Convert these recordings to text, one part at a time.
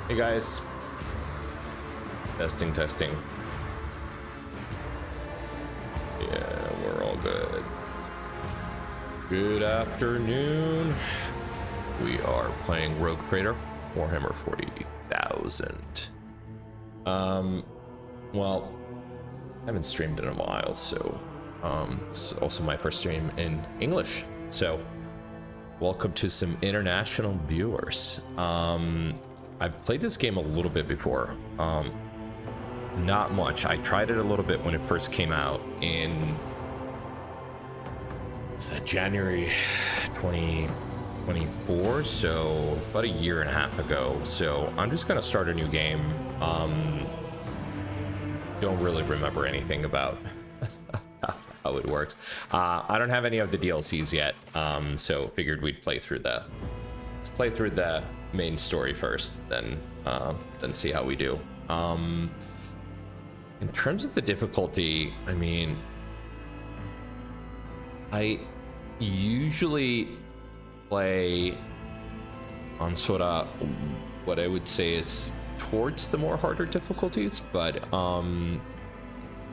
Hey guys. Testing. Yeah, we're all good. Good afternoon. We are playing Rogue Trader, Warhammer 40,000. Well, I haven't streamed in a while, so it's also my first stream in English. So, welcome to some international viewers. I've played this game a little bit before. Not much. I tried it a little bit when it first came out in January 2024, so about a year and a half ago. So I'm just gonna start a new game. Don't really remember anything about how it works. I don't have any of the DLCs yet, so figured we'd play through the main story first, then see how we do. In terms of the difficulty, I mean, I usually play on sort of what I would say is towards the more harder difficulties, but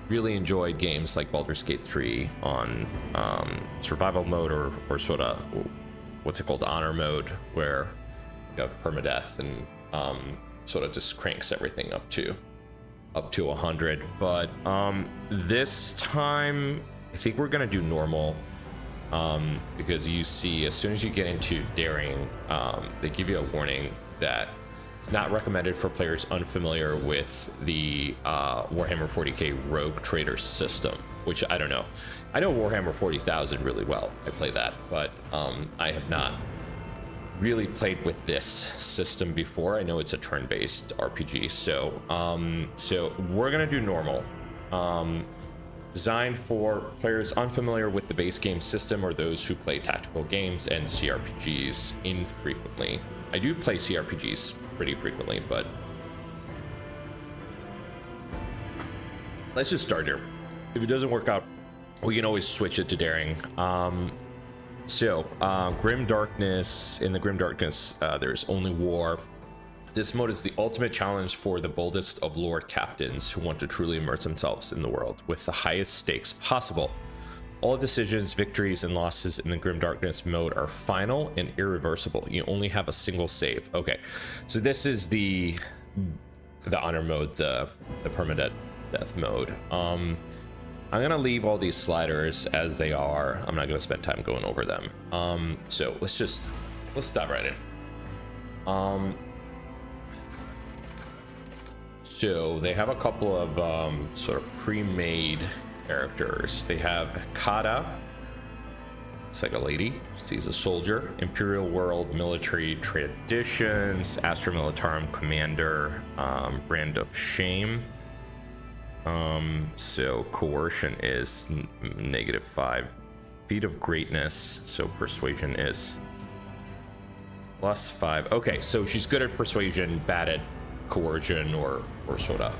really enjoyed games like Baldur's Gate 3 on survival mode or sort of what's it called, honor mode, where you have permadeath and sort of just cranks everything up to 100. But this time I think we're gonna do normal, because you see as soon as you get into daring, they give you a warning that it's not recommended for players unfamiliar with the Warhammer 40k Rogue Trader system, which I don't know. I know Warhammer 40,000 really well. I play that, but I have not really played with this system before. I know it's a turn-based RPG, so we're gonna do normal. Designed for players unfamiliar with the base game system or those who play tactical games and CRPGs infrequently. I do play CRPGs pretty frequently, but let's just start here. If it doesn't work out, we can always switch it to daring. Grim Darkness. In the Grim Darkness, there's only war. This mode is the ultimate challenge for the boldest of Lord Captains who want to truly immerse themselves in the world with the highest stakes possible. All decisions, victories, and losses in the Grim Darkness mode are final and irreversible. You only have a single save. Okay, so this is the honor mode, the permadeath mode. I'm gonna leave all these sliders as they are. I'm not gonna spend time going over them. So let's dive right in. So they have a couple of sort of pre-made characters. They have Kata. It's like a lady. She's a soldier. Imperial World Military Traditions. Astra Militarum Commander. Brand of Shame. So coercion is -5. Feat of Greatness. So persuasion is +5. Okay, so she's good at persuasion, bad at coercion or sort of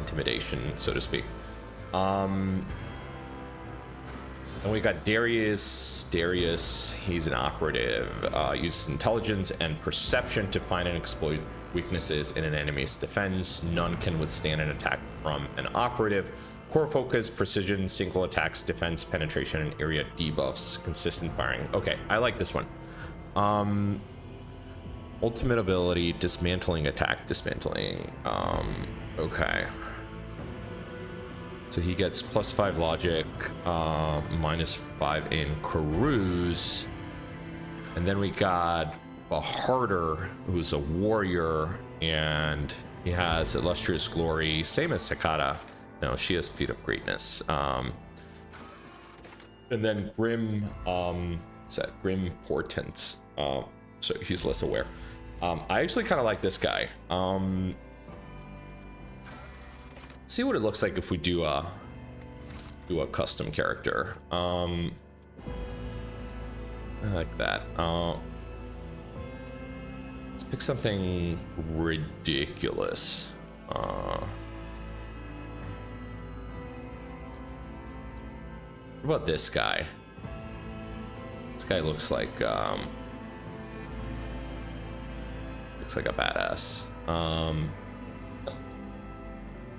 intimidation, so to speak. And we got Darius. He's an operative. Uses intelligence and perception to find and exploit weaknesses in an enemy's defense. None can withstand an attack from an operative. Core focus, precision, single attacks, defense, penetration, and area debuffs. Consistent firing. Okay, I like this one. Ultimate ability, dismantling attack, dismantling. Okay. So he gets +5 logic, -5 in cruise. And then we got Baharder, who's a warrior, and he has illustrious glory, same as Sakata. No, she has feat of greatness. And then Grim, Grim Portent. So he's less aware. I actually kind of like this guy. Let's see what it looks like if we do a custom character. I like that. Let's pick something ridiculous. What about this guy? This guy looks like a badass.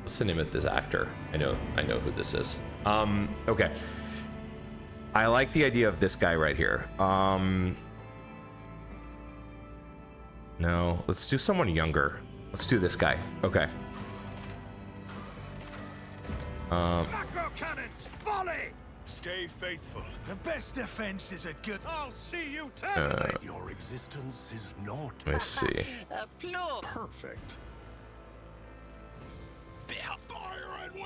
What's the name of this actor? I know who this is. Okay. I like the idea of this guy right here. No, let's do someone younger. Let's do this guy. Okay. Macro cannons, volley! Stay faithful. The best defense is a good. I'll see you terminate. Your existence is not. Let me see. Perfect. Fire at will.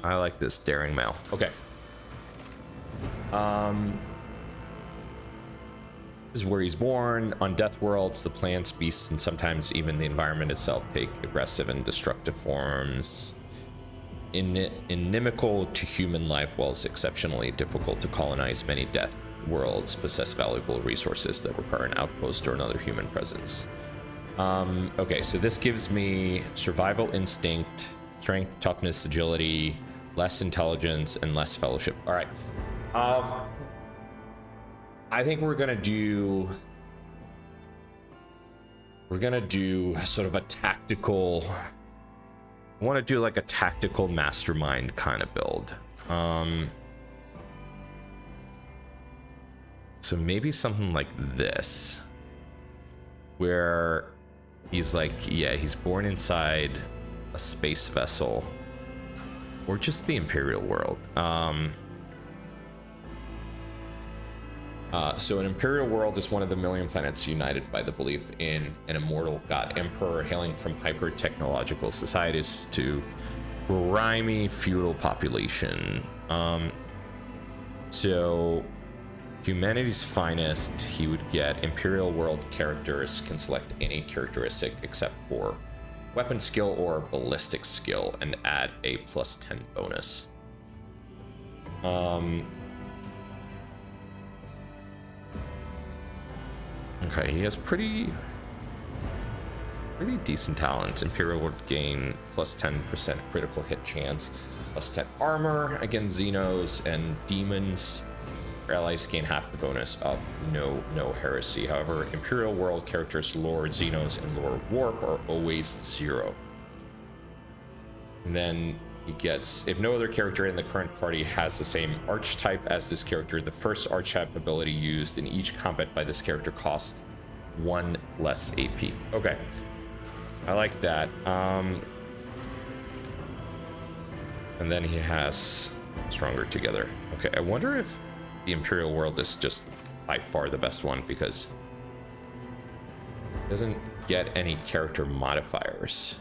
I like this daring male. Okay. This is where he's born. On Death Worlds, the plants, beasts, and sometimes even the environment itself take aggressive and destructive forms. Inimical to human life, while it's exceptionally difficult to colonize, many Death Worlds possess valuable resources that require an outpost or another human presence. Okay, so this gives me survival instinct, strength, toughness, agility, less intelligence, and less fellowship. All right. I think we're gonna do sort of a tactical. I want to do like a tactical mastermind kind of build. So maybe something like this, where he's like, yeah, he's born inside a space vessel, or just the Imperial world. So an Imperial world is one of the million planets united by the belief in an immortal god emperor, hailing from hyper-technological societies to grimy feudal population. So humanity's finest, he would get Imperial world characters, can select any characteristic except for weapon skill or ballistic skill, and add a +10 bonus. Okay, he has pretty decent talent. Imperial would gain +10% critical hit chance, +10 armor against Xenos and demons. Our allies gain half the bonus of no heresy. However, Imperial world characters Lord Xenos and Lord Warp are always 0. And then he gets, if no other character in the current party has the same archetype as this character, the first archetype ability used in each combat by this character costs 1 less AP. Okay, I like that. And then he has Stronger Together. Okay, I wonder if the Imperial world is just by far the best one, because it doesn't get any character modifiers.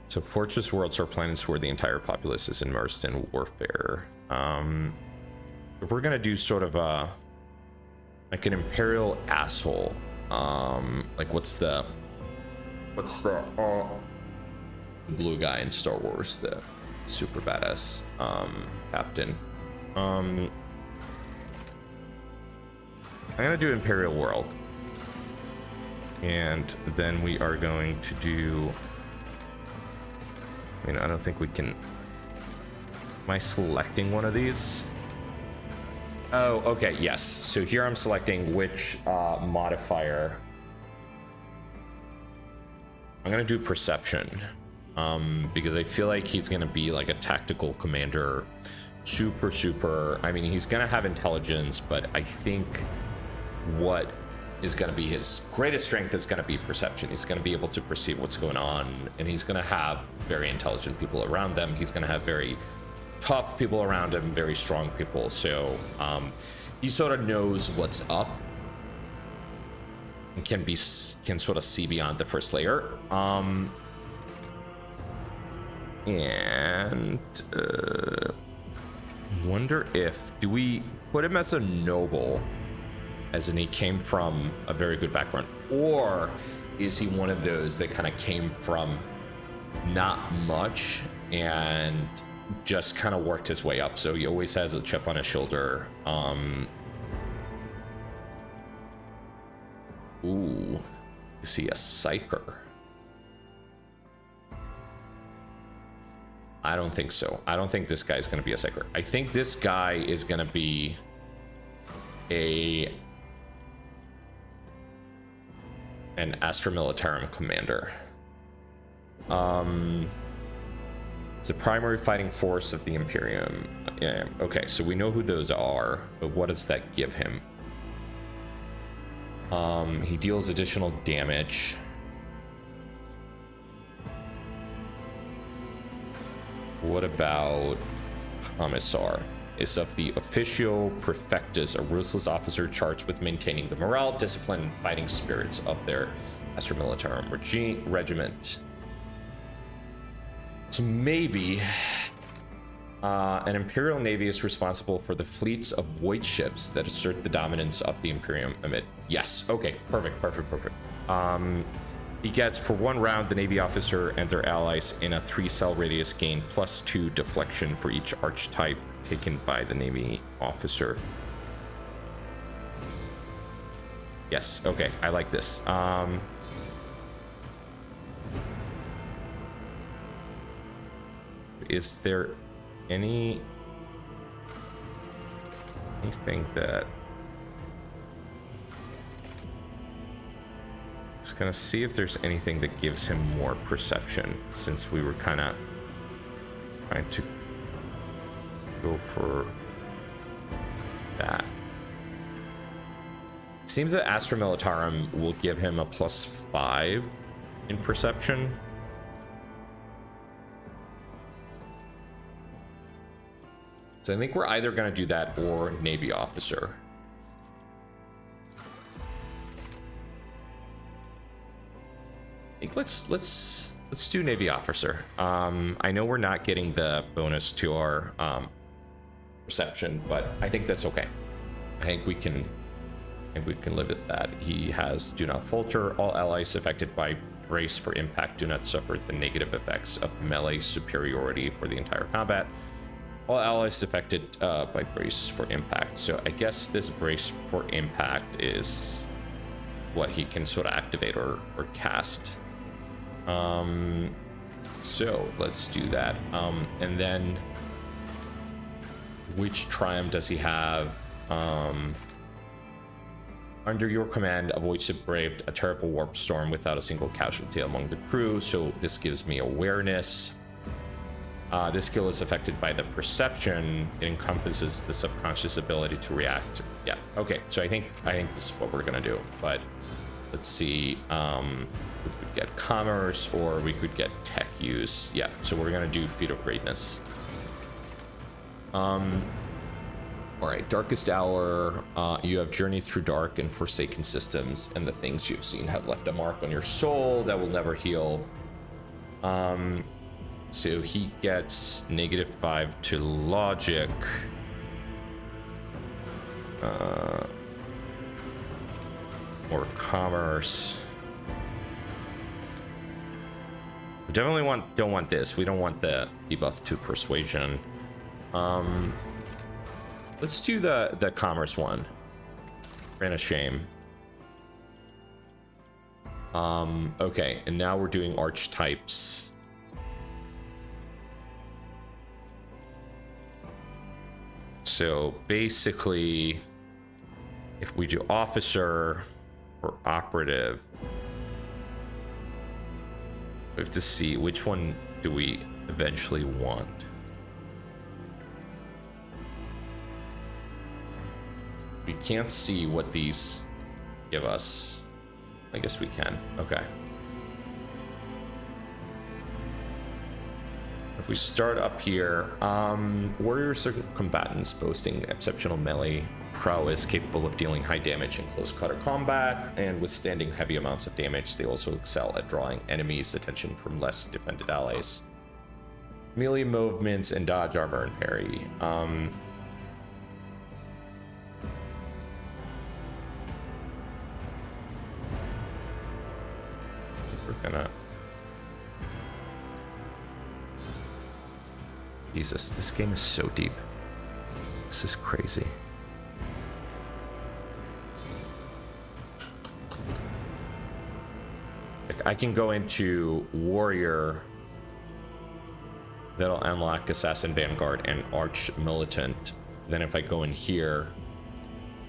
So Fortress worlds are planets where the entire populace is immersed in warfare. If we're gonna do sort of a like an Imperial asshole, like what's the blue guy in Star Wars, the super badass captain. I'm gonna do Imperial world, and then we are going to do, I mean, I don't think we can. Am I selecting one of these? Oh, okay, yes. So here I'm selecting which modifier. I'm gonna do perception, because I feel like he's gonna be like a tactical commander, super. I mean, he's gonna have intelligence, but I think what is going to be his greatest strength is going to be perception. He's going to be able to perceive what's going on, and he's going to have very intelligent people around them. He's going to have very tough people around him, very strong people. So he sort of knows what's up and can sort of see beyond the first layer. And wonder if, do we put him as a noble, as in he came from a very good background, or is he one of those that kind of came from not much and just kind of worked his way up? So he always has a chip on his shoulder. Ooh, is he a psyker? I don't think so. I don't think this guy is going to be a psyker. I think this guy is going to be an Astra Militarum commander. It's a primary fighting force of the Imperium. Yeah, okay, so we know who those are, but what does that give him? He deals additional damage. What about Commissar? Is of the Officio Prefectus, a ruthless officer charged with maintaining the morale, discipline, and fighting spirits of their Astra Militarum regiment. So maybe an Imperial Navy is responsible for the fleets of void ships that assert the dominance of the Imperium amid. Yes, okay, perfect. He gets, for 1 round, the Navy officer and their allies in a 3-cell radius gain +2 deflection for each archetype taken by the Navy officer. Yes, okay, I like this. Is there anything that... Just gonna see if there's anything that gives him more perception, since we were kind of trying to go for that. Seems that Astra Militarum will give him a +5 in perception. So I think we're either going to do that or Navy officer. I think let's do Navy officer. I know we're not getting the bonus to our perception, but I think that's okay. I think we can live with that. He has do not falter. All allies affected by brace for impact do not suffer the negative effects of melee superiority for the entire combat. All allies affected by brace for impact. So I guess this brace for impact is what he can sort of activate or cast. So let's do that. And then which triumph does he have? Under your command, a void ship braved a terrible warp storm without a single casualty among the crew. So this gives me awareness. This skill is affected by the perception. It encompasses the subconscious ability to react. Yeah, okay. So I think this is what we're gonna do. But let's see. We could get commerce, or we could get tech use. Yeah. So we're gonna do feat of greatness. All right. Darkest hour. You have journeyed through dark and forsaken systems, and the things you've seen have left a mark on your soul that will never heal. So he gets -5 to logic. Or commerce. We definitely don't want this. We don't want the debuff to persuasion. Let's do the commerce one. Ran a shame. Okay, and now we're doing archetypes. So basically, if we do officer or operative, we have to see which one do we eventually want. We can't see what these give us. I guess we can. Okay. If we start up here, warriors are combatants boasting exceptional melee prowess, capable of dealing high damage in close quarter combat and withstanding heavy amounts of damage. They also excel at drawing enemies' attention from less defended allies. Melee movements and dodge, armor, and parry. We're gonna... Jesus, this game is so deep. This is crazy. Like, I can go into warrior, That'll unlock Assassin Vanguard and Arch Militant. Then if I go in here,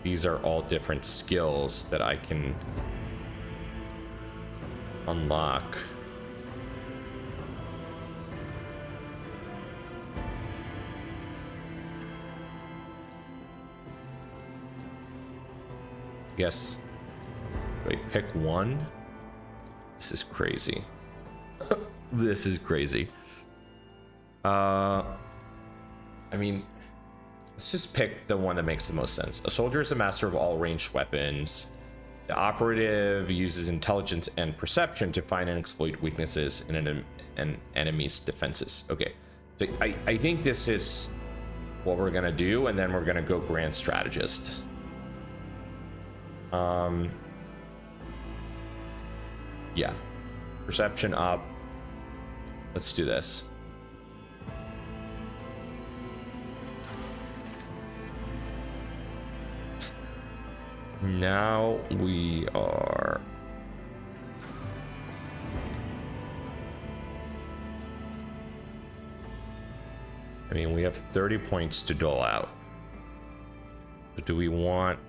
these are all different skills that I can unlock. Yes. Wait, pick one. This is crazy. This is crazy. I mean, let's just pick the one that makes the most sense. A soldier is a master of all ranged weapons. The operative uses intelligence and perception to find and exploit weaknesses in an enemy's defenses. Okay, so I think this is what we're gonna do, and then we're gonna go Grand Strategist. Yeah, perception up. Let's do this. Now we are... I mean, we have 30 points to dole out. But do we want...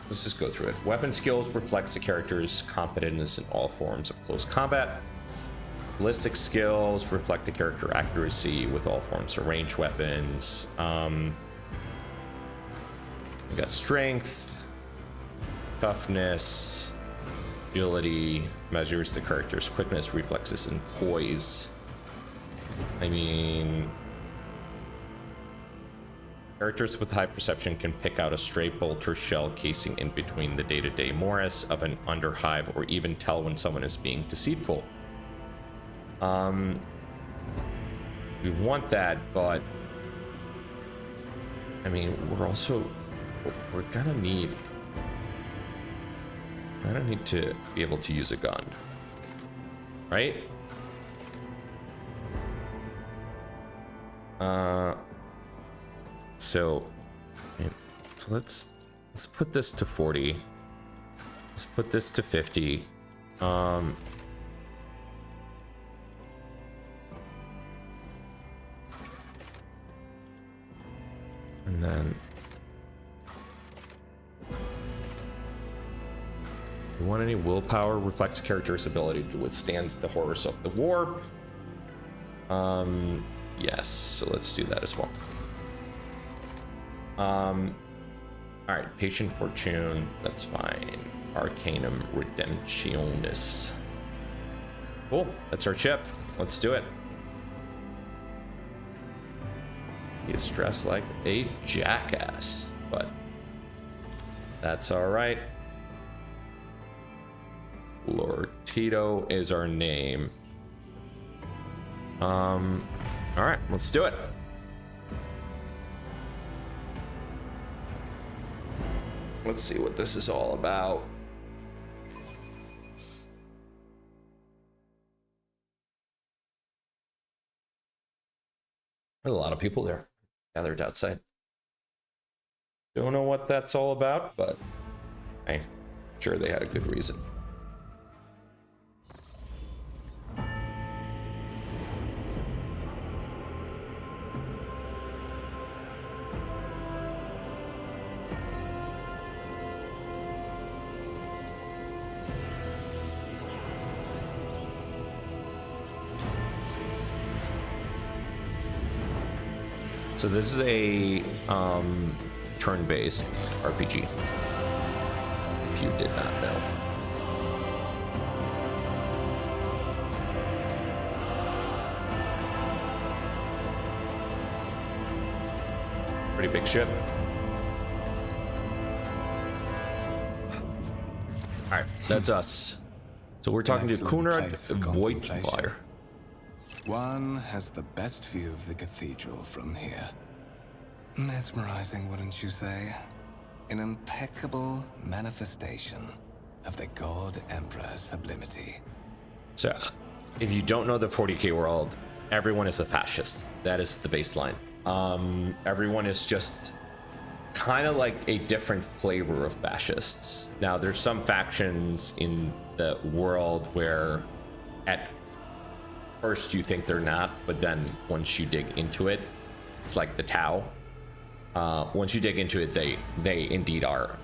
Let's just go through it. Weapon skills reflects the character's competence in all forms of close combat. Ballistic skills reflect the character accuracy with all forms of ranged weapons. We got strength, toughness, agility, measures the character's quickness, reflexes, and poise. I mean, characters with high perception can pick out a stray bolt or shell casing in between the day-to-day morass of an underhive, or even tell when someone is being deceitful. We want that, but I mean, we're gonna need to be able to use a gun, right? So let's put this to 40. Let's put this to 50. And then we want any willpower, reflects character's ability to withstand the horrors of the warp. Yes, so let's do that as well. All right, patient fortune, that's fine. Arcanum redemptionis. Cool, that's our chip. Let's do it. He is dressed like a jackass, but that's all right. Lord Tito is our name. All right, let's do it. Let's see what this is all about. There's a lot of people there gathered outside. Don't know what that's all about, but I'm sure they had a good reason. So this is a turn-based RPG, if you did not know. Pretty big ship. All right, that's us. So we're talking to Kunrad Voigtfire. One has the best view of the cathedral from here. Mesmerizing, wouldn't you say? An impeccable manifestation of the God Emperor's sublimity. So, if you don't know the 40k world, everyone is a fascist. That is the baseline. Everyone is just kind of like a different flavor of fascists. Now, there's some factions in the world where at first you think they're not, but then once you dig into it, it's like the Tau. Once you dig into it, they indeed are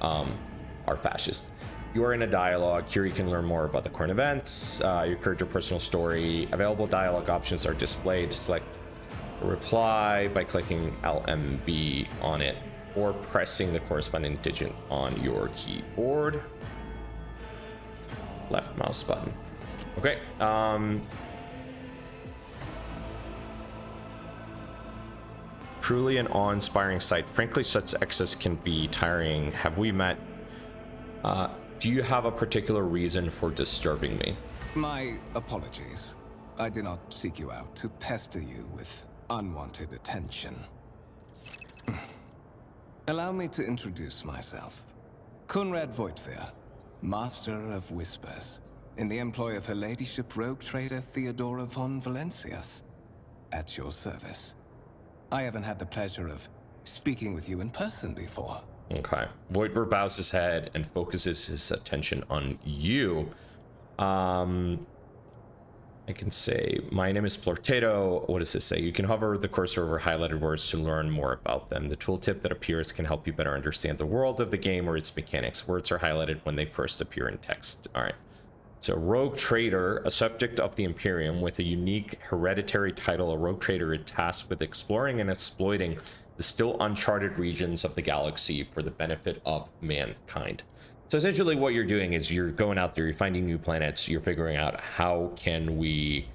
fascist. You are in a dialogue. Here you can learn more about the current events, your character personal story. Available dialogue options are displayed. Select a reply by clicking LMB on it or pressing the corresponding digit on your keyboard. Left mouse button. Okay. Truly an awe-inspiring sight. Frankly, such excess can be tiring. Have we met? Do you have a particular reason for disturbing me? My apologies. I did not seek you out to pester you with unwanted attention. Allow me to introduce myself. Conrad Voigtveer, Master of Whispers, in the employ of Her Ladyship Rogue Trader Theodora von Valencias. At your service. I haven't had the pleasure of speaking with you in person before. Okay. Voigtveer bows his head and focuses his attention on you. I can say, my name is Plorrinn. What does this say? You can hover the cursor over highlighted words to learn more about them. The tooltip that appears can help you better understand the world of the game or its mechanics. Words are highlighted when they first appear in text. All right. So, Rogue Trader, a subject of the Imperium with a unique hereditary title, a Rogue Trader is tasked with exploring and exploiting the still uncharted regions of the galaxy for the benefit of mankind. So essentially what you're doing is you're going out there, you're finding new planets, you're figuring out how can we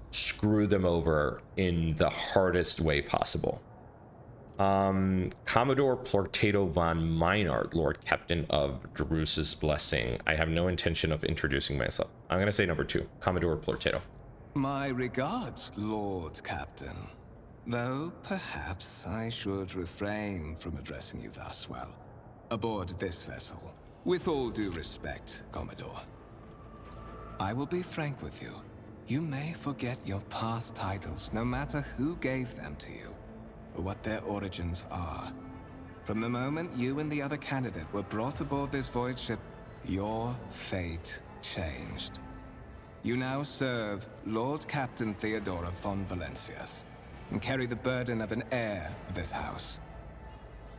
screw them over in the hardest way possible. Commodore Plorrinn von Meinard, Lord Captain of Drus's Blessing. I have no intention of introducing myself. I'm going to say number 2, Commodore Plorrinn. My regards, Lord Captain. Though perhaps I should refrain from addressing you thus while aboard this vessel. With all due respect, Commodore. I will be frank with you. You may forget your past titles, no matter who gave them to you, or what their origins are. From the moment you and the other candidate were brought aboard this void ship, your fate changed. You now serve Lord Captain Theodora von Valencias, and carry the burden of an heir of this house.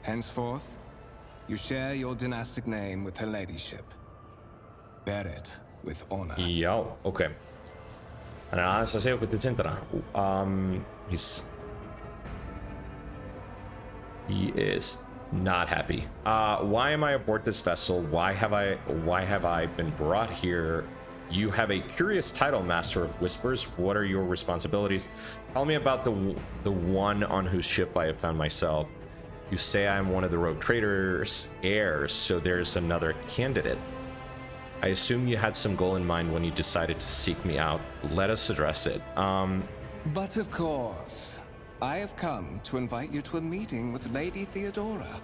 Henceforth, you share your dynastic name with Her Ladyship. Bear it with honor. Joo, okei. Hän se joku centerna. He is not happy. Why am I aboard this vessel? Why have I been brought here? You have a curious title, Master of Whispers. What are your responsibilities? Tell me about the one on whose ship I have found myself. You say I'm one of the Rogue Trader's heirs, so there's another candidate. I assume you had some goal in mind when you decided to seek me out. Let us address it. But of course, I have come to invite you to a meeting with Lady Theodora.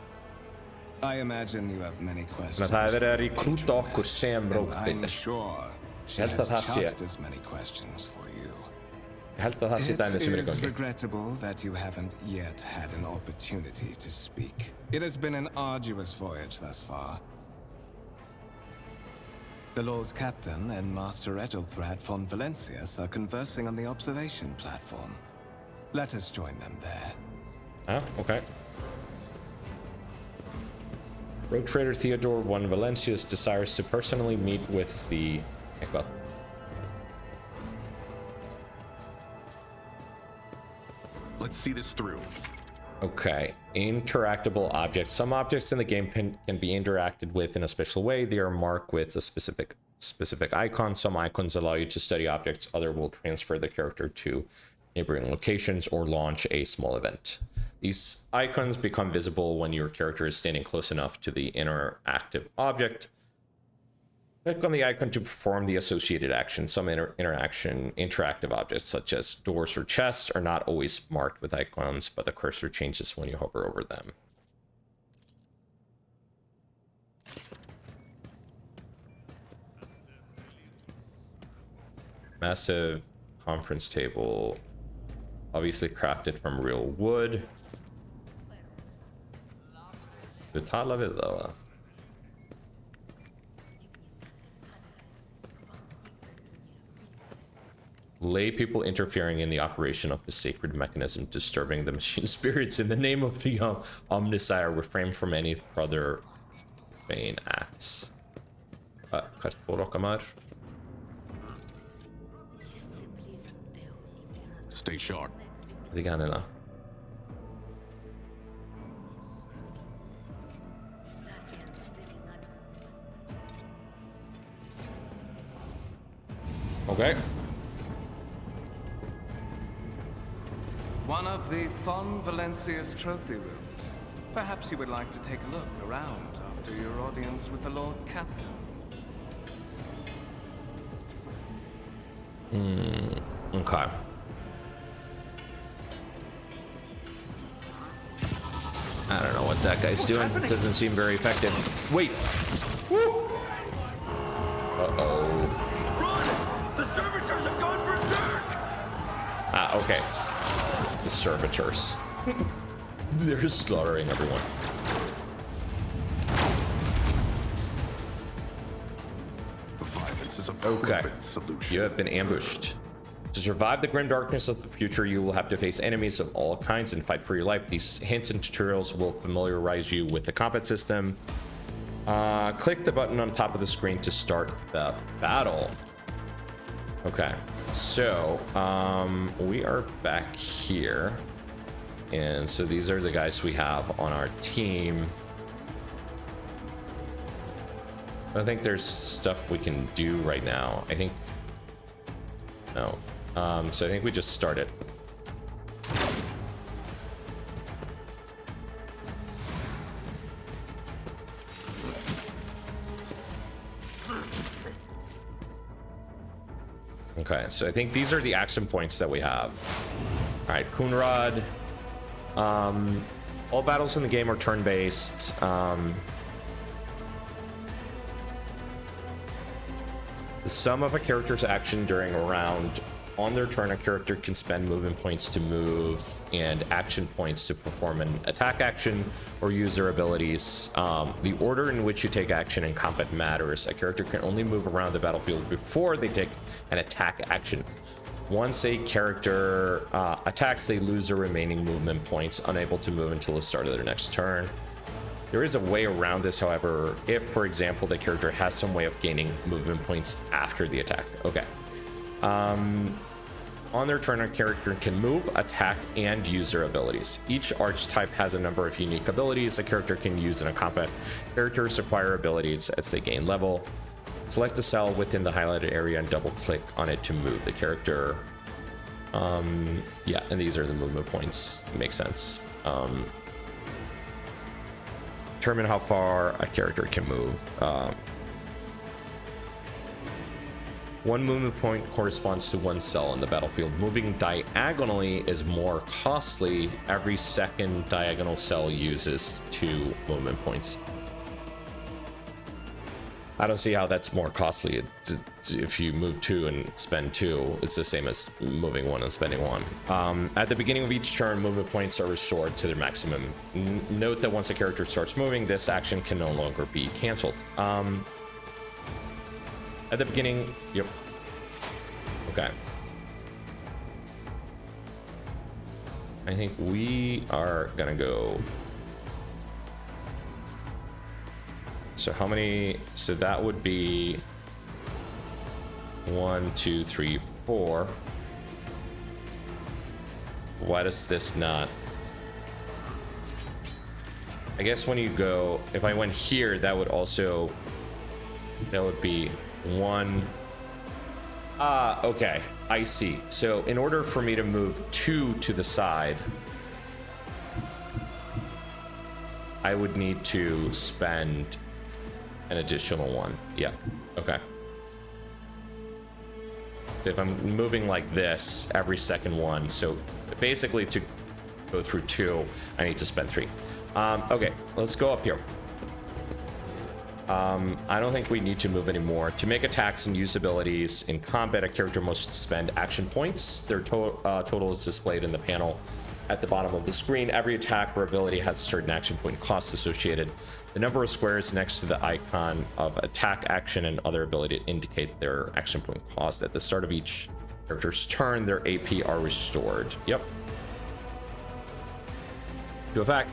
I imagine you have many questions. No, det är riktigt and I'm sure she has just as many questions for you. It is regrettable that you haven't yet had an opportunity to speak. It has been an arduous voyage thus far. The Lord Captain and Master Ethelthrad von Valencias are conversing on the observation platform. Let us join them there. Ah, okay. Rogue Trader Theodore von Valencias desires to personally meet with the... Let's see this through. Okay, interactable objects. Some objects in the game can be interacted with in a special way. They are marked with a specific icon. Some icons allow you to study objects. Other will transfer the character to neighboring locations or launch a small event. These icons become visible when your character is standing close enough to the interactive object. Click on the icon to perform the associated action. Some interactive objects, such as doors or chests, are not always marked with icons, but the cursor changes when you hover over them. Massive conference table, obviously crafted from real wood. lay people interfering in the operation of the sacred mechanism, disturbing the machine spirits in the name of the Omnisire, refrain from any further profane acts. Stay sharp. Lite na. Okay. One of the Fon Valencia's trophy rooms. Perhaps you would like to take a look around after your audience with the Lord Captain. Okay. I don't know what that guy's doing. It doesn't seem very effective. Wait. Woo. Uh-oh. Run! The servitors have gone berserk! Ah, okay. The servitors. They're slaughtering everyone. Violence is a Okay. proven solution. You have been ambushed. To survive the grim darkness of the future, you will have to face enemies of all kinds and fight for your life. These hints and tutorials will familiarize you with the combat system. Click the button on top of the screen to start the battle. Okay, so we are back here. And so these are the guys we have on our team. I don't think there's stuff we can do right now. I think... No. So I think we just start it. Okay, so I think these are the action points that we have. All right, Kunrad. All battles in the game are turn-based. The sum of a character's action during a round. On their turn, a character can spend movement points to move and action points to perform an attack action or use their abilities. The order in which you take action in combat matters. A character can only move around the battlefield before they take an attack action. Once a character attacks, they lose their remaining movement points, unable to move until the start of their next turn. There is a way around this, however, if, for example, the character has some way of gaining movement points after the attack. Okay. On their turn, a character can move, attack, and use their abilities. Each archetype has a number of unique abilities a character can use in a combat. Characters acquire abilities as they gain level. Select a cell within the highlighted area and double click on it to move the character. Yeah, and these are the movement points. Makes sense. Determine how far a character can move. One movement point corresponds to one cell in the battlefield. Moving diagonally is more costly. Every second diagonal cell uses 2 movement points. I don't see how that's more costly. If you move 2 and spend 2, it's the same as moving 1 and spending 1. At the beginning of each turn, movement points are restored to their maximum. Note that once a character starts moving, this action can no longer be canceled. At the beginning, yep. Okay. I think we are gonna go. So how many? So that would be 1, 2, 3, 4. Why does this not? I guess when you go, if I went here, that would also, that would be 1. Okay, I see. So in order for me to move 2 to the side, I would need to spend an additional 1. Yeah, okay. If I'm moving like this, every second 1, so basically to go through 2, I need to spend 3. Okay, let's go up here. I don't think we need to move anymore. To make attacks and use abilities in combat, a character must spend action points. Their total is displayed in the panel at the bottom of the screen. Every attack or ability has a certain action point cost associated. The number of squares next to the icon of attack, action, and other ability indicate their action point cost. At the start of each character's turn, their AP are restored. Yep. To effect,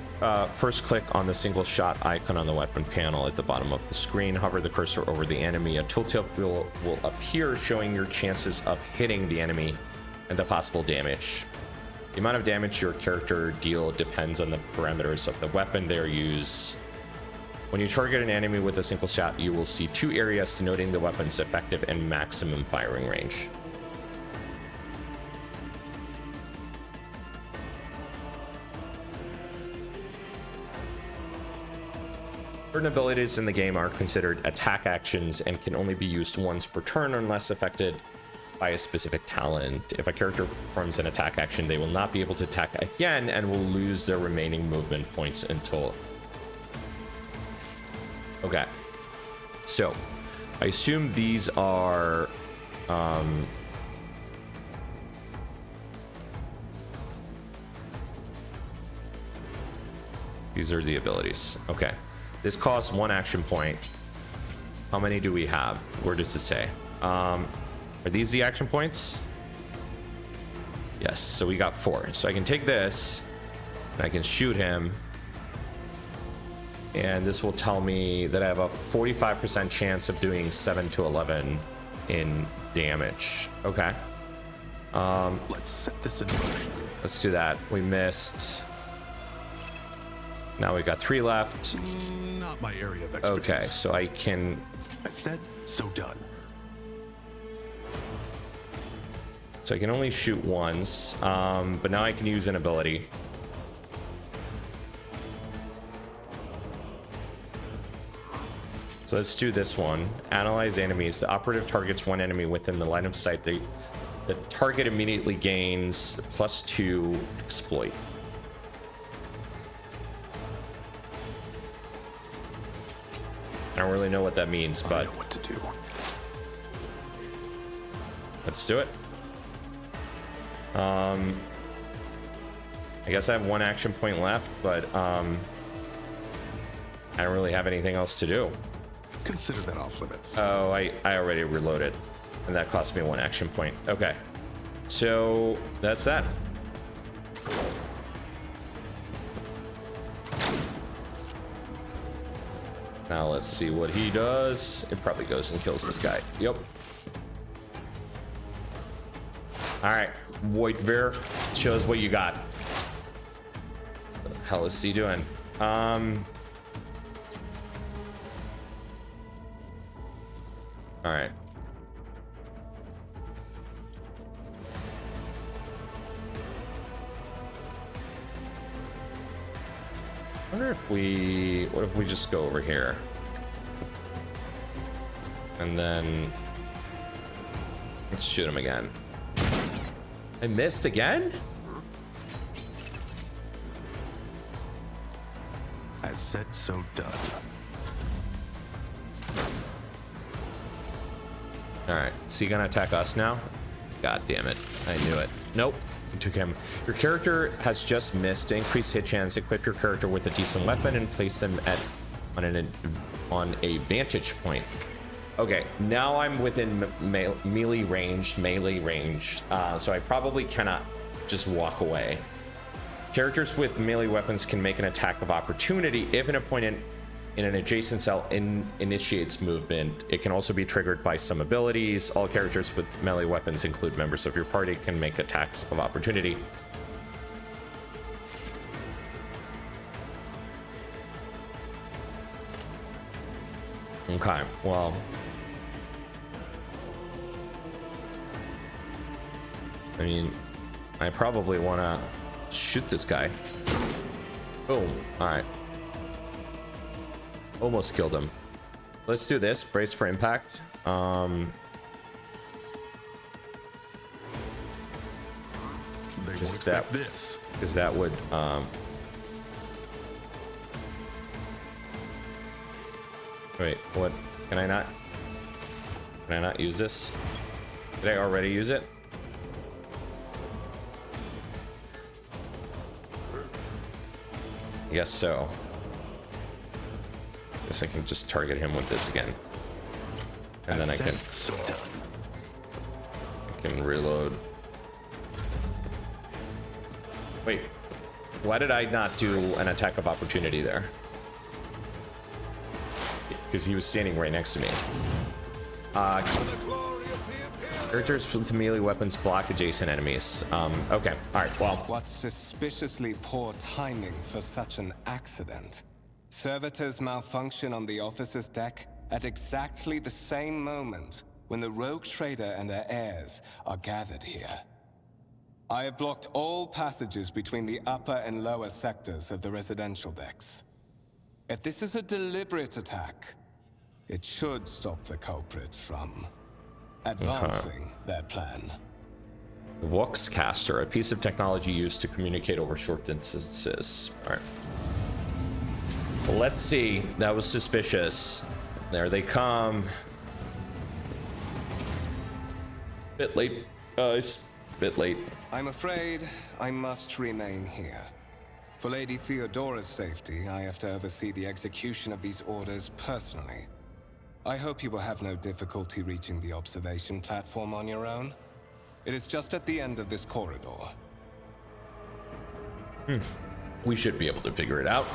first click on the single shot icon on the weapon panel at the bottom of the screen. Hover the cursor over the enemy. A tooltip will appear showing your chances of hitting the enemy and the possible damage. The amount of damage your character deal depends on the parameters of the weapon they use. When you target an enemy with a single shot, you will see 2 areas denoting the weapon's effective and maximum firing range. Certain abilities in the game are considered attack actions and can only be used once per turn unless affected by a specific talent. If a character performs an attack action, they will not be able to attack again and will lose their remaining movement points until... Okay. So, I assume these are... These are the abilities. Okay. This costs 1 action point. How many do we have? Where does it say? Are these the action points? Yes, so we got 4. So I can take this, and I can shoot him. And this will tell me that I have a 45% chance of doing 7 to 11 in damage. Okay. Let's set this in motion. Let's do that. We missed. Now we got 3 left. Not my area of expertise. Okay, so I can... I said, so done. So I can only shoot once, but now I can use an ability. So let's do this one. Analyze enemies. The operative targets one enemy within the line of sight. The target immediately gains +2 exploit. I don't really know what that means, but I know what to do. Let's do it. I guess I have 1 action point left, but I don't really have anything else to do. Consider that off limits. Oh, I already reloaded, and that cost me 1 action point. Okay, so that's that. Now let's see what he does. It probably goes and kills this guy. Yep. All right, Void Bear, show us what you got. What the hell is he doing? All right. I wonder if we, what if we just go over here? And then let's shoot him again. I missed again? As said, so done. All right, is he gonna attack us now? God damn it, I knew it. Nope, it took him. Your character has just missed. Increase hit chance. Equip your character with a decent weapon and place them on a vantage point. Okay, now I'm within melee range, so I probably cannot just walk away. Characters with melee weapons can make an attack of opportunity if an opponent in an adjacent cell initiates movement. It can also be triggered by some abilities. All characters with melee weapons, include members of your party, can make attacks of opportunity. Okay, well, I mean, I probably want to shoot this guy. Boom. All right. Almost killed him. Let's do this. Brace for impact. They will expect this. Because that would wait, what? Can I not use this? Did I already use it? I guess so. Guess I can just target him with this again. And then I can Fucking reload. Wait, why did I not do an attack of opportunity there? Because he was standing right next to me. Characters with melee weapons block adjacent enemies. Okay, alright, well. What suspiciously poor timing for such an accident. Servitors malfunction on the officer's deck at exactly the same moment when the Rouge Trader and her heirs are gathered here. I have blocked all passages between the upper and lower sectors of the residential decks. If this is a deliberate attack, it should stop the culprits from advancing their plan. Voxcaster, a piece of technology used to communicate over short distances. All right. Well, let's see. That was suspicious. There they come. Bit late, guys. Bit late. I'm afraid I must remain here. For Lady Theodora's safety, I have to oversee the execution of these orders personally. I hope you will have no difficulty reaching the observation platform on your own. It is just at the end of this corridor. We should be able to figure it out.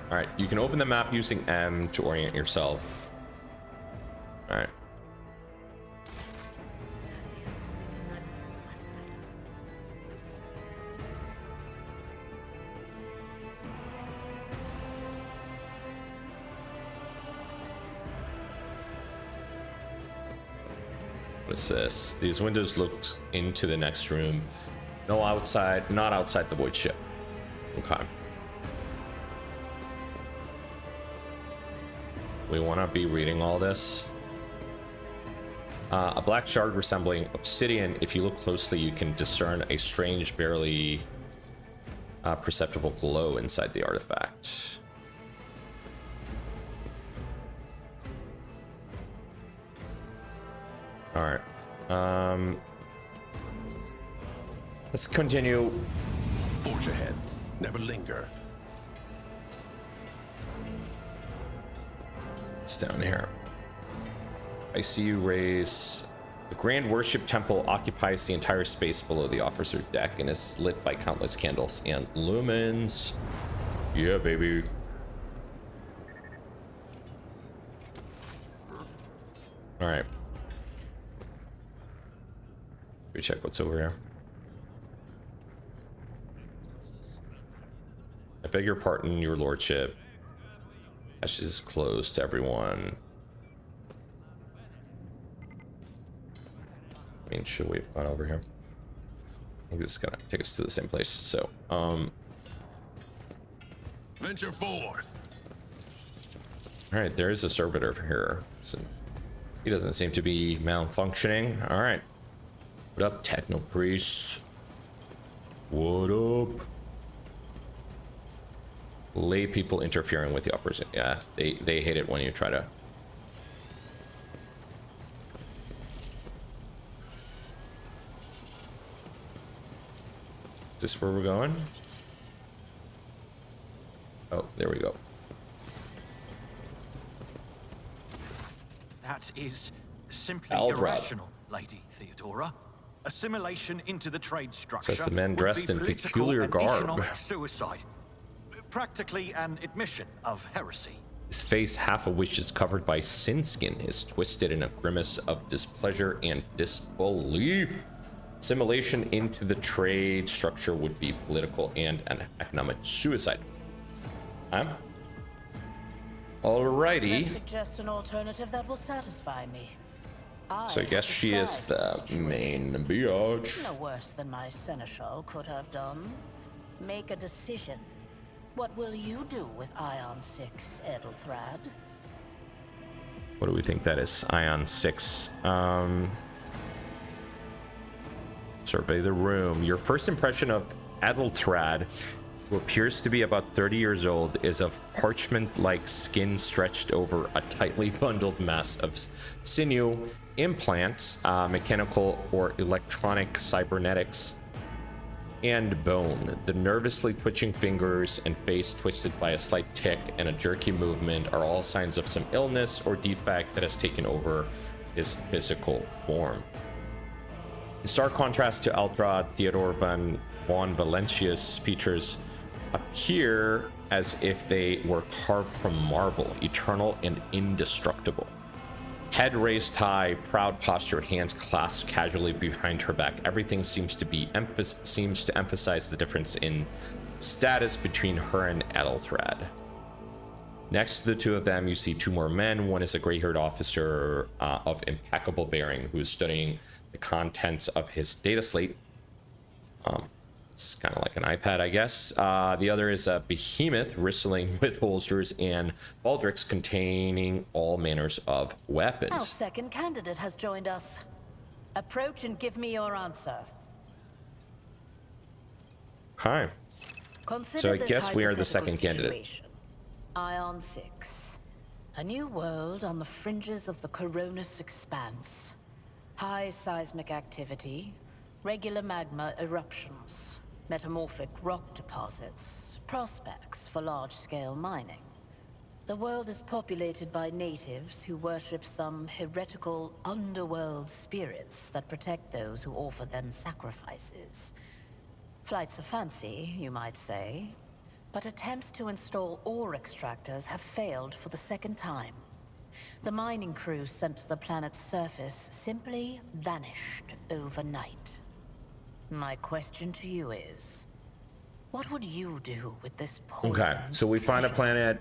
All right, you can open the map using M to orient yourself. All right. What is this? These windows look into the next room. No outside, not outside the void ship. Okay. We want to be reading all this. A black shard resembling obsidian. If you look closely, you can discern a strange, barely perceptible glow inside the artifact. All right. Let's continue. Forge ahead. Never linger. It's down here. I see you raise. The Grand Worship Temple occupies the entire space below the officer's deck and is lit by countless candles and lumens. Yeah, baby. All right. Let me check what's over here. I beg your pardon, your lordship. This is closed to everyone. I mean, should we have gone over here? I think this is gonna take us to the same place. So, Venture forth. all right, there is a servitor here. So he doesn't seem to be malfunctioning. All right. What up, techno priests? What up? Lay people interfering with the uppers. Yeah, they hate it when you try to. Is this where we're going? Oh, there we go. That is simply Aldrad. irrational, Lady Theodora. Assimilation into the trade structure Says the man would dressed be in political peculiar and garb. economic suicide. Practically an admission of heresy. His face, half of which is covered by sin skin, is twisted in a grimace of displeasure and disbelief. Assimilation into the trade structure would be political and an economic suicide. Huh? Alrighty. That suggests an alternative that will satisfy me. So I guess she is the main biatch. No worse than my seneschal could have done. Make a decision. What will you do with Ion 6, Edelthrad? What do we think that is? Ion 6. Survey the room. Your first impression of Edelthrad, who appears to be about 30 years old, is of parchment-like skin stretched over a tightly bundled mass of sinew, implants, mechanical or electronic cybernetics, and bone. The nervously twitching fingers and face twisted by a slight tic and a jerky movement are all signs of some illness or defect that has taken over his physical form. In stark contrast to Altrad, Theodore von Valentius features appear as if they were carved from marble, eternal and indestructible. Head raised high, proud postured, hands clasped casually behind her back. Everything seems to emphasize the difference in status between her and Edelthrad. Next to the two of them, you see two more men. One is a gray-haired officer of impeccable bearing who is studying the contents of his data slate. It's kind of like an iPad, I guess. The other is a behemoth bristling with holsters and baldricks containing all manners of weapons. Our second candidate has joined us. Approach and give me your answer. Okay. Consider So I this guess we are the hypothetical second candidate. situation. Ion 6. A new world on the fringes of the Coronis expanse. High seismic activity, regular magma eruptions, metamorphic rock deposits, prospects for large-scale mining. The world is populated by natives who worship some heretical underworld spirits that protect those who offer them sacrifices. Flights of fancy, you might say, but attempts to install ore extractors have failed for the second time. The mining crew sent to the planet's surface simply vanished overnight. My question to you is, what would you do with this poison? Okay, so we find a planet.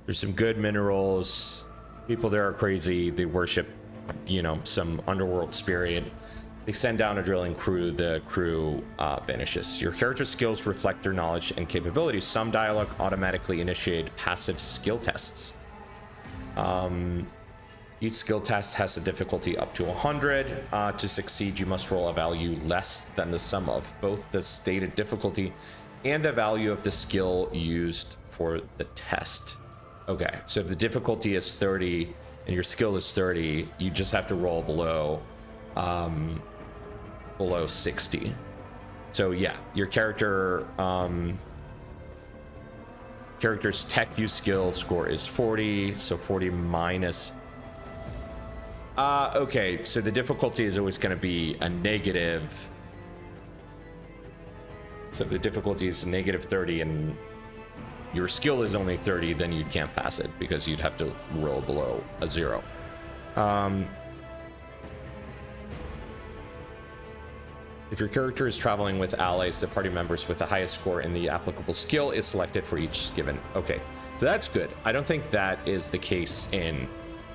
There's some good minerals. People there are crazy. They worship, some underworld spirit. They send down a drilling crew. The crew vanishes. Your character's skills reflect their knowledge and capabilities. Some dialogue automatically initiate passive skill tests. Each skill test has a difficulty up to 100. To succeed, you must roll a value less than the sum of both the stated difficulty and the value of the skill used for the test. Okay, so if the difficulty is 30 and your skill is 30, you just have to roll below 60. So yeah, your character's tech use skill score is 40, so 40 minus. Okay, so the difficulty is always going to be a negative. So if the difficulty is negative 30 and your skill is only 30, then you can't pass it because you'd have to roll below a 0. If your character is traveling with allies, the party members with the highest score in the applicable skill is selected for each given. Okay, so that's good. I don't think that is the case in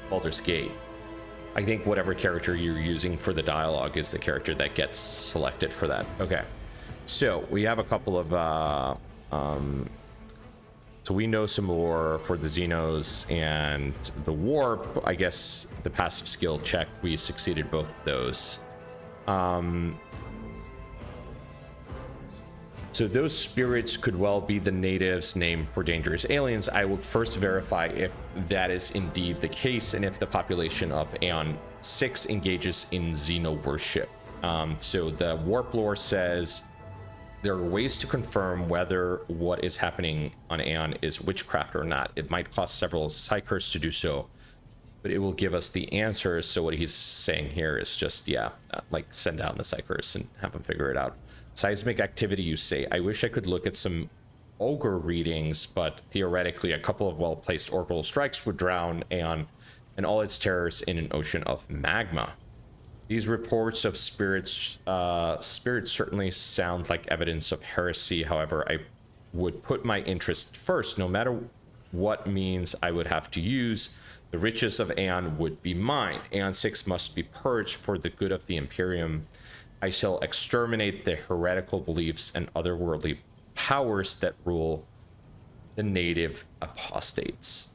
Baldur's Gate. I think whatever character you're using for the dialogue is the character that gets selected for that. Okay, so we have a couple of so we know some lore for the Xenos and the warp. I guess the passive skill check, we succeeded both of those. So those spirits could well be the natives' name for dangerous aliens. I will first verify if that is indeed the case and if the population of Aeon 6 engages in Xeno worship. So the warp lore says there are ways to confirm whether what is happening on Aeon is witchcraft or not. It might cost several psychers to do so, but it will give us the answers. So what he's saying here is just, like send down the psychers and have them figure it out. Seismic activity, you say. I wish I could look at some ogre readings, but theoretically a couple of well-placed orbital strikes would drown Aeon and all its terrors in an ocean of magma. These reports of spirits certainly sound like evidence of heresy. However, I would put my interest first. No matter what means I would have to use, the riches of Aeon would be mine. Aeon 6 must be purged for the good of the Imperium. I shall exterminate the heretical beliefs and otherworldly powers that rule the native apostates.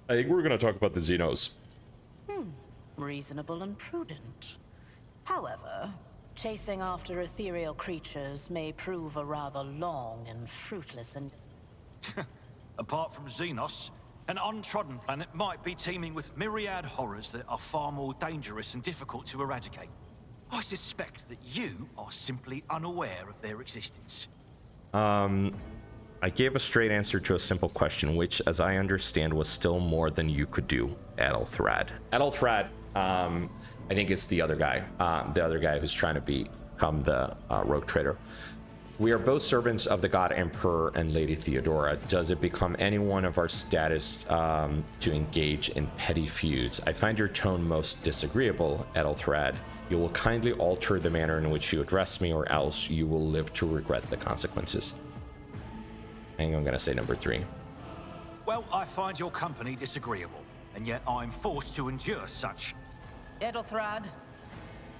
I think we're going to talk about the Xenos. Reasonable and prudent. However, chasing after ethereal creatures may prove a rather long and fruitless and... Apart from Xenos, an untrodden planet might be teeming with myriad horrors that are far more dangerous and difficult to eradicate. I suspect that you are simply unaware of their existence. I gave a straight answer to a simple question, which, as I understand, was still more than you could do, Adelthrad. Adelthrad, I think it's the other guy who's trying to become the Rogue Trader. We are both servants of the God Emperor and Lady Theodora. Does it become any one of our status to engage in petty feuds? I find your tone most disagreeable, Adelthrad. You will kindly alter the manner in which you address me, or else you will live to regret the consequences. I think I'm gonna say number 3. Well, I find your company disagreeable, and yet I'm forced to endure such. Edelthrad,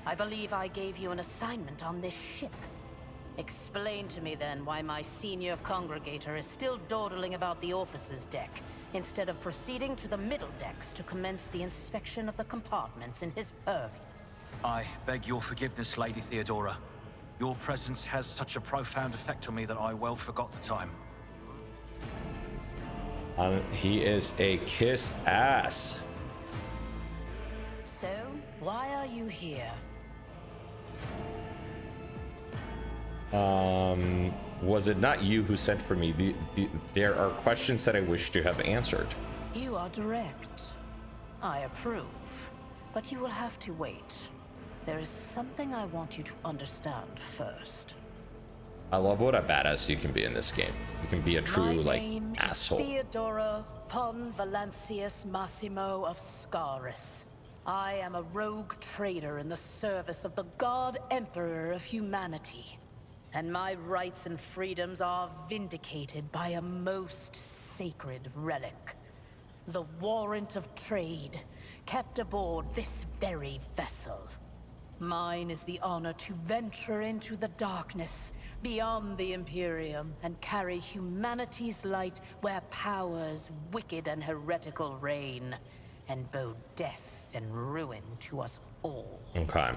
I believe I gave you an assignment on this ship. Explain to me then why my senior congregator is still dawdling about the officers' deck, instead of proceeding to the middle decks to commence the inspection of the compartments in his purview. I beg your forgiveness, Lady Theodora. Your presence has such a profound effect on me that I well forgot the time. He is a kiss ass. So, why are you here? Was it not you who sent for me? There are questions that I wish to have answered. You are direct. I approve. But you will have to wait. There is something I want you to understand first. I love what a badass you can be in this game. You can be a true, My name asshole. is Theodora von Valancius Massimo of Scaris. I am a rogue trader in the service of the God Emperor of humanity. And my rights and freedoms are vindicated by a most sacred relic. The warrant of trade, kept aboard this very vessel. Mine is the honor to venture into the darkness, beyond the Imperium, and carry humanity's light where powers wicked and heretical reign, and bow death and ruin to us all. Okay.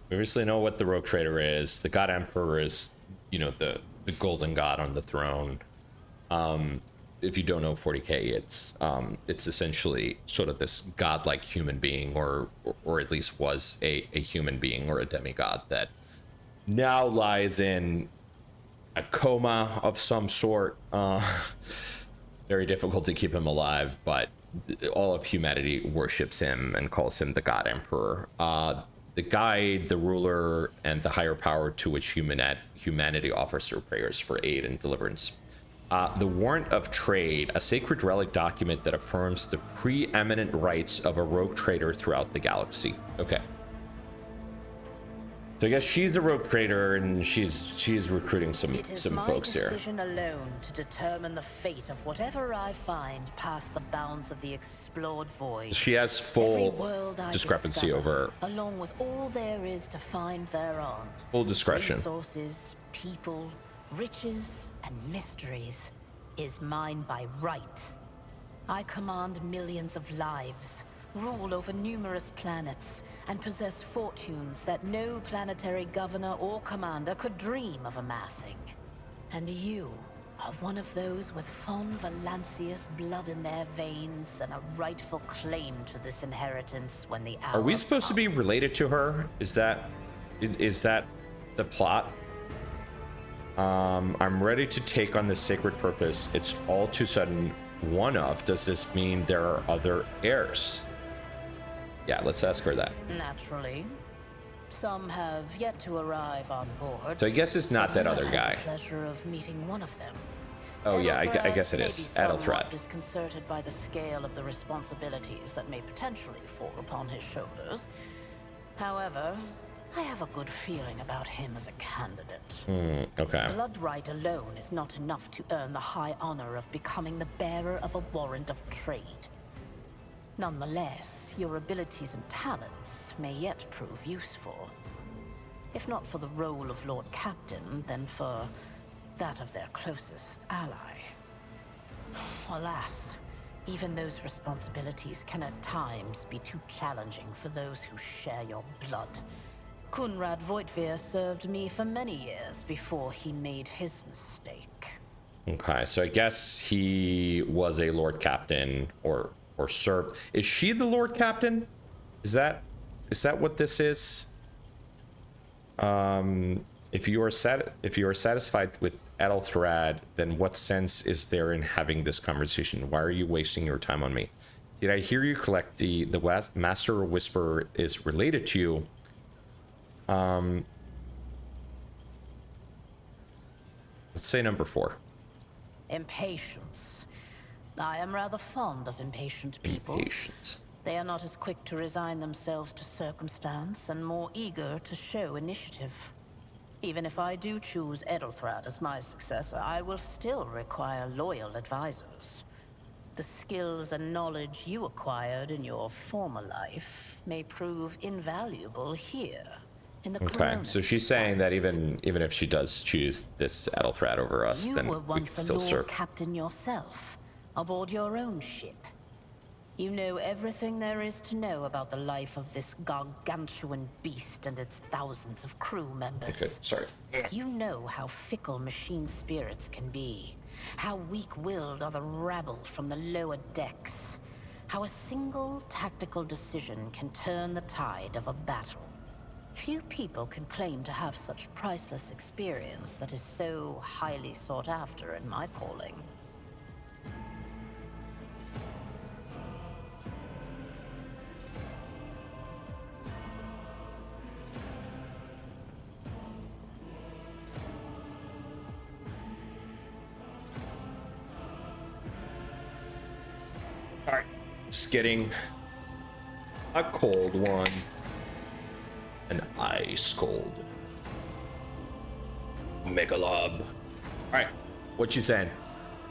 We obviously know what the Rogue Trader is. The God Emperor is, you know, the golden god on the throne. If you don't know 40K, it's essentially sort of this godlike human being, or at least was a human being or a demigod that now lies in a coma of some sort. Very difficult to keep him alive, but all of humanity worships him and calls him the God Emperor. The guide, the ruler, and the higher power to which humanity offers their prayers for aid and deliverance. The Warrant of Trade, a sacred relic document that affirms the preeminent rights of a rogue trader throughout the galaxy. Okay. So I guess she's a rogue trader, and she's recruiting some folks here. It is my decision alone to determine the fate of whatever I find past the bounds of the explored void. She has full discrepancy over, along with all there is to find thereon. full discretion. Resources, people, riches, and mysteries is mine by right. I command millions of lives, rule over numerous planets, and possess fortunes that no planetary governor or commander could dream of amassing. And you are one of those with von Valancius blood in their veins and a rightful claim to this inheritance when the hour Are we supposed to be comes. related to her? Is that the plot? I'm ready to take on this sacred purpose. It's all too sudden. Does this mean there are other heirs? Yeah, let's ask her that. Naturally. Some have yet to arrive on board. So I guess it's not that other guy. The pleasure of meeting one of them. Oh yeah, I Adelthrad guess it may is. be somewhat Adelthrad. disconcerted by the scale of the responsibilities that may potentially fall upon his shoulders. However, I have a good feeling about him as a candidate. Okay. Blood right alone is not enough to earn the high honor of becoming the bearer of a warrant of trade. Nonetheless, your abilities and talents may yet prove useful. If not for the role of Lord Captain, then for that of their closest ally. Alas, even those responsibilities can at times be too challenging for those who share your blood. Kunrad Voitvir served me for many years before he made his mistake. Okay, so I guess he was a Lord Captain or served. Is she the Lord Captain? Is that that what this is? If you are satisfied with Adelthrad, then what sense is there in having this conversation? Why are you wasting your time on me? Did I hear you correct? The Master Whisperer is related to you. Let's say number 4. Impatience. I am rather fond of impatient people. Impatience. They are not as quick to resign themselves to circumstance and more eager to show initiative. Even if I do choose Adelthrad as my successor, I will still require loyal advisors. The skills and knowledge you acquired in your former life may prove invaluable here in the Okay, so she's saying that even if she does choose this Adelthrad over us, you then were we can once still a Lord serve. Captain yourself, aboard your own ship. You know everything there is to know about the life of this gargantuan beast and its thousands of crew members. Okay, sorry. You know how fickle machine spirits can be, how weak-willed are the rabble from the lower decks, how a single tactical decision can turn the tide of a battle. Few people can claim to have such priceless experience that is so highly sought after in my calling. All right, just getting a cold one. An ice cold. Megalob. All right, what you saying?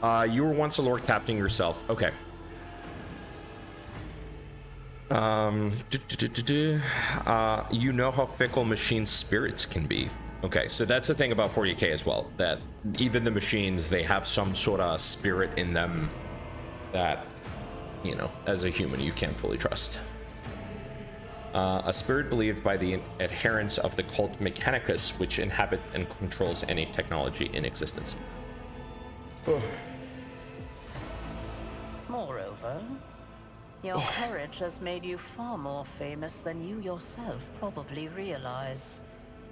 You were once a Lord Captain yourself. Okay. You know how fickle machine spirits can be. Okay, so that's the thing about 40K as well, that even the machines, they have some sort of spirit in them that, you know, as a human, you can't fully trust. A spirit believed by the adherents of the cult Mechanicus, which inhabit and controls any technology in existence. Moreover, your courage has made you far more famous than you yourself probably realize.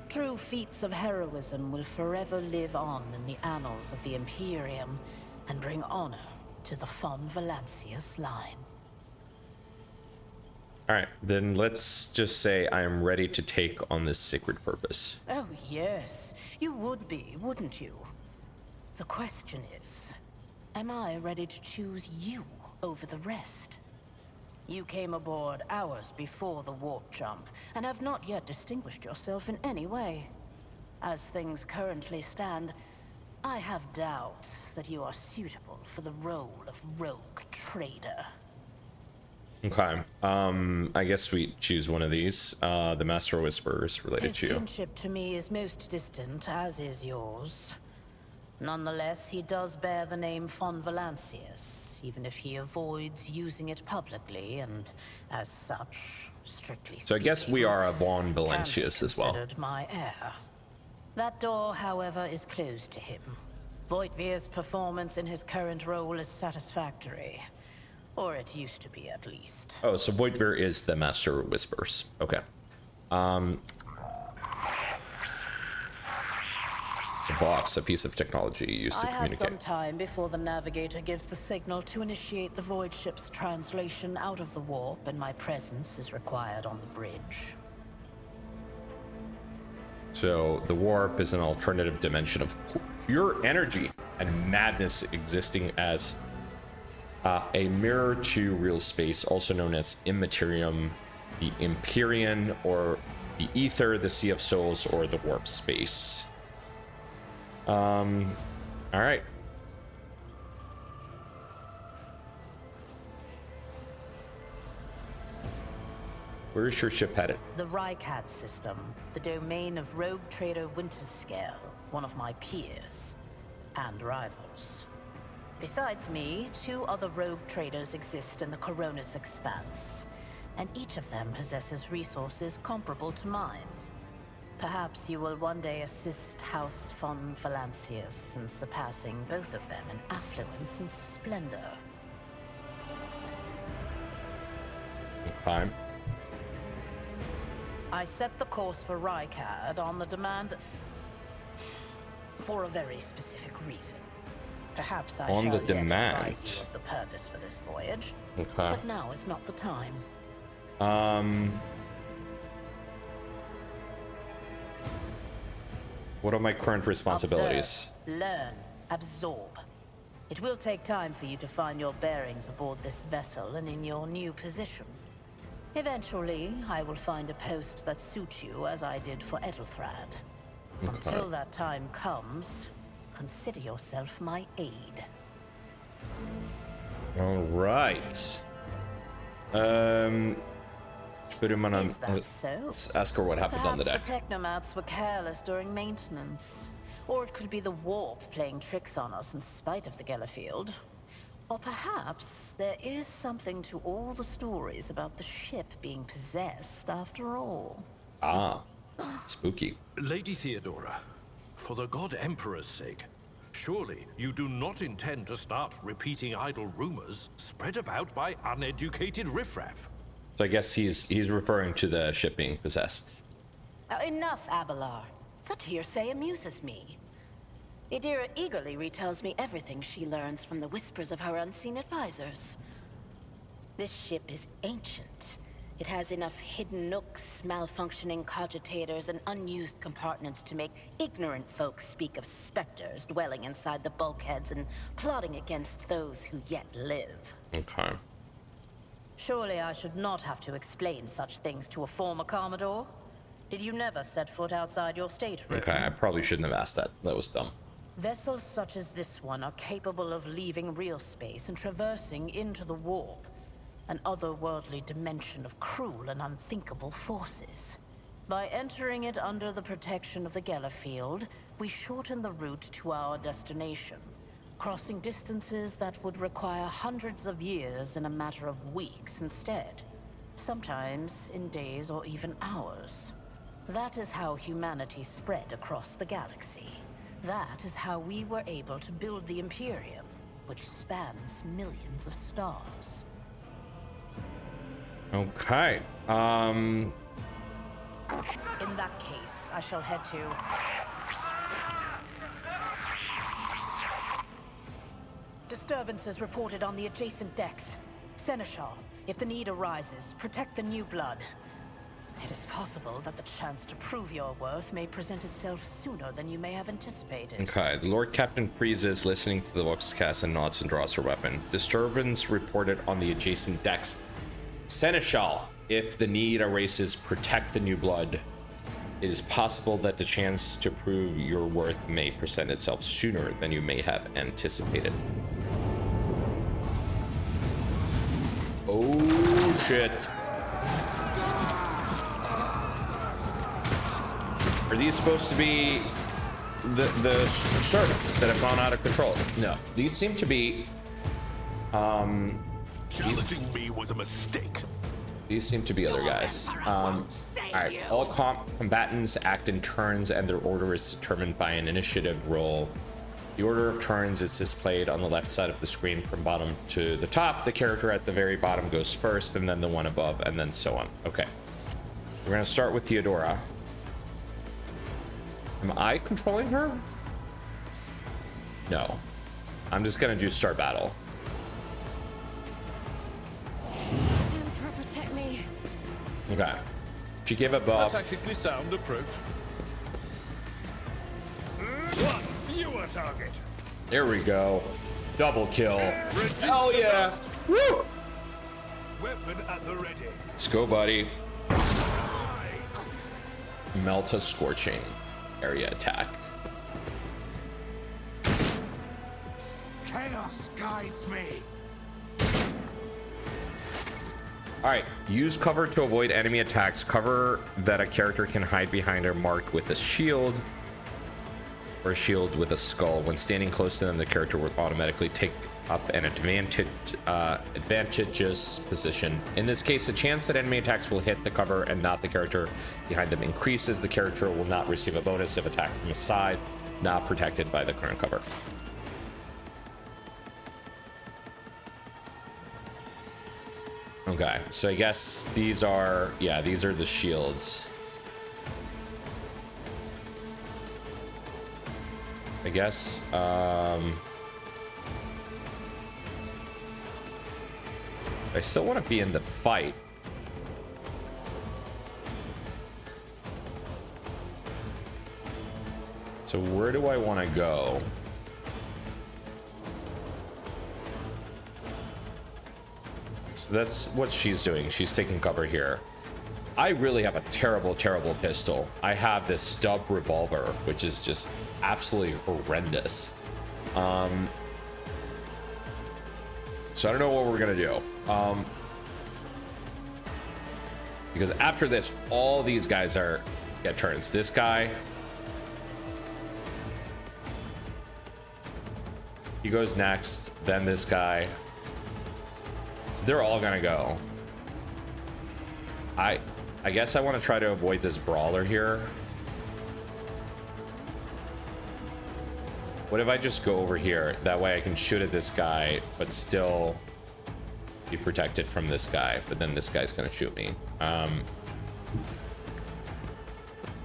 True feats of heroism will forever live on in the annals of the Imperium and bring honor to the von Valancius line. All right, then let's just say I am ready to take on this sacred purpose. Oh yes, you would be, wouldn't you? The question is, am I ready to choose you over the rest? You came aboard hours before the warp jump, and have not yet distinguished yourself in any way. As things currently stand, I have doubts that you are suitable for the role of Rogue Trader. Okay, I guess we choose one of these. The Master Whisperer is related His to you. kinship to me is most distant, as is yours. Nonetheless, he does bear the name von Valancius, even if he avoids using it publicly, and as such, strictly speaking, So I guess we are a von can be Valancius as well. considered my heir. That door, however, is closed to him. Voigtvir's performance in his current role is satisfactory. Or it used to be, at least. Oh, so Voigtvir is the Master Whispers. Okay. A box, a piece of technology used to I have communicate. some time before the navigator gives the signal to initiate the void ship's translation out of the warp, and my presence is required on the bridge. So the warp is an alternative dimension of pure energy and madness, existing as a mirror to real space, also known as Immaterium, the Empyrean, or the Ether, the Sea of Souls, or the Warp Space. All right. Where is your ship headed? The Rycat system, the domain of Rogue Trader Winterscale, one of my peers and rivals. Besides me, 2 other rogue traders exist in the Coronis Expanse, and each of them possesses resources comparable to mine. Perhaps you will one day assist House von Valancius in surpassing both of them in affluence and splendor. Okay. I set the course for Rykad on the demand for a very specific reason. Perhaps I On shall the yet demand. apprise you of the purpose for this voyage. Okay. But now is not the time. What are my current responsibilities? Observe, learn, absorb. It will take time for you to find your bearings aboard this vessel and in your new position. Eventually, I will find a post that suits you as I did for Edelthrad. Until that time comes, consider yourself my aide. All right. Put him on. Is that so? Let's ask her what happened on the deck. Perhaps the technomats were careless during maintenance. Or it could be the warp playing tricks on us in spite of the Gellerfield. Or perhaps there is something to all the stories about the ship being possessed after all. Ah, spooky. Lady Theodora, for the God Emperor's sake, surely you do not intend to start repeating idle rumors spread about by uneducated riffraff. So I guess he's referring to the ship being possessed. Now, enough, Abelard. Such hearsay amuses me. Idira eagerly retells me everything she learns from the whispers of her unseen advisors. This ship is ancient. It has enough hidden nooks, malfunctioning cogitators, and unused compartments to make ignorant folks speak of specters dwelling inside the bulkheads and plotting against those who yet live. Okay. Surely I should not have to explain such things to a former Commodore? Did you never set foot outside your stateroom? Okay, I probably shouldn't have asked that. That was dumb. Vessels such as this one are capable of leaving real space and traversing into the warp, an otherworldly dimension of cruel and unthinkable forces. By entering it under the protection of the Gellerfield, we shorten the route to our destination, crossing distances that would require hundreds of years in a matter of weeks instead, sometimes in days or even hours. That is how humanity spread across the galaxy. That is how we were able to build the Imperium, which spans millions of stars. Okay. In that case, I shall head to... Disturbances reported on the adjacent decks. Seneschal, if the need arises, protect the new blood. It is possible that the chance to prove your worth may present itself sooner than you may have anticipated. Okay, the Lord Captain freezes, listening to the voxcast, and nods and draws her weapon. Disturbance reported on the adjacent decks. Seneschal, if the need arises, protect the new blood. It is possible that the chance to prove your worth may present itself sooner than you may have anticipated. Oh, shit. Are these supposed to be the servants that have gone out of control? No, these seem to be Challenging me was a mistake. these seem to be other guys. All right, all combatants act in turns, and their order is determined by an initiative roll. The order of turns is displayed on the left side of the screen from bottom to the top. The character at the very bottom goes first, and then the one above, and then so on. Okay, we're gonna start with Theodora. Am I controlling her? No. I'm just gonna do start battle. Emperor, protect me. Okay. She gave a buff. Tactically sound approach. One fewer target. There we go. Double kill. Hell yeah. Woo! Weapon at the ready. Let's go, buddy. Melt a scorching area attack. Chaos guides me. Alright, use cover to avoid enemy attacks. Cover that a character can hide behind are marked with a shield or a shield with a skull. When standing close to them, the character will automatically take up an advantageous position. In this case, the chance that enemy attacks will hit the cover and not the character behind them increases. The character will not receive a bonus if attacked from a side not protected by the current cover. Okay, so I guess these are, yeah, these are the shields. I guess. I still want to be in the fight. So where do I want to go? So that's what she's doing. She's taking cover here. I really have a terrible, terrible pistol. I have this stub revolver, which is just absolutely horrendous. So I don't know what we're gonna do. Because after this, all these guys get turns. This guy, he goes next, then this guy. So they're all gonna go. I guess I want to try to avoid this brawler here. What if I just go over here? That way I can shoot at this guy, but still be protected from this guy. But then this guy's gonna shoot me.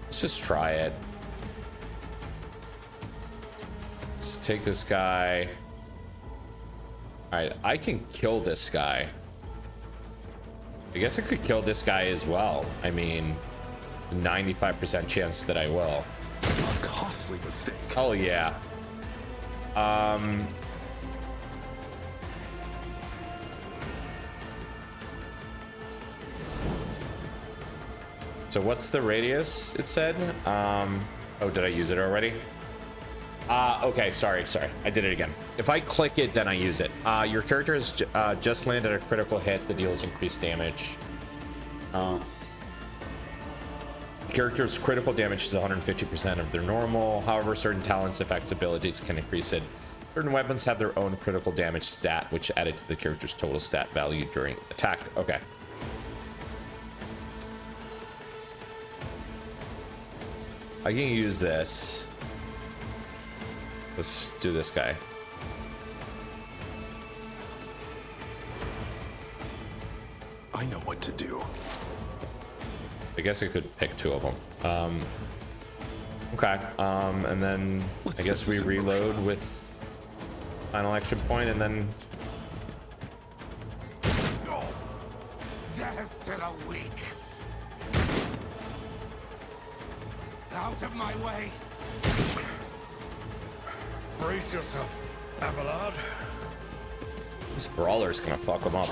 Let's just try it. Let's take this guy. All right, I can kill this guy. I guess I could kill this guy as well. I mean, 95% chance that I will. A costly mistake. Oh yeah. So what's the radius? It said. Oh, did I use it already? Okay, sorry. I did it again. If I click it, then I use it. Your character has just landed a critical hit that deals increased damage. Character's critical damage is 150% of their normal. However, certain talents, effects, abilities can increase it. Certain weapons have their own critical damage stat, which added to the character's total stat value during attack. Okay. I can use this. Let's do this guy. I know what to do. I guess I could pick two of them. Okay. And then I guess we reload with final action point and then. Death to the weak. Out of my way. Brace yourself, Abelard. This brawler's gonna fuck him up.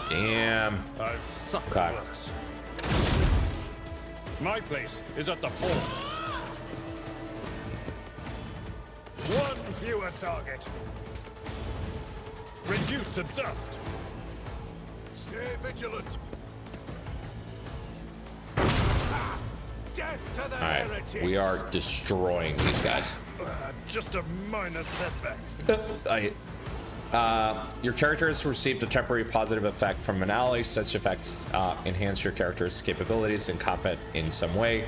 Damn. I've suffered Okay. worse. My place is at the fort. One fewer target. Reduced to dust. Stay vigilant. Death to the All right, heretics. we are destroying these guys. Just a minor setback. Your character has received a temporary positive effect from an ally. Such effects enhance your character's capabilities and combat in some way.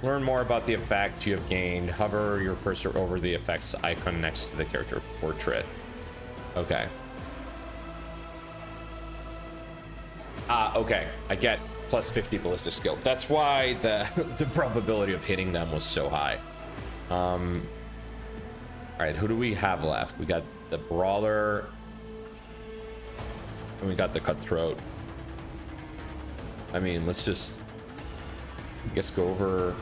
Learn more about the effect you have gained. Hover your cursor over the effects icon next to the character portrait. Okay. Okay. I get plus 50 ballistic skill. That's why the probability of hitting them was so high. All right, who do we have left? We got the brawler, and we got the cutthroat. I mean, let's just, I guess, go over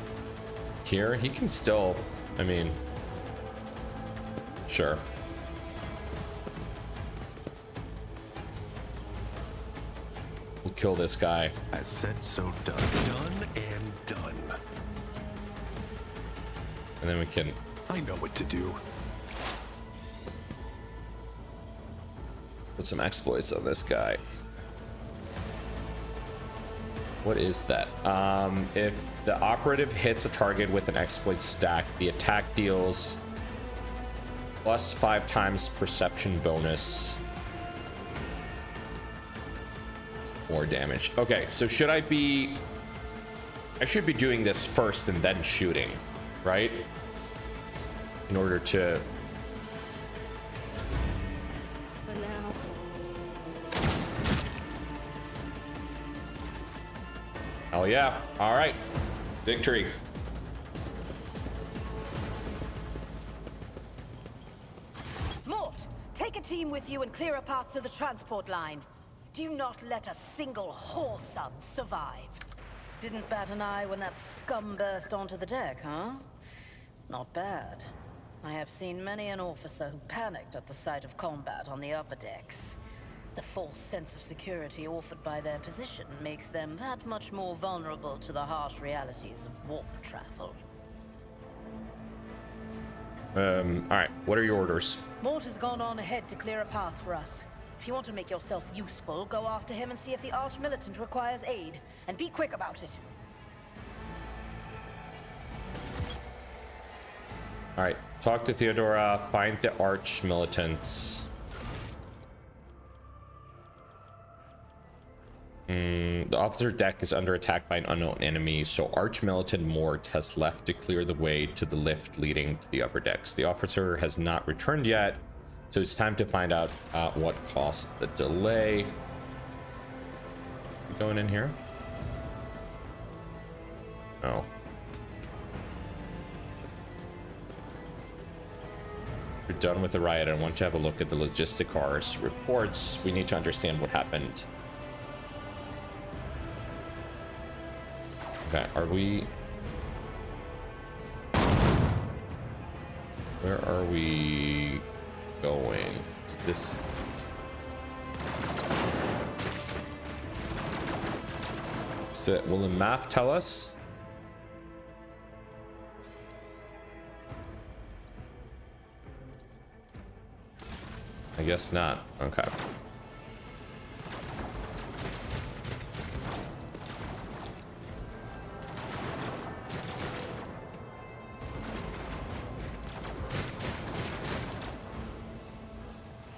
here. He can still, I mean, sure. We'll kill this guy. As said, so done. Done and done. And then we can, I know what to do. put some exploits on this guy. What is that? If the operative hits a target with an exploit stack, the attack deals plus 5 times perception bonus. More damage. Okay, so should I be... I should be doing this first and then shooting, right? In order to... For now. Oh yeah. All right. Victory. team with you and clear a path to the transport line. Do not let a single whoreson survive. Didn't bat an eye when that scum burst onto the deck, huh? Not bad. I have seen many an officer who panicked at the sight of combat on the upper decks. The false sense of security offered by their position makes them that much more vulnerable to the harsh realities of warp travel. Alright, what are your orders? Mort has gone on ahead to clear a path for us. If you want to make yourself useful, go after him and see if the Arch-Militant requires aid. And be quick about it. Alright, talk to Theodora, find the Arch-Militants. The officer deck is under attack by an unknown enemy, so Arch-Militant Mort has left to clear the way to the lift leading to the upper decks. The officer has not returned yet, so it's time to find out what caused the delay. You going in here? No. You're done with the riot. I want to have a look at the logistic cars reports. We need to understand what happened. Okay, are we... Where are we going? Is this... Will the map tell us? I guess not. Okay.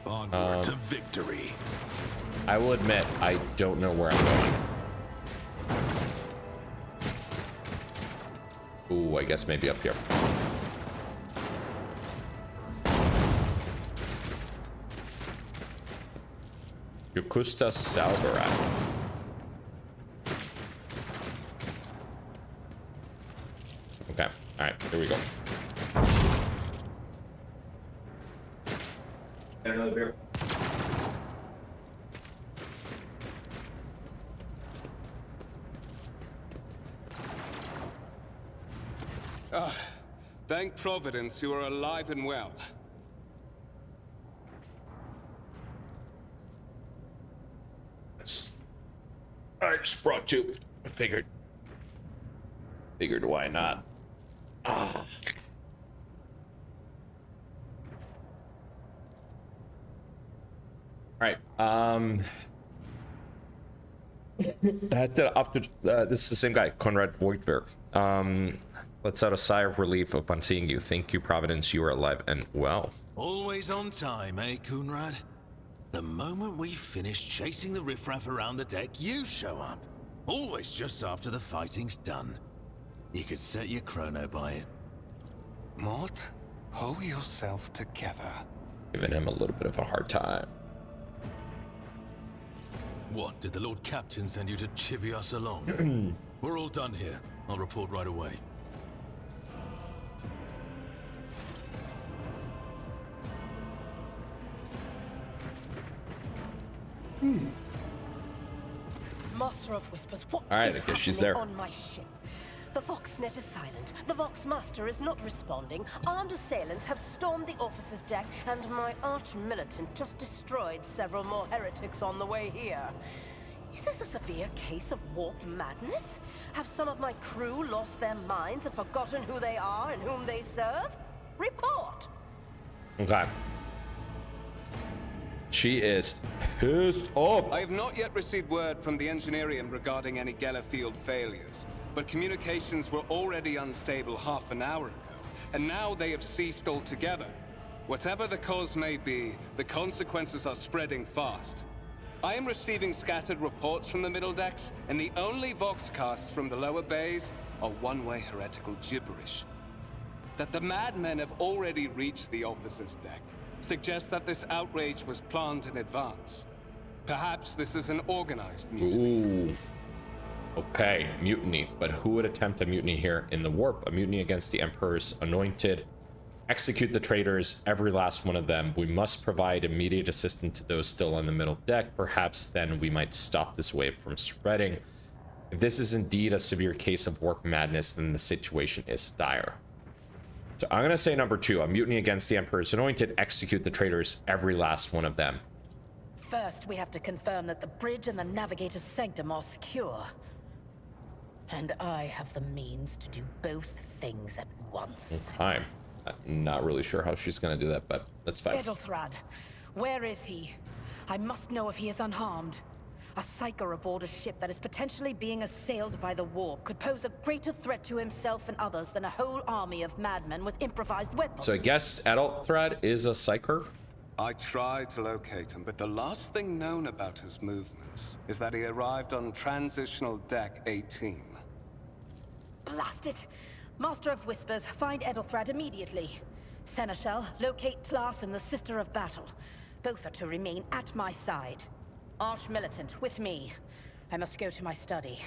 Onward to victory. I will admit, I don't know where I'm going. Ooh, I guess maybe up here. Yokusta Salbarat. Okay, alright, here we go. And another beer. Thank Providence you are alive and well. I just brought two. I figured why not? Ah. All right. This is the same guy, Conrad Voigtver. Let's out a sigh of relief upon seeing you. Thank you, Providence. You are alive and well. Always on time, eh, Conrad? The moment we finish chasing the riffraff around the deck, you show up. Always just after the fighting's done. You could set your chrono by it. Mort, hold yourself together. Giving him a little bit of a hard time. What, did the Lord Captain send you to chivvy us along? We're all done here. I'll report right away. Master of Whispers, what All right, is I guess she's happening there. on my ship? The Voxnet is silent. The Vox Master is not responding. Armed assailants have stormed the officer's deck, and my arch-militant just destroyed several more heretics on the way here. Is this a severe case of warp madness? Have some of my crew lost their minds and forgotten who they are and whom they serve? Report! Okay. She is pissed off. I have not yet received word from the Engineering regarding any Geller field failures, but communications were already unstable half an hour ago, and now they have ceased altogether. Whatever the cause may be, the consequences are spreading fast. I am receiving scattered reports from the middle decks, and the only voxcasts from the lower bays are one-way heretical gibberish. That the madmen have already reached the officer's deck suggests that this outrage was planned in advance. Perhaps this is an organized mutiny. Ooh. Okay, mutiny. But who would attempt a mutiny here in the warp? A mutiny against the Emperor's anointed execute the traitors, every last one of them. We must provide immediate assistance to those still on the middle deck. Perhaps then we might stop this wave from spreading. If this is indeed a severe case of work madness, then the situation is dire. So I'm gonna say number 2, a mutiny against the Emperor's Anointed, execute the traitors, every last one of them. First, we have to confirm that the bridge and the Navigator's Sanctum are secure. And I have the means to do both things at once. Okay. I'm not really sure how she's gonna do that, but that's fine. Edelthrad, where is he? I must know if he is unharmed. A psyker aboard a ship that is potentially being assailed by the warp could pose a greater threat to himself and others than a whole army of madmen with improvised weapons. So I guess Edelthrad is a psyker? I tried to locate him, but the last thing known about his movements is that he arrived on Transitional Deck 18. Blast it! Master of Whispers, find Edelthrad immediately. Seneschal, locate Tlas and the Sister of Battle. Both are to remain at my side. Arch-militant, with me. I must go to my study.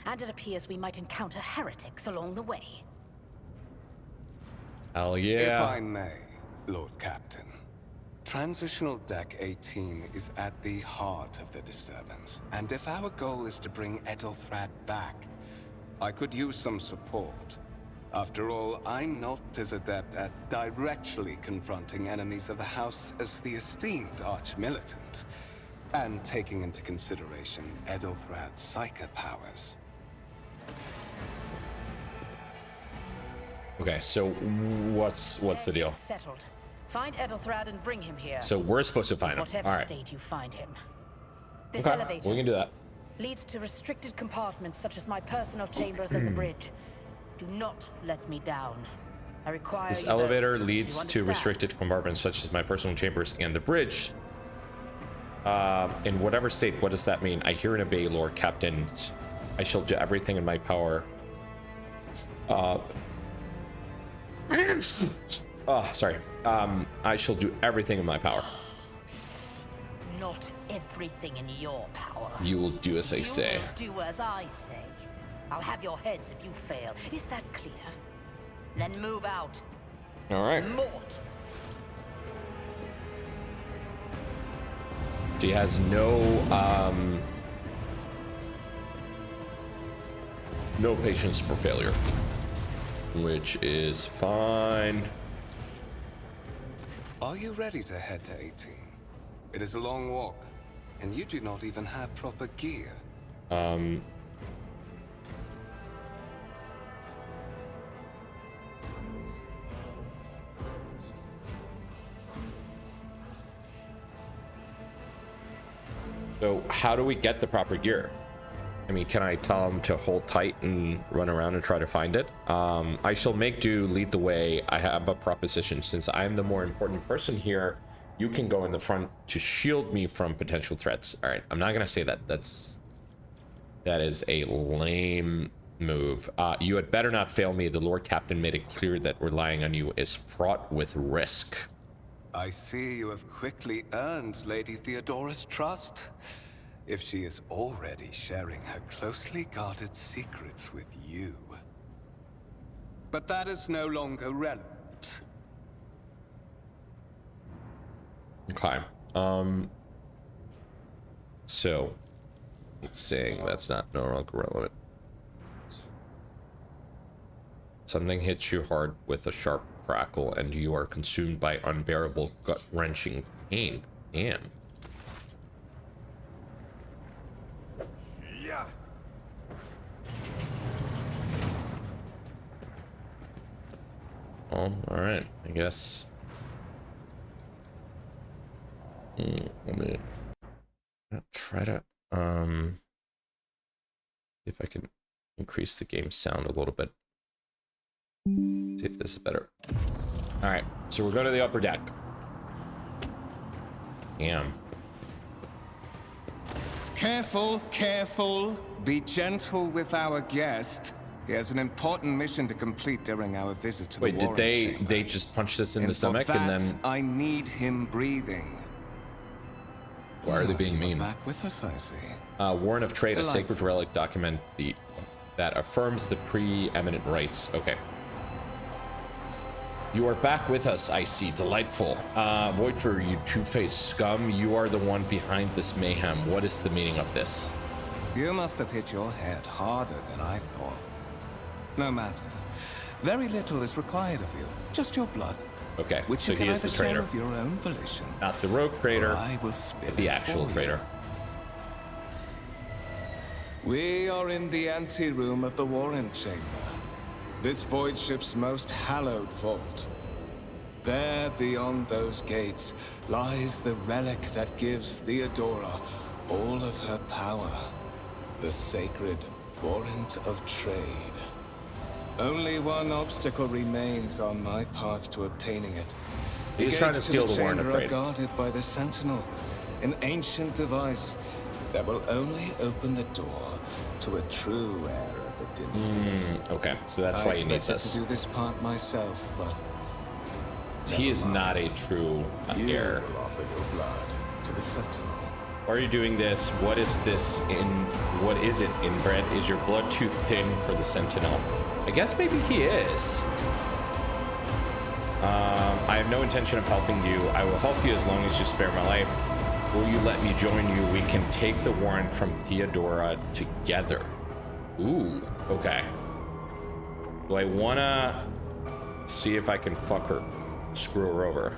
And it appears we might encounter heretics along the way. Hell yeah. If I may, Lord Captain. Transitional Deck 18 is at the heart of the disturbance. And if our goal is to bring Edelthrad back, I could use some support. After all, I'm not as adept at directly confronting enemies of the House as the esteemed Arch-militant. And taking into consideration Edelthrad's psychic powers. Okay, so what's the deal? Settled. Find Edelthrad and bring him here. So we're supposed to find him. Whatever All right. state you find him. This Okay, elevator we can do that. leads to restricted compartments such as my personal chambers and the bridge. Do not let me down. I require This you elevator both. leads You to understand? restricted compartments such as my personal chambers and the bridge. In whatever state, what does that mean? I hear and obey, Lord Captain. I shall do everything in my power. Sorry. I shall do everything in my power. Not everything in your power. You will do as I say. You will do as I say. I'll have your heads if you fail. Is that clear? Then move out. All right. Mort. She has no patience for failure, which is fine. Are you ready to head to 18? It is a long walk, and you do not even have proper gear. So how do we get the proper gear? I mean, can I tell him to hold tight and run around and try to find it? I shall make do, lead the way. I have a proposition. Since I'm the more important person here, you can go in the front to shield me from potential threats. All right, I'm not gonna say that. That is a lame move. You had better not fail me. The Lord Captain made it clear that relying on you is fraught with risk. I see you have quickly earned Lady Theodora's trust. If she is already sharing her closely guarded secrets with you. But that is no longer relevant. Okay. So it's saying that's not no longer relevant. Something hits you hard with a sharp crackle, and you are consumed by unbearable, gut-wrenching pain. Damn. Yeah. Oh, all right. I guess. Let me try to if I can increase the game sound a little bit. See if this is better. All right, so we're going to the upper deck. Damn. Careful, careful. Be gentle with our guest. He has an important mission to complete during our visit to Wait, the did Warren Chamber. they just punch this in the And for stomach and that, then I need him breathing. why are they being You are mean? back with us, I see. Warrant of Trade, a sacred Delightful. relic document that affirms the preeminent rights. Okay. You are back with us, I see. Delightful. Voidfur, you two-faced scum. You are the one behind this mayhem. What is the meaning of this? You must have hit your head harder than I thought. No matter. Very little is required of you. Just your blood. Okay, Which so you can he is the either share traitor. of your own volition. Not the rogue traitor, I will spill but the it actual for traitor. You. We are in the anteroom of the Warren Chamber. This void ship's most hallowed vault. There, beyond those gates, lies the relic that gives Theodora all of her power. The sacred Warrant of Trade. Only one obstacle remains on my path to obtaining it. He's trying to steal the Warrant of chamber are Trade. guarded by the Sentinel, an ancient device that will only open the door to a true heir of the dynasty. Okay, so that's why he needs I us. expected to do this part myself, but He is not a true you heir. will offer your blood to the Sentinel. Why are you doing this? What is this in? What is it, inbred? Is your blood too thin for the Sentinel? I guess maybe he is. I have no intention of helping you. I will help you as long as you spare my life. Will you let me join you? We can take the warrant from Theodora together. Ooh, okay. Do I wanna see if I can fuck her, screw her over?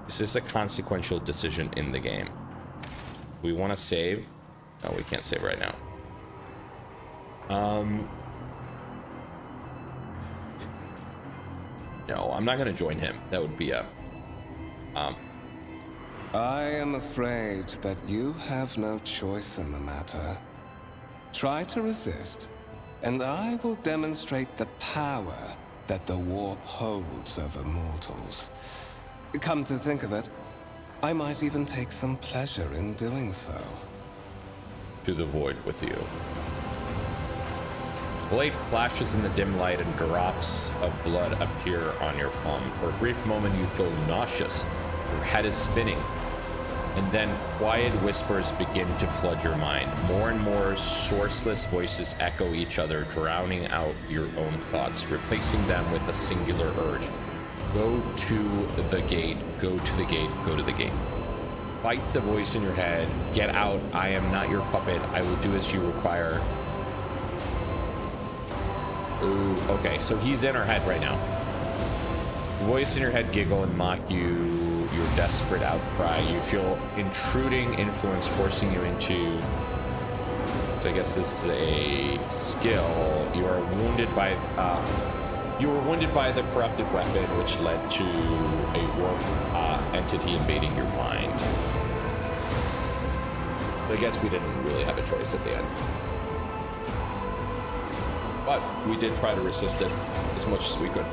Is this a consequential decision in the game? We want to save. No, we can't save right now. No, I'm not gonna join him. That would be a I am afraid that you have no choice in the matter. Try to resist, and I will demonstrate the power that the warp holds over mortals. Come to think of it, I might even take some pleasure in doing so. to the void with you. Blade flashes in the dim light and drops of blood appear on your palm. For a brief moment you feel nauseous. Your head is spinning. And then quiet whispers begin to flood your mind. More and more sourceless voices echo each other, drowning out your own thoughts, replacing them with a singular urge. Go to the gate, go to the gate, go to the gate. Fight the voice in your head. Get out. I am not your puppet. I will do as you require. Ooh, okay, so he's in our head right now. The voice in your head giggle and mock you, your desperate outcry. You feel intruding influence forcing you into... So I guess this is a skill. You are wounded by... you were wounded by the corrupted weapon, which led to a warp entity invading your mind. I guess we didn't really have a choice at the end. But we did try to resist it as much as we could.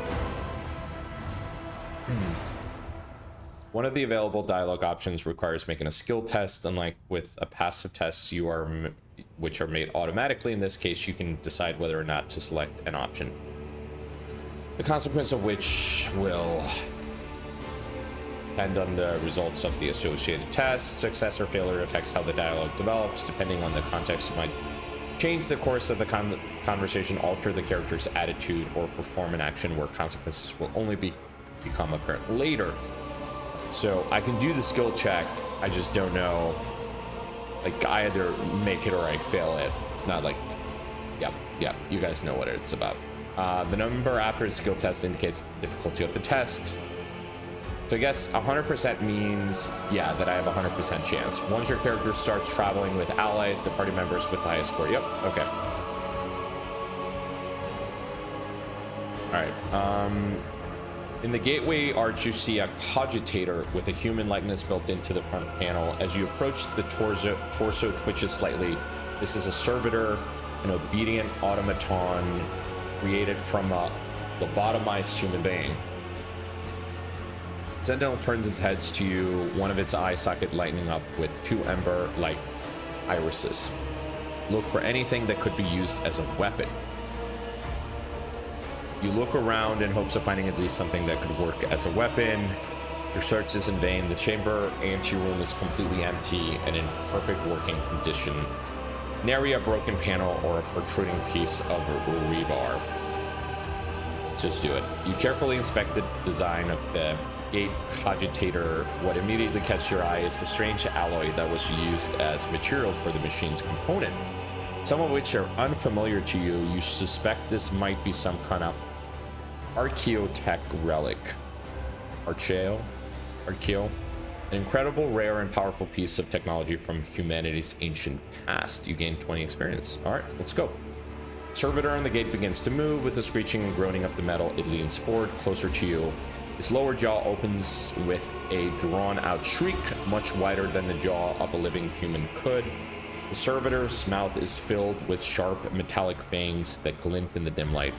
One of the available dialogue options requires making a skill test, unlike with a passive test, which are made automatically. In this case, you can decide whether or not to select an option, the consequence of which will depend on the results of the associated test. Success or failure affects how the dialogue develops. Depending on the context, you might change the course of the conversation, alter the character's attitude, or perform an action where consequences will only become apparent later. So I can do the skill check, I just don't know. Like, I either make it or I fail it. It's not like, yep, you guys know what it's about. The number after the skill test indicates the difficulty of the test. So I guess 100% means, yeah, that I have a 100% chance. Once your character starts traveling with allies, the party members with the highest score. Yep, okay. All right. In the gateway arch, you see a cogitator with a human likeness built into the front panel. As you approach, the torso twitches slightly. This is a servitor, an obedient automaton created from a lobotomized human being. Sentinel turns his head to you, one of its eye socket lighting up with two ember-like irises. Look for anything that could be used as a weapon. You look around in hopes of finding at least something that could work as a weapon. Your search is in vain. The chamber anteroom is completely empty and in perfect working condition. nary a broken panel or a protruding piece of rebar. Just do it. You carefully inspect the design of the gate cogitator. What immediately catches your eye is the strange alloy that was used as material for the machine's component, some of which are unfamiliar to you. You suspect this might be some kind of archaeotech relic. Archaeo? An incredible, rare, and powerful piece of technology from humanity's ancient past. You gain 20 experience. All right, let's go. Servitor on the gate begins to move. With the screeching and groaning of the metal, it leans forward, closer to you. Its lower jaw opens with a drawn-out shriek, much wider than the jaw of a living human could. The servitor's mouth is filled with sharp, metallic fangs that glint in the dim light.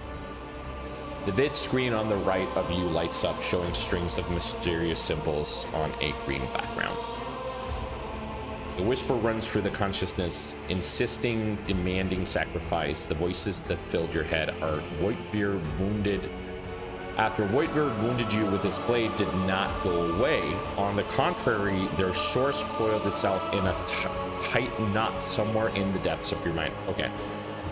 The vid screen on the right of you lights up, showing strings of mysterious symbols on a green background. The whisper runs through the consciousness, insisting, demanding sacrifice. The voices that filled your head are Voidbeard wounded. After Voidbeard wounded you with his blade did not go away. On the contrary, their source coiled itself in a tight knot somewhere in the depths of your mind. Okay.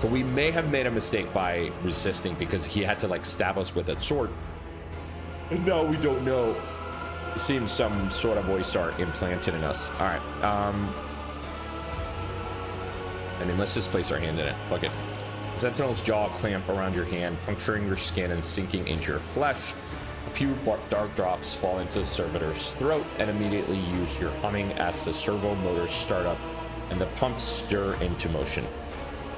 So we may have made a mistake by resisting because he had to like stab us with a sword. And now we don't know. It seems some sort of voice art implanted in us. All right. I mean, let's just place our hand in it. Fuck it. Sentinel's jaw clamp around your hand, puncturing your skin and sinking into your flesh. A few dark drops fall into the servitor's throat, and immediately you hear humming as the servo motors start up and the pumps stir into motion.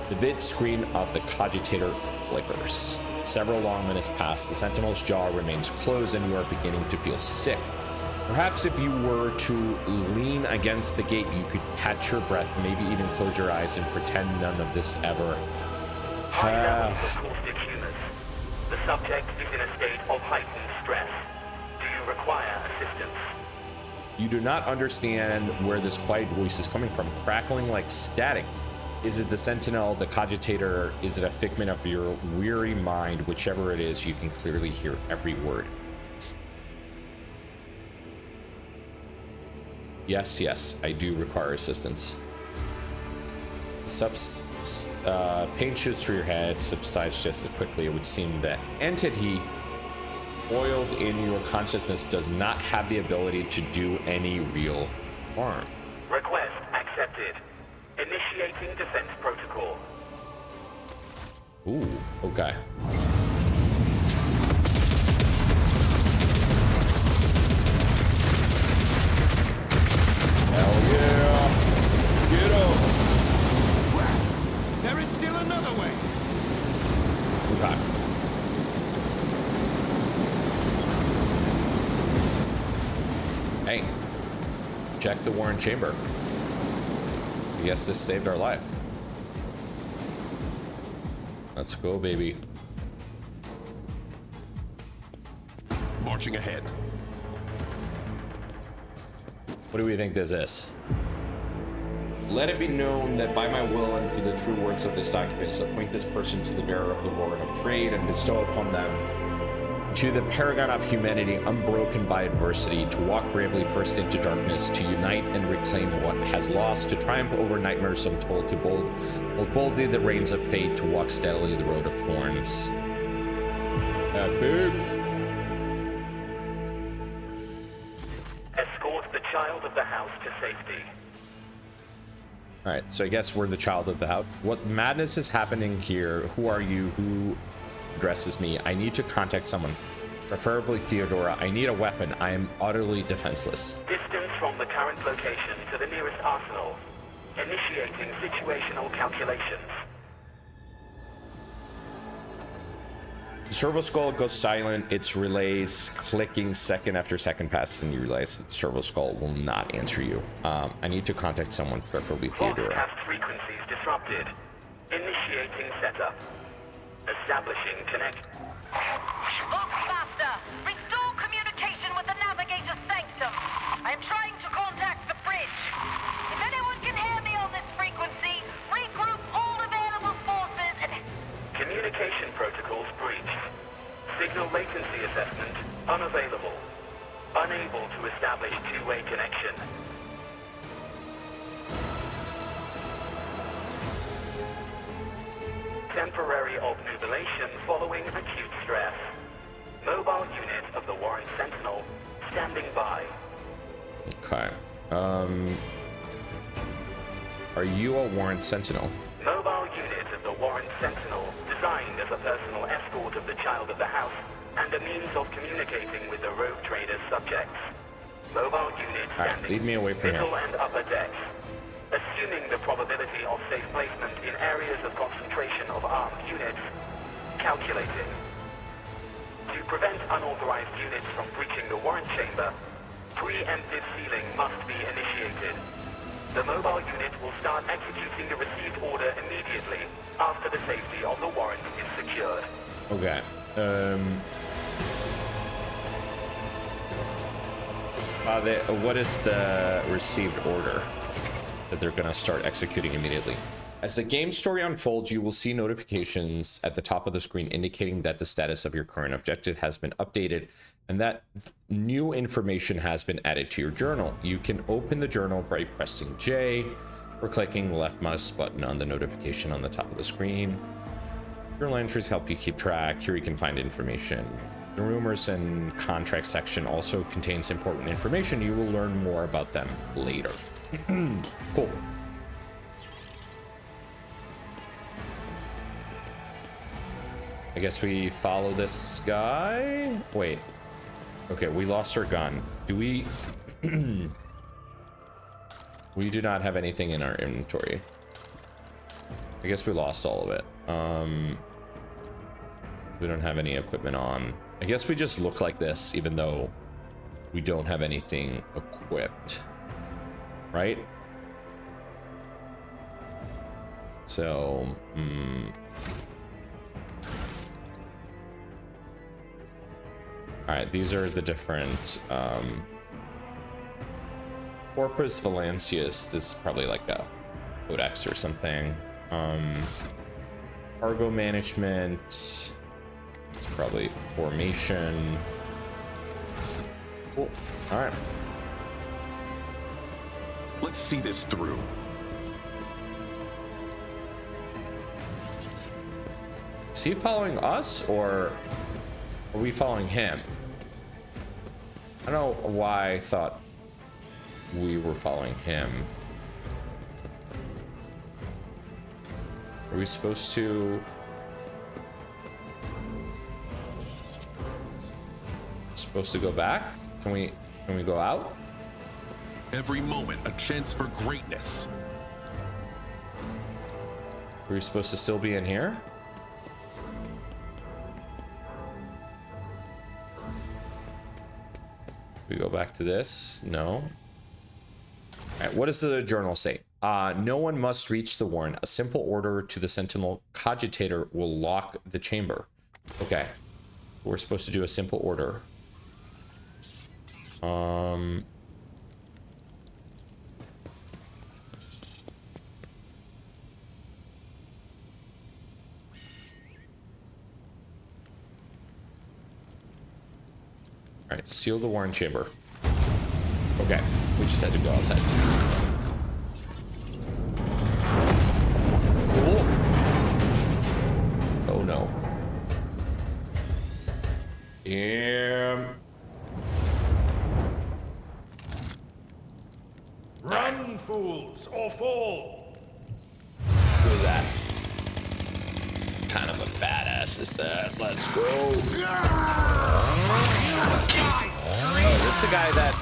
The vid screen of the cogitator flickers. Several long minutes pass. The Sentinel's jaw remains closed, and you are beginning to feel sick. Perhaps if you were to lean against the gate, you could catch your breath, maybe even close your eyes and pretend none of this ever. High levels of caustic humus. The subject is in a state of heightened stress. Do you require assistance? You do not understand where this quiet voice is coming from, crackling like static. Is it the Sentinel, the cogitator? Is it a figment of your weary mind? Whichever it is, you can clearly hear every word. Yes, I do require assistance. Pain shoots through your head, subsides just as quickly. It would seem that entity oiled in your consciousness does not have the ability to do any real harm. Request accepted. Initiating defense protocol. Ooh, okay. Hell yeah! Get up! There is still another way. Okay. Hey, check the Warren chamber. I guess this saved our life. Let's go, baby. Marching ahead. What do we think this is? Let it be known that by my will and through the true words of this document, appoint this person to the bearer of the warrant of trade and bestow upon them, to the paragon of humanity, unbroken by adversity, to walk bravely first into darkness, to unite and reclaim what has lost, to triumph over nightmares untold, to hold boldly the reins of fate, to walk steadily the road of thorns. Epic. Escort the child of the house to safety. All right, so I guess we're the child of the house. What madness is happening here? Who are you? Who addresses me? I need to contact someone, preferably Theodora. I need a weapon. I am utterly defenseless. Distance from the current location to the nearest arsenal. Initiating situational calculations. The servo skull goes silent. Its relays clicking second after second passes, and you realize that the servo skull will not answer you. I need to contact someone, preferably Theodora. Broadcast frequencies disrupted. Initiating setup. Establishing connect. Master, restore communication with the navigator's sanctum. I am trying to contact the bridge. If anyone can hear me on this frequency, regroup all available forces and... Communication protocols breached. Signal latency assessment unavailable. Unable to establish two-way connection. temporary obnubilation following acute stress. Mobile unit of the Warren Sentinel standing by. Okay. Are you a Warren Sentinel? Mobile unit of the Warren Sentinel, designed as a personal escort of the child of the house and a means of communicating with the Rouge Trader subjects. Mobile unit standing. Alright, lead me away from middle here. and upper decks. Assuming the probability of safe placement in areas of concentration of armed units, calculating. To prevent unauthorized units from breaching the Warren chamber, preemptive sealing must be initiated. The mobile unit will start executing the received order immediately after the safety of the warrant is secured. Okay. What is the received order that they're gonna start executing immediately? As the game story unfolds, you will see notifications at the top of the screen indicating that the status of your current objective has been updated and that new information has been added to your journal. You can open the journal by pressing J or clicking the left mouse button on the notification on the top of the screen. Journal entries help you keep track. Here you can find information. The rumors and contract section also contains important information. You will learn more about them later. Cool. I guess we follow this guy. Wait. Okay, we lost our gun. Do we... We do not have anything in our inventory. I guess we lost all of it. We don't have any equipment on. I guess we just look like this, even though we don't have anything equipped. Right? So... Alright, these are the different Corpus Valancius. This is probably like a codex or something. Cargo management. It's probably formation. Cool. Alright. Let's see this through. Is he following us or are we following him? I don't know why I thought we were following him. Are we supposed to... go back? Can we go out? Every moment a chance for greatness. Are we supposed to still be in here? We go back to this? No. All right, what does the journal say? No one must reach the warren. A simple order to the Sentinel Cogitator will lock the chamber. Okay. We're supposed to do a simple order. All right, seal the warren chamber. Okay, we just had to go outside. Oh no. Run, fools, or fall! Who is that? Kind of a badass is that? Let's go. Oh, this is the guy that,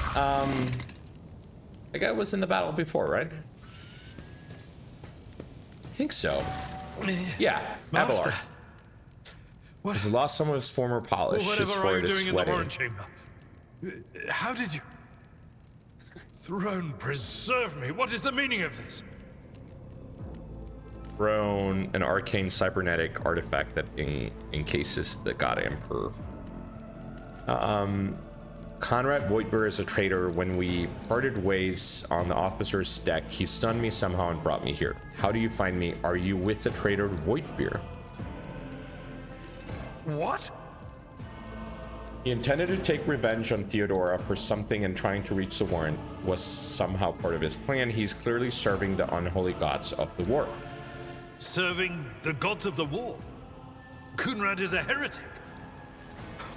the guy was in the battle before, right? I think so. Yeah, Avalar. He's lost some of his former polish. Whatever his are you forehead is doing in the sweating. warren chamber? How did you... Throne, preserve me. What is the meaning of this? Throne, an arcane cybernetic artifact that encases the God Emperor. Conrad Voigtver is a traitor. When we parted ways on the officer's deck, he stunned me somehow and brought me here. How do you find me? Are you with the traitor Voigtver? What? He intended to take revenge on Theodora for something, and trying to reach the warren was somehow part of his plan. He's clearly serving the unholy gods of the war. serving the gods of the war. Kunrad is a heretic.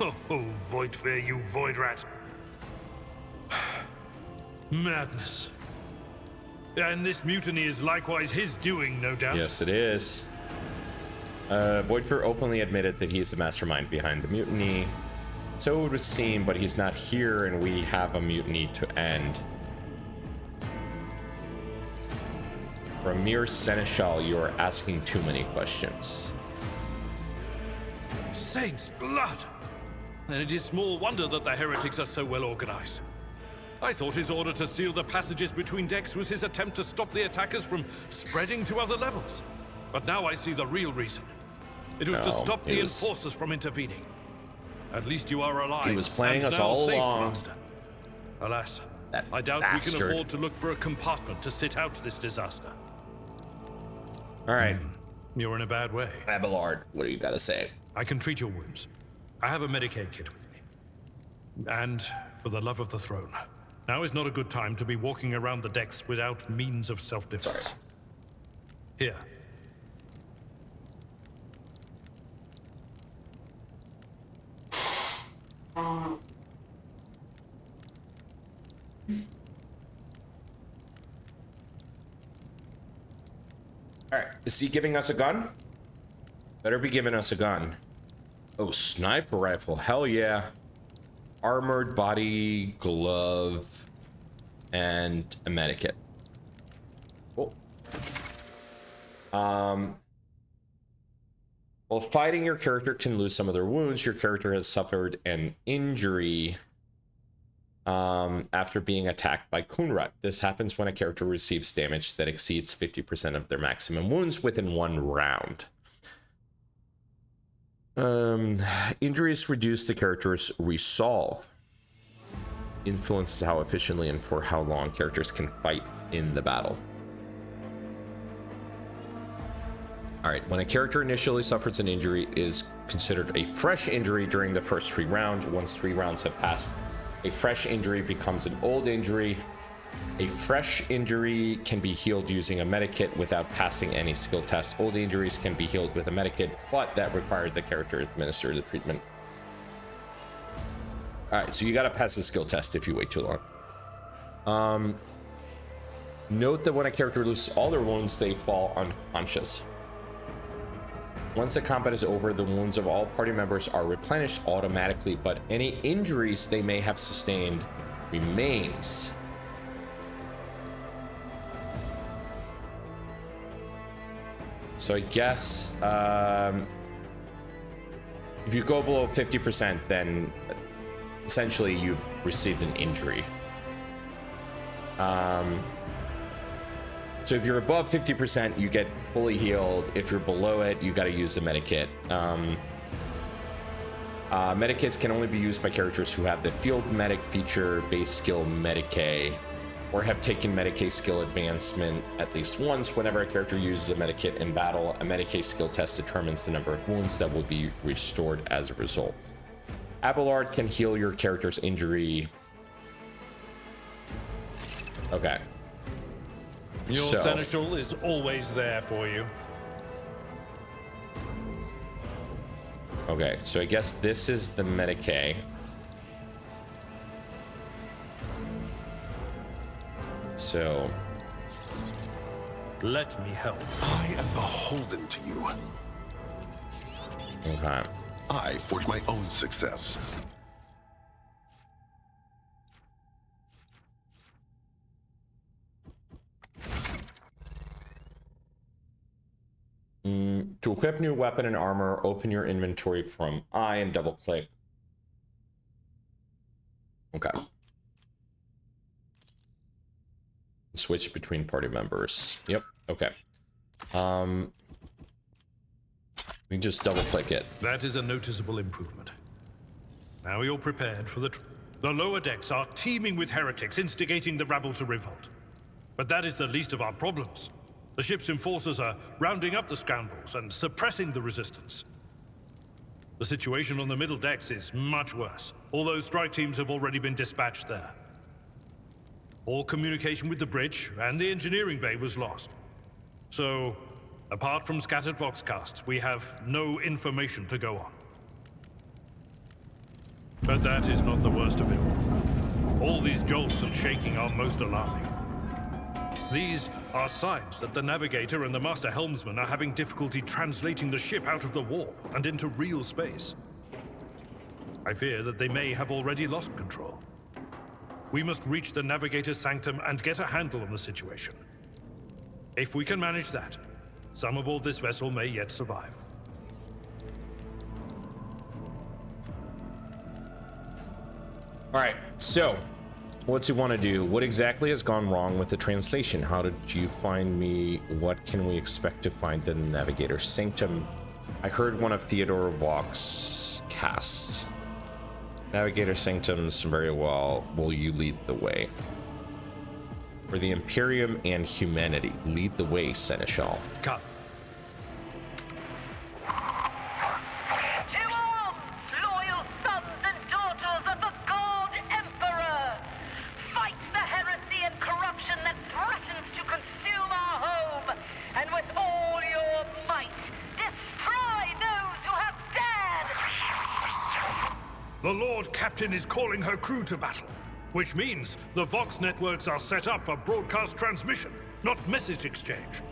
Oh, Voidfear, you void rat. Madness. And this mutiny is likewise his doing, no doubt. Yes, it is. Voidfear openly admitted that he is the mastermind behind the mutiny. So it would seem, but he's not here, and we have a mutiny to end. For a mere seneschal, you are asking too many questions. Saints' blood! And it is small wonder that the heretics are so well organized. I thought his order to seal the passages between decks was his attempt to stop the attackers from spreading to other levels. But now I see the real reason. It was to stop the enforcers from intervening. At least you are alive. He was playing and us now all safe, along. Master. Alas, That I doubt bastard. we can afford to look for a compartment to sit out this disaster. All right. You're in a bad way. Abelard, what do you got to say? I can treat your wounds. I have a Medicaid kit with me. And for the love of the throne, now is not a good time to be walking around the decks without means of self-defense. Here. Alright, is he giving us a gun? Better be giving us a gun. Oh, sniper rifle, hell yeah. Armored body, glove, and a medikit. Oh. While fighting, your character can lose some of their wounds. Your character has suffered an injury after being attacked by Kunrad. This happens when a character receives damage that exceeds 50% of their maximum wounds within one round. Injuries reduce the character's resolve. Influences how efficiently and for how long characters can fight in the battle. Alright, when a character initially suffers an injury, it is considered a fresh injury during the first 3 rounds. Once 3 rounds have passed, a fresh injury becomes an old injury. A fresh injury can be healed using a medikit without passing any skill test. Old injuries can be healed with a medikit, but that required the character to administer the treatment. Alright, so you gotta pass the skill test if you wait too long. Note that when a character loses all their wounds, they fall unconscious. Once the combat is over, the wounds of all party members are replenished automatically, but any injuries they may have sustained remains. So I guess if you go below 50%, then essentially you've received an injury. So if you're above 50%, you get fully healed. If you're below it, you got to use the medikit. Medikits can only be used by characters who have the field medic feature, base skill Medicaid, or have taken Medicaid skill advancement at least once. Whenever a character uses a medikit in battle, a Medicaid skill test determines the number of wounds that will be restored as a result. Abelard can heal your character's injury. Okay. Your seneschal is always there for you. Okay, so I guess this is the Medicaid. So let me help. I am beholden to you. Okay. I forge my own success. To equip new weapon and armor, open your inventory from I and double click. Okay. Switch between party members. Yep. Okay. We just double click it. That is a noticeable improvement. Now you're prepared for the lower decks are teeming with heretics instigating the rabble to revolt. But that is the least of our problems. The ship's enforcers are rounding up the scoundrels and suppressing the resistance. The situation on the middle decks is much worse, although strike teams have already been dispatched there. All communication with the bridge and the engineering bay was lost. So, Apart from scattered voxcasts, we have no information to go on. But that is not the worst of it all. All these jolts and shaking are most alarming. These are signs that the Navigator and the Master Helmsman are having difficulty translating the ship out of the warp and into real space. I fear that they may have already lost control. We must reach the Navigator's sanctum and get a handle on the situation. If we can manage that, some aboard this vessel may yet survive. All right, so what's he want to do? What exactly has gone wrong with the translation? How did you find me? What can we expect to find in the Navigator's sanctum? I heard one of Theodore Walk's casts. Navigator sanctums very well. Will you lead the way? For the Imperium and humanity, lead the way, Seneschal. Come. The Lord Captain is calling her crew to battle, which means the Vox networks are set up for broadcast transmission, not message exchange.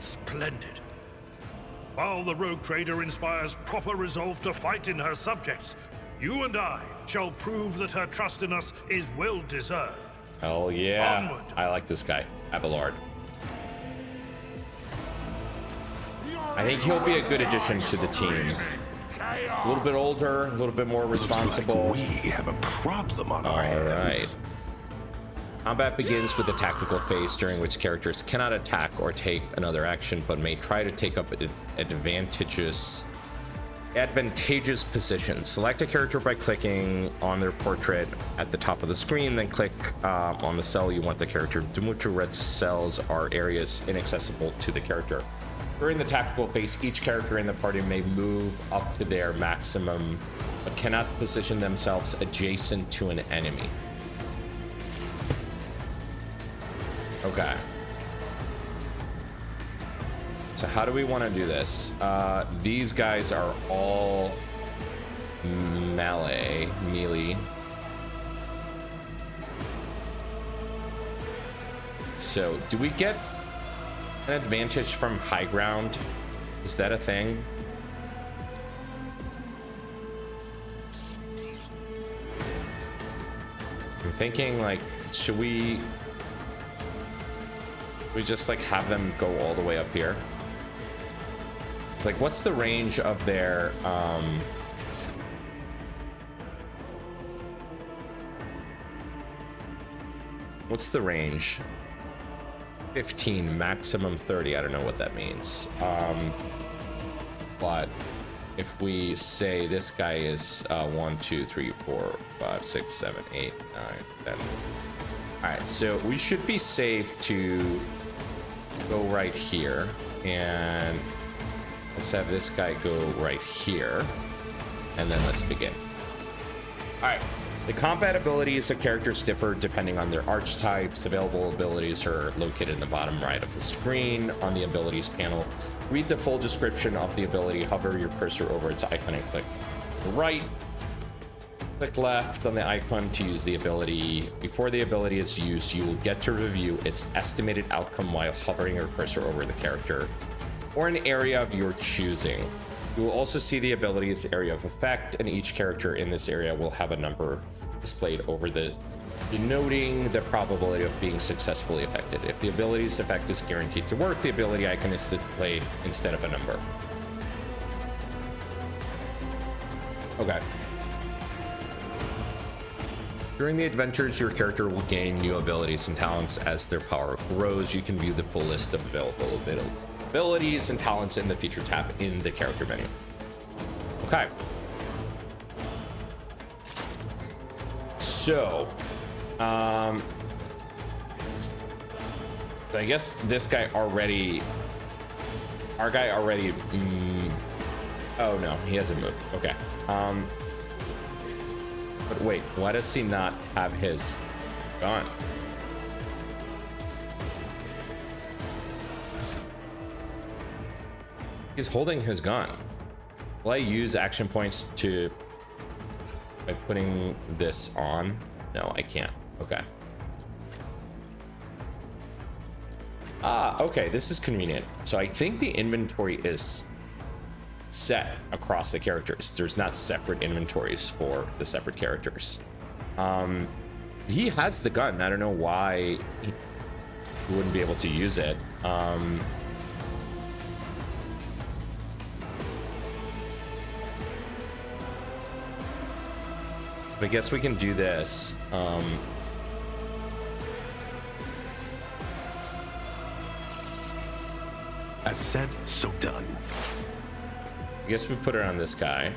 Splendid. While the Rogue Trader inspires proper resolve to fight in her subjects, you and I shall prove that her trust in us is well deserved. Hell yeah. Onward. I like this guy, Abelard. I think he'll be a good addition to the team. A little bit older, a little bit more responsible. Looks like we have a problem on our hands. Alright. Combat begins with the tactical phase, during which characters cannot attack or take another action, but may try to take up advantageous positions. Select a character by clicking on their portrait at the top of the screen, then click on the cell you want the character to move to. Red cells are areas inaccessible to the character. During the tactical phase, each character in the party may move up to their maximum, but cannot position themselves adjacent to an enemy. Okay. So how do we want to do this? These guys are all melee. So do we get an advantage from high ground? Is that a thing? I'm thinking, like, should we just like have them go all the way up here? It's like, what's the range of their what's the range? 15, maximum 30. I don't know what that means. But if we say this guy is 1, 2, 3, 4, 5, 6, 7, 8, 9, 10. All right, so we should be safe to go right here, and let's have this guy go right here, and then let's begin. All right. The combat abilities of characters differ depending on their archetypes. Available abilities are located in the bottom right of the screen. On the abilities panel, read the full description of the ability, hover your cursor over its icon and click right. Click left on the icon to use the ability. Before the ability is used, you will get to review its estimated outcome while hovering your cursor over the character or an area of your choosing. You will also see the ability's area of effect, and each character in this area will have a number displayed over the denoting the probability of being successfully affected. If the ability's effect is guaranteed to work, the ability icon is displayed instead of a number. Okay. During the adventures, your character will gain new abilities and talents as their power grows. You can view the full list of available abilities and talents in the feature tab in the character menu. Okay. So, I guess this guy already, our guy already, oh no, he hasn't moved. Okay. But wait, why does he not have his gun? He's holding his gun. Will I use action points by putting this on? No, I can't. Okay. Okay, this is convenient. So I think the inventory is set across the characters. There's not separate inventories for the separate characters. He has the gun. I don't know why he wouldn't be able to use it. I guess we can do this. As said, so done. I guess we put it on this guy.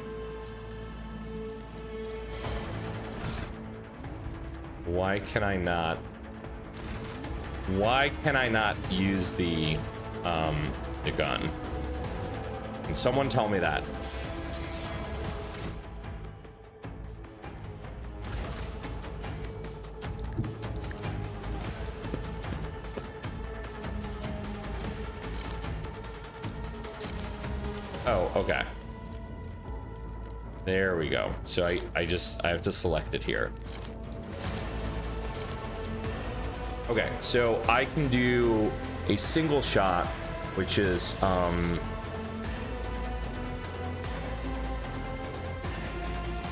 Why can I not use the gun? Can someone tell me that? Oh, okay. There we go. So I have to select it here. Okay, so I can do a single shot, which is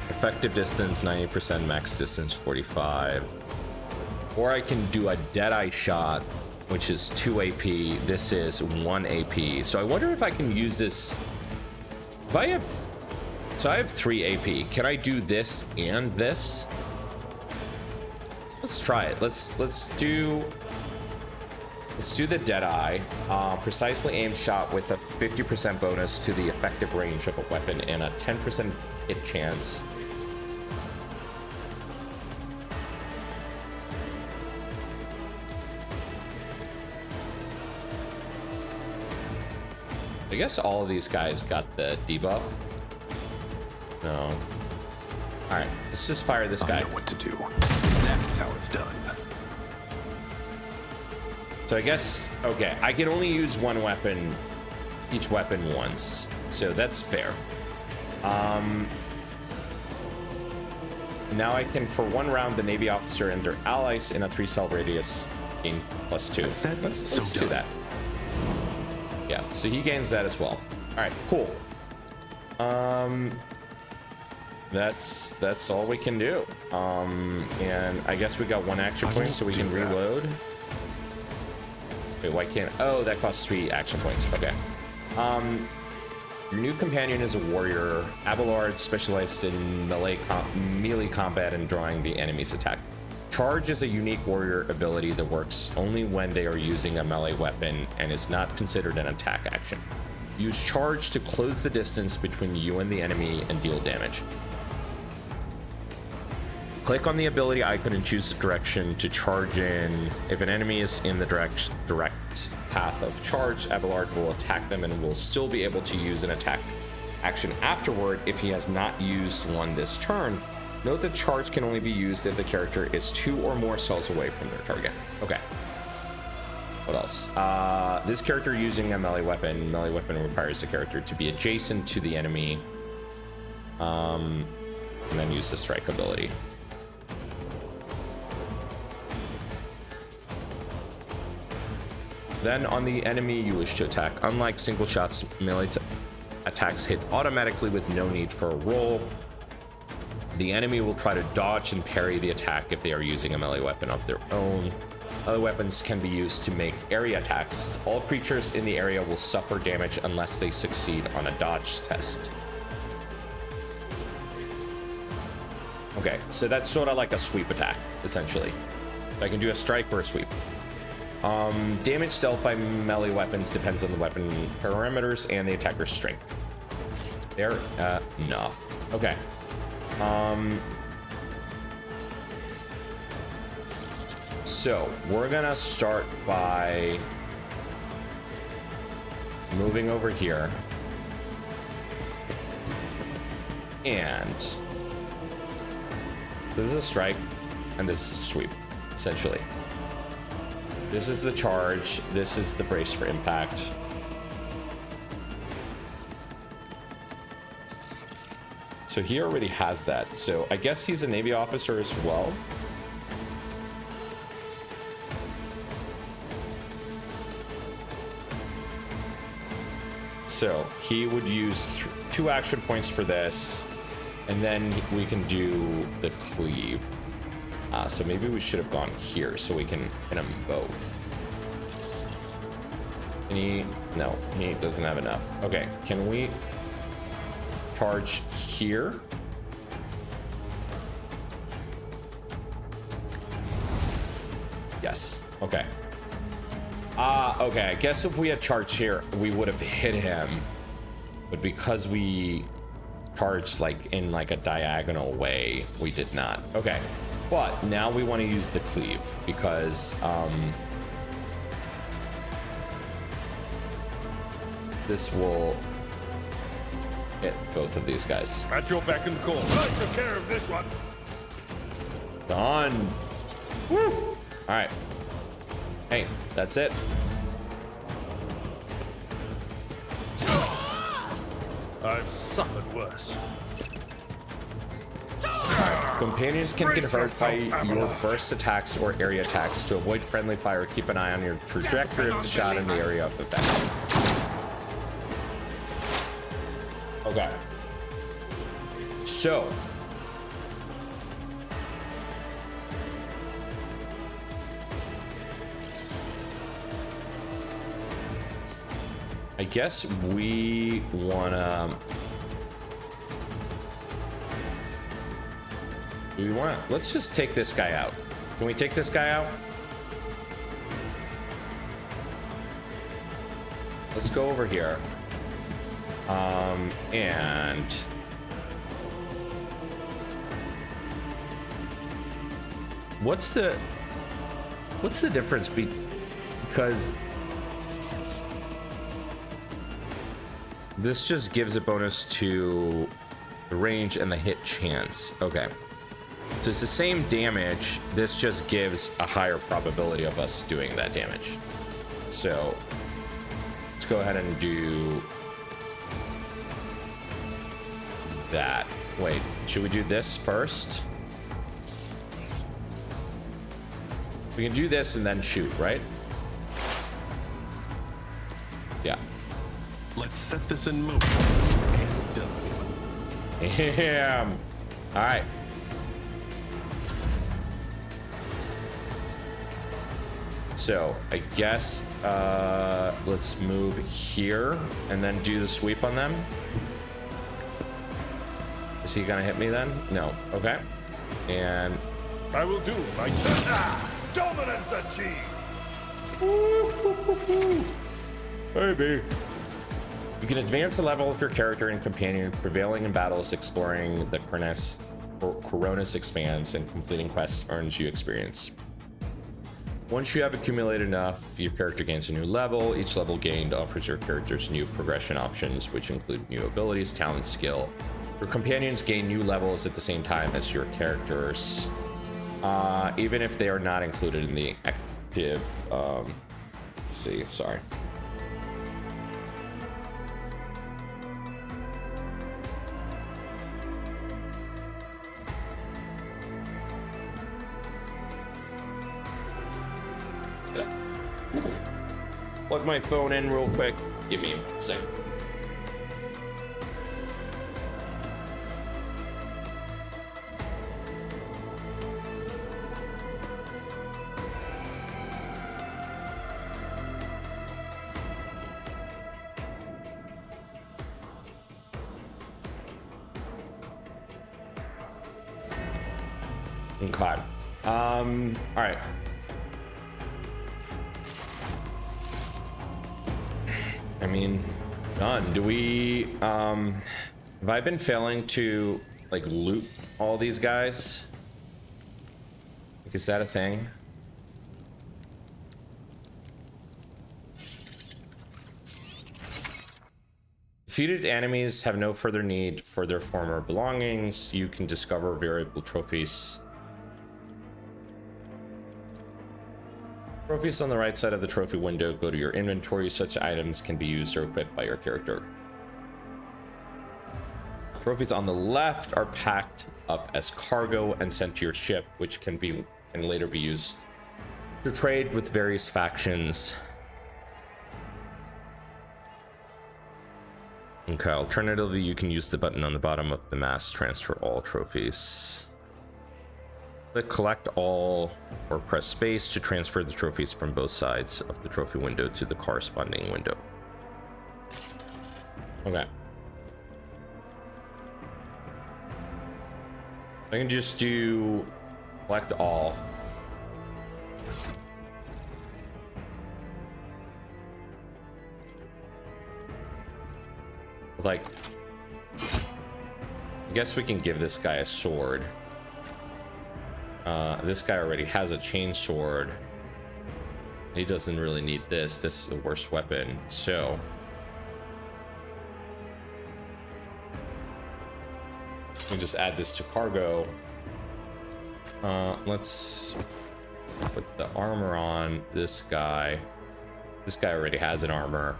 effective distance 90%, max distance 45. Or I can do a Deadeye shot, which is 2 AP. This is 1 AP. So I wonder if I can use this. If I have, so I have 3 AP. Can I do this and this? Let's try it. Let's do the Deadeye. Precisely aimed shot with a 50% bonus to the effective range of a weapon and a 10% hit chance. I guess all of these guys got the debuff. No. All right, let's just fire this guy. I know what to do. That's how it's done. So I guess, okay, I can only use one weapon, each weapon once. So that's fair. Now I can, for 1 round, the Navy officer and their allies in a 3-cell radius gain +2. Let's do that. Yeah, so he gains that as well. All right, cool. That's all we can do. And I guess we got 1 action point, so we can reload. Wait, why can't? Oh, that costs 3 action points. Okay. Your new companion is a warrior. Abelard specializes in melee combat and drawing the enemy's attack. Charge is a unique warrior ability that works only when they are using a melee weapon and is not considered an attack action. Use charge to close the distance between you and the enemy and deal damage. Click on the ability icon and choose the direction to charge in. If an enemy is in the direct path of charge, Abelard will attack them and will still be able to use an attack action afterward if he has not used one this turn. Note that charge can only be used if the character is 2 or more cells away from their target. Okay. What else? This character using a melee weapon. Melee weapon requires the character to be adjacent to the enemy. And then use the strike ability. Then on the enemy you wish to attack. Unlike single shots, melee attacks hit automatically with no need for a roll. The enemy will try to dodge and parry the attack if they are using a melee weapon of their own. Other weapons can be used to make area attacks. All creatures in the area will suffer damage unless they succeed on a dodge test. Okay, so that's sort of like a sweep attack, essentially. I can do a strike or a sweep. Damage dealt by melee weapons depends on the weapon parameters and the attacker's strength. Fair enough. Okay. So we're gonna start by moving over here, and this is a strike and this is a sweep, essentially. This is the charge, this is the brace for impact. So he already has that. So I guess he's a Navy officer as well. So he would use 2 action points for this, and then we can do the cleave. So maybe we should have gone here so we can hit them both. And no, he doesn't have enough. Okay, can we charge here? Yes, okay. Okay, I guess if we had charged here, we would have hit him. But because we charged like in like a diagonal way, we did not. Okay, but now we want to use the cleave because this will hit both of these guys. At your beck and call. I took care of this one. Done. Woo! All right. Hey, that's it. I've suffered worse. Companions can get hurt by your burst attacks or area attacks. To avoid friendly fire, keep an eye on your trajectory of the shot in the area of effect. Okay. So. I guess we wanna... Let's just take this guy out. Can we take this guy out? Let's go over here. And... What's the difference because this just gives a bonus to the range and the hit chance. Okay. So it's the same damage. This just gives a higher probability of us doing that damage. So let's go ahead and do that. Wait, should we do this first? We can do this and then shoot, right? Yeah. Let's set this in motion. And done. Damn. All right. So I guess let's move here and then do the sweep on them. Is he gonna hit me then? No. Okay. And I will do my best. Dominance achieved. Maybe. You can advance the level of your character and companion, prevailing in battles, exploring the Coronis expanse, and completing quests earns you experience. Once you have accumulated enough, your character gains a new level. Each level gained offers your characters new progression options, which include new abilities, talent, skill. Your companions gain new levels at the same time as your characters, even if they are not included in the active. Let's see, sorry. Plug my phone in real quick. Give me a second. Okay. All right. I mean, done. Do we, have I been failing to, like, loot all these guys? Like, is that a thing? Defeated enemies have no further need for their former belongings. You can discover variable trophies. Trophies on the right side of the trophy window. Go to your inventory. Such items can be used or equipped by your character. Trophies on the left are packed up as cargo and sent to your ship, which can later be used to trade with various factions. Okay, alternatively, you can use the button on the bottom of the mast to transfer all trophies. Click collect all or press space to transfer the trophies from both sides of the trophy window to the corresponding window. Okay. I can just do collect all. Like, I guess we can give this guy a sword. This guy already has a chain sword. He doesn't really need this. This is a worse weapon. So we just add this to cargo. Let's put the armor on this guy. This guy already has an armor.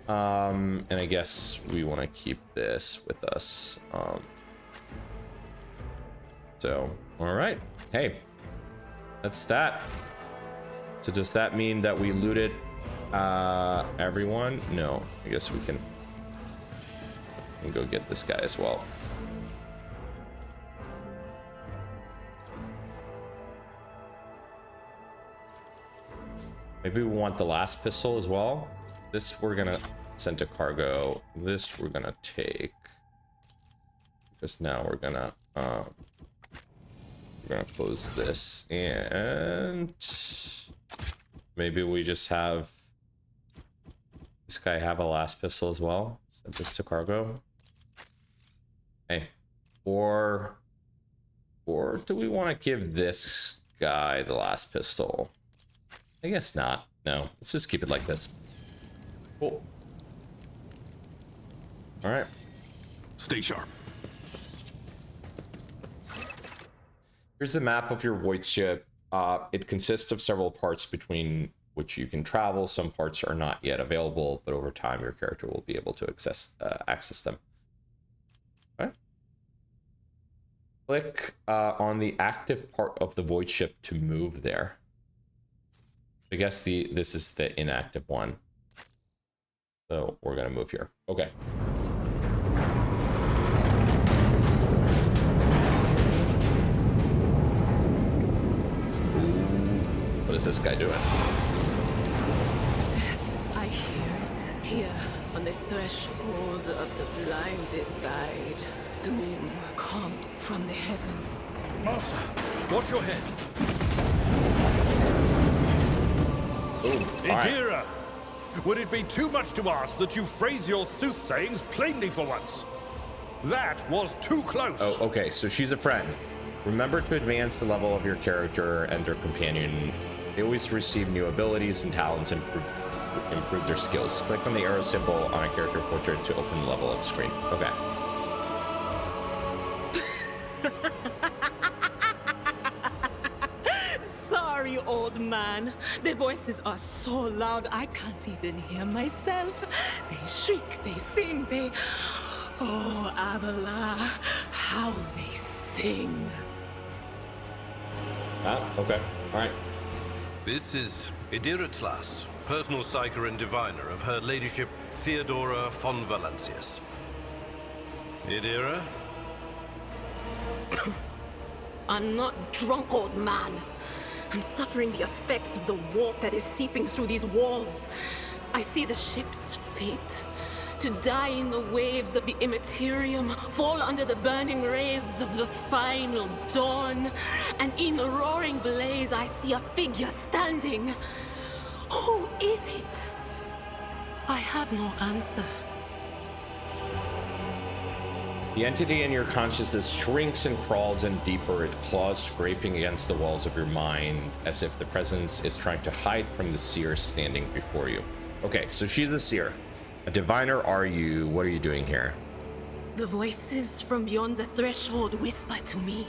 And I guess we want to keep this with us. So, all right. Hey, that's that. So does that mean that we looted everyone? No, I guess we can go get this guy as well. Maybe we want the last pistol as well. This we're gonna send to cargo. This we're gonna take, because now we're gonna close this, and maybe we just have this guy have a last pistol as well. Send this to cargo. Hey, or do we want to give this guy the last pistol? I guess not. No, let's just keep it like this. Cool. All right. Stay sharp. Here's the map of your void ship. It consists of several parts between which you can travel. Some parts are not yet available, but over time your character will be able to access them. All right. Click on the active part of the void ship to move there. I guess this is the inactive one. So we're gonna move here. Okay. What is this guy doing? I hear it. Here, on the threshold of the blinded guide, doom comes from the heavens. Master, watch your head. Idira, would it be too much to ask that you phrase your soothsayings plainly for once? That was too close. Oh, okay, so she's a friend. Remember to advance the level of your character and their companion. They always receive new abilities and talents and improve their skills. Click on the arrow symbol on a character portrait to open the level up screen. Okay. Sorry, old man. The voices are so loud I can't even hear myself. They shriek, they sing, they... Oh, Abala, how they sing. Okay. All right. This is Idira Tlas, personal psyker and diviner of Her Ladyship Theodora von Valancius. Idira? I'm not drunk, old man. I'm suffering the effects of the warp that is seeping through these walls. I see the ship's fate. To die in the waves of the immaterium, fall under the burning rays of the final dawn. And in the roaring blaze, I see a figure standing. Who is it? I have no answer. The entity in your consciousness shrinks and crawls in deeper, its claws scraping against the walls of your mind, as if the presence is trying to hide from the seer standing before you. Okay, so she's the seer. A diviner are you? What are you doing here? The voices from beyond the threshold whisper to me.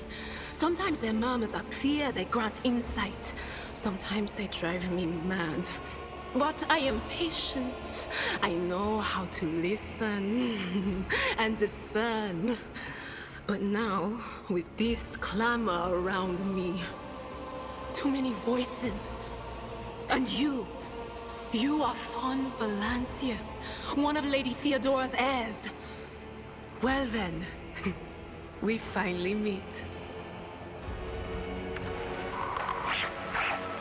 Sometimes their murmurs are clear, they grant insight. Sometimes they drive me mad. But I am patient. I know how to listen and discern. But now, with this clamor around me, too many voices. And you are Von Valancius, one of Lady Theodora's heirs. Well then, we finally meet.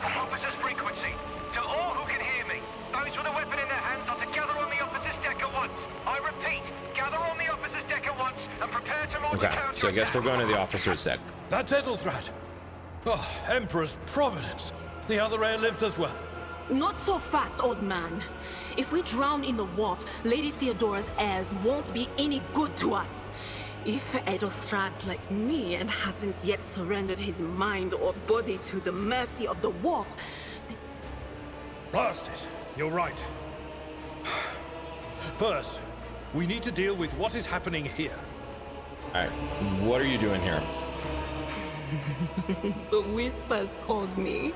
Officers frequency. To all who can hear me, those with a weapon in their hands are to gather on the officers' deck at once. I repeat, gather on the officers' deck at once and prepare to launch a Okay, so I guess we're going to the officer's deck. That's Ethelthrat. Oh, Emperor's Providence. The other heir lives as well. Not so fast, old man. If we drown in the warp, Lady Theodora's heirs won't be any good to us. If Ethelthrat's like me and hasn't yet surrendered his mind or body to the mercy of the warp... Blast it. You're right. First, we need to deal with what is happening here. Alright, what are you doing here? The whispers called me.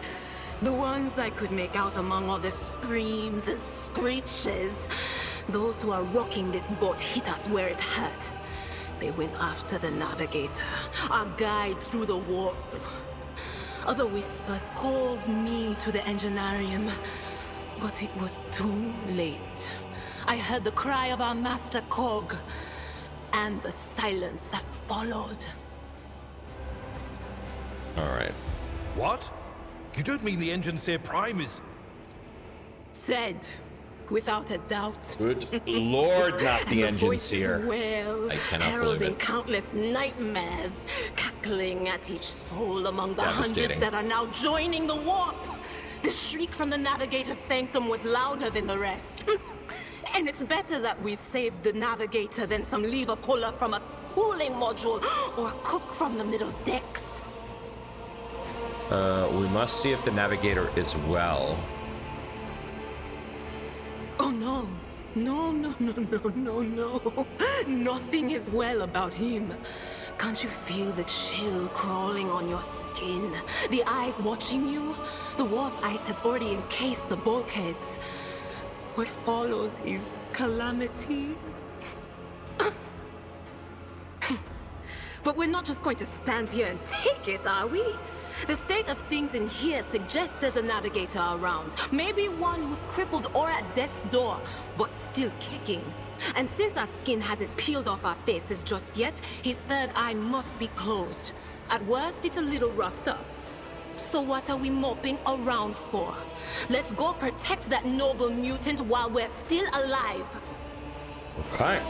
The ones I could make out among all the screams and screeches. Those who are rocking this boat hit us where it hurt. They went after the navigator, our guide through the warp. Other whispers called me to the engineerium, but it was too late. I heard the cry of our master Cog, and the silence that followed. Alright. What? You don't mean the Engineer Prime is... Said, without a doubt. Good lord, not the Engineer. Well, I cannot believe heralding it. countless nightmares, cackling at each soul among the hundreds Devastating. that are now joining the warp. The shriek from the Navigator's sanctum was louder than the rest. And it's better that we saved the Navigator than some lever puller from a cooling module or a cook from the middle decks. We must see if the navigator is well. Oh no. No. Nothing is well about him. Can't you feel the chill crawling on your skin? The eyes watching you? The warp ice has already encased the bulkheads. What follows is calamity. But we're not just going to stand here and take it, are we? The state of things in here suggests there's a navigator around. Maybe one who's crippled or at death's door, but still kicking. And since our skin hasn't peeled off our faces just yet, his third eye must be closed. At worst, it's a little roughed up. So what are we moping around for? Let's go protect that noble mutant while we're still alive. Okay.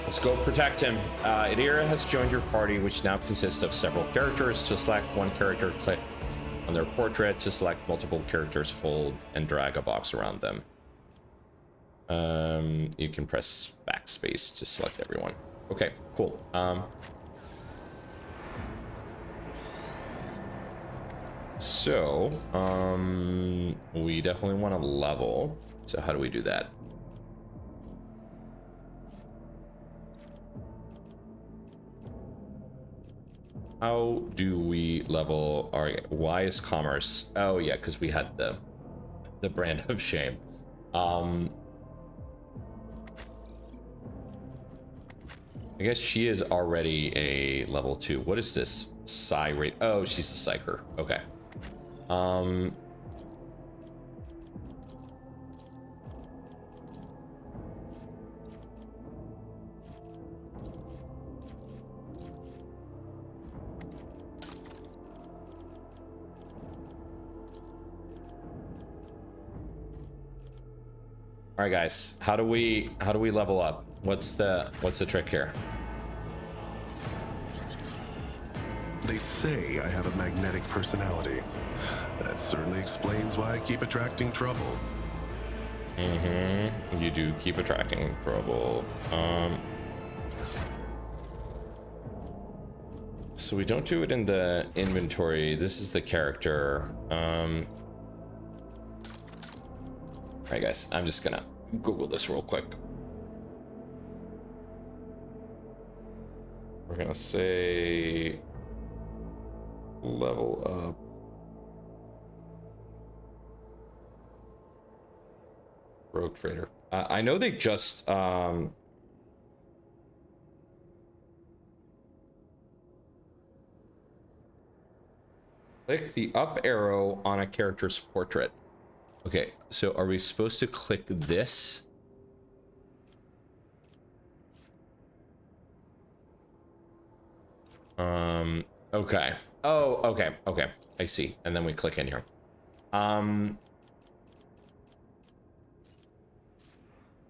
Let's go protect him. Idira has joined your party, which now consists of several characters. To select one character, click on their portrait. To select multiple characters, hold and drag a box around them. You can press backspace to select everyone. Okay, cool. So, we definitely want to level. So how do we do that? How do we level our... Why is commerce? Oh yeah, because we had the brand of shame. I guess she is already a level 2. What is this? Psi rate. Oh, she's a psyker. Okay. All right, guys. How do we level up? What's the trick here? They say I have a magnetic personality. That certainly explains why I keep attracting trouble. You do keep attracting trouble. So we don't do it in the inventory. This is the character. All right, guys. I'm just gonna Google this real quick. We're gonna say level up. Rogue Trader. I know they just click the up arrow on a character's portrait. Okay, so are we supposed to click this? Okay. Oh, okay, okay. I see. And then we click in here.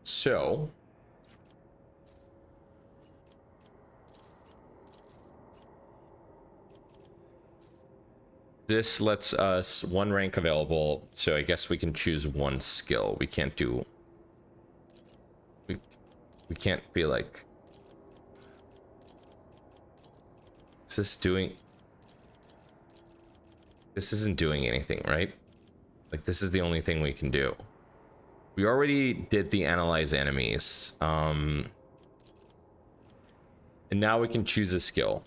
So this lets us one rank available, so I guess we can choose one skill. We can't do... We can't be like... Is this doing... This isn't doing anything, right? Like, this is the only thing we can do. We already did the analyze enemies. And now we can choose a skill.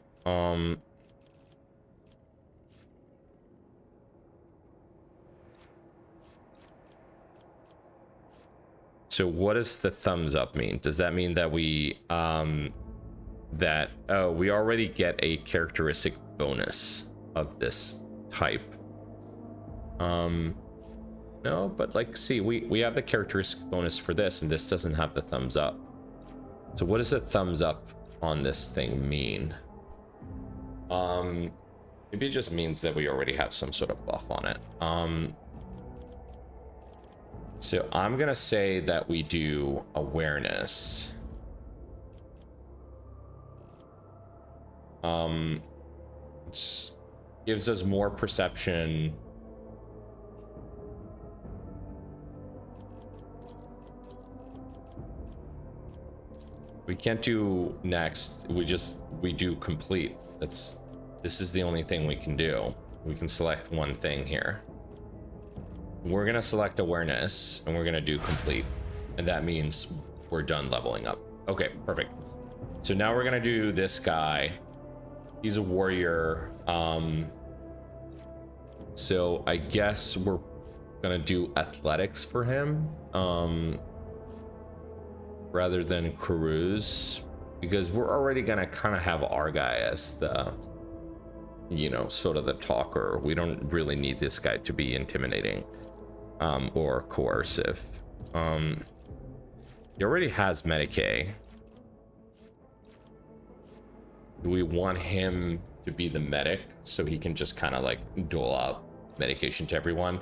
So what does the thumbs up mean? Does that mean that we we already get a characteristic bonus of this type? No, but like, see, we have the characteristic bonus for this, and this doesn't have the thumbs up. So what does the thumbs up on this thing mean? Maybe it just means that we already have some sort of buff on it. So I'm gonna say that we do awareness. Which gives us more perception. We can't do next. We do complete. This is the only thing we can do. We can select one thing here. We're gonna select awareness and we're gonna do complete. And that means we're done leveling up. Okay, perfect. So now we're gonna do this guy. He's a warrior. So I guess we're gonna do athletics for him. Rather than cruise, because we're already gonna kind of have our guy as the, you know, sort of the talker. We don't really need this guy to be intimidating or coercive. He already has Medicaid. Do we want him to be the medic so he can just kind of like dole out medication to everyone?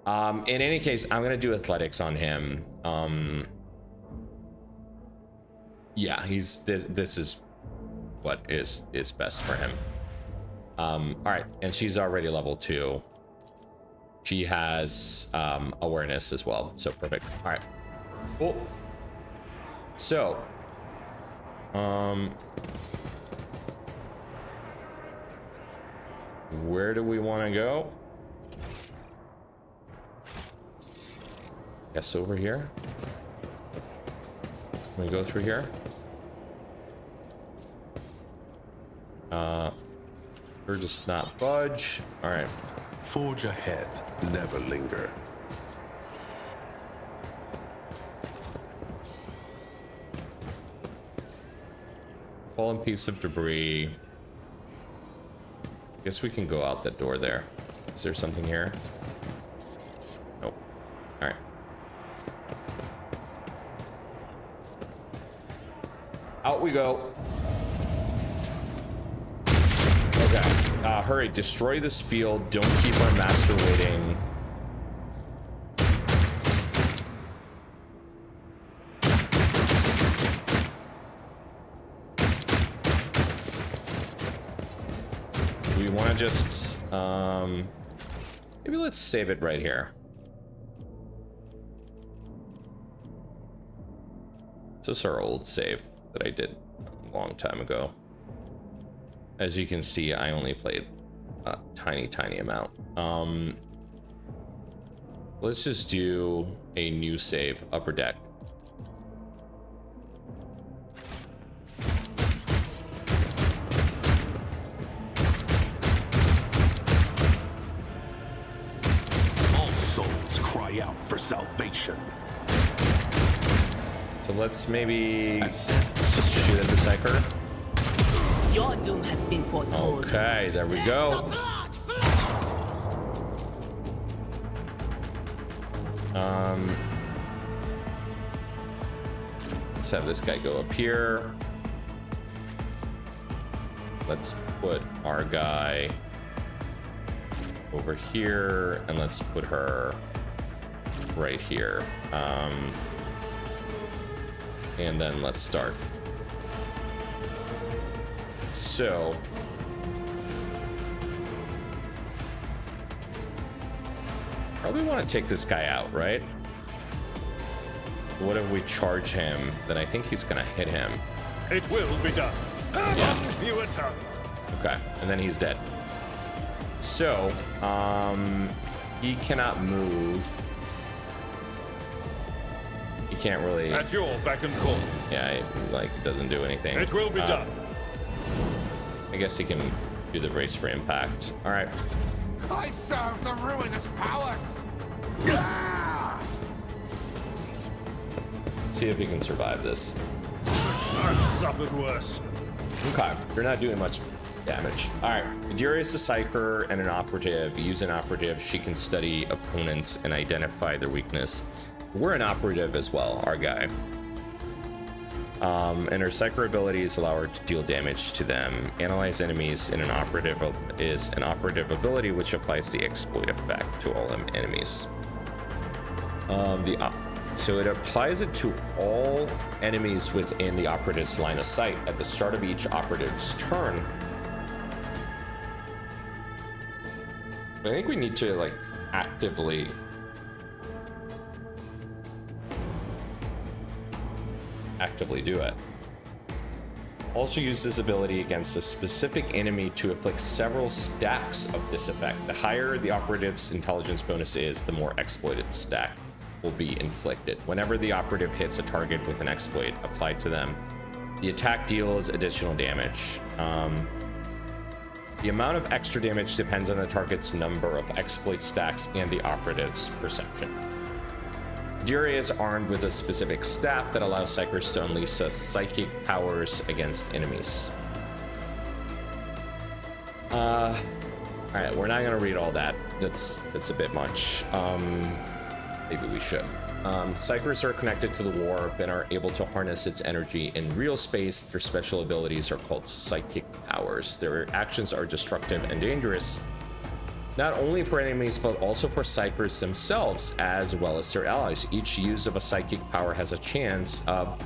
In any case, I'm gonna do athletics on him. Yeah, this is what is best for him. All right, and she's already level 2. She has awareness as well, so perfect. All right, cool. So where do we want to go? Guess over here. Can we go through here? Or just not budge. All right. Forge ahead, never linger. Fallen piece of debris. Guess we can go out the door there. Is there something here? Nope. All right. Out we go. Okay. Hurry, destroy this field. Don't keep our master waiting. Do we want to just, maybe let's save it right here. This is our old save that I did a long time ago. As you can see, I only played a tiny amount. Let's just do a new save, upper deck. All souls cry out for salvation. So let's maybe just shoot at the Psyker. Your doom has been foretold. Okay, there we go. Let's have this guy go up here. Let's put our guy over here, and let's put her right here. And then let's start. So probably want to take this guy out, right? What if we charge him? Then I think he's gonna hit him. It will be done. Yeah. You attack. Okay, and then he's dead. So, he cannot move. He can't really. At your beck and call. Yeah, it doesn't do anything. It will be done. I guess he can do the brace for impact. All right. I serve the ruinous powers. Let's see if he can survive this. I've suffered worse. Okay, they're not doing much damage. All right, Adira is a psyker and an operative. Use an operative. She can study opponents and identify their weakness. We're an operative as well, our guy. And her psyker abilities allow her to deal damage to them. Analyze enemies in an operative is an operative ability which applies the exploit effect to all enemies. So it applies it to all enemies within the operative's line of sight at the start of each operative's turn. I think we need to like actively do it. Also use this ability against a specific enemy to inflict several stacks of this effect. The higher the operative's intelligence bonus is, the more exploited stack will be inflicted. Whenever the operative hits a target with an exploit applied to them, the attack deals additional damage. The amount of extra damage depends on the target's number of exploit stacks and the operative's perception. Adira is armed with a specific staff that allows psychers to unleash psychic powers against enemies. All right, we're not gonna read all that. That's a bit much. Maybe we should. Psychers are connected to the warp and are able to harness its energy in real space. Their special abilities are called psychic powers. Their actions are destructive and dangerous, not only for enemies, but also for psychers themselves, as well as their allies. Each use of a psychic power has a chance of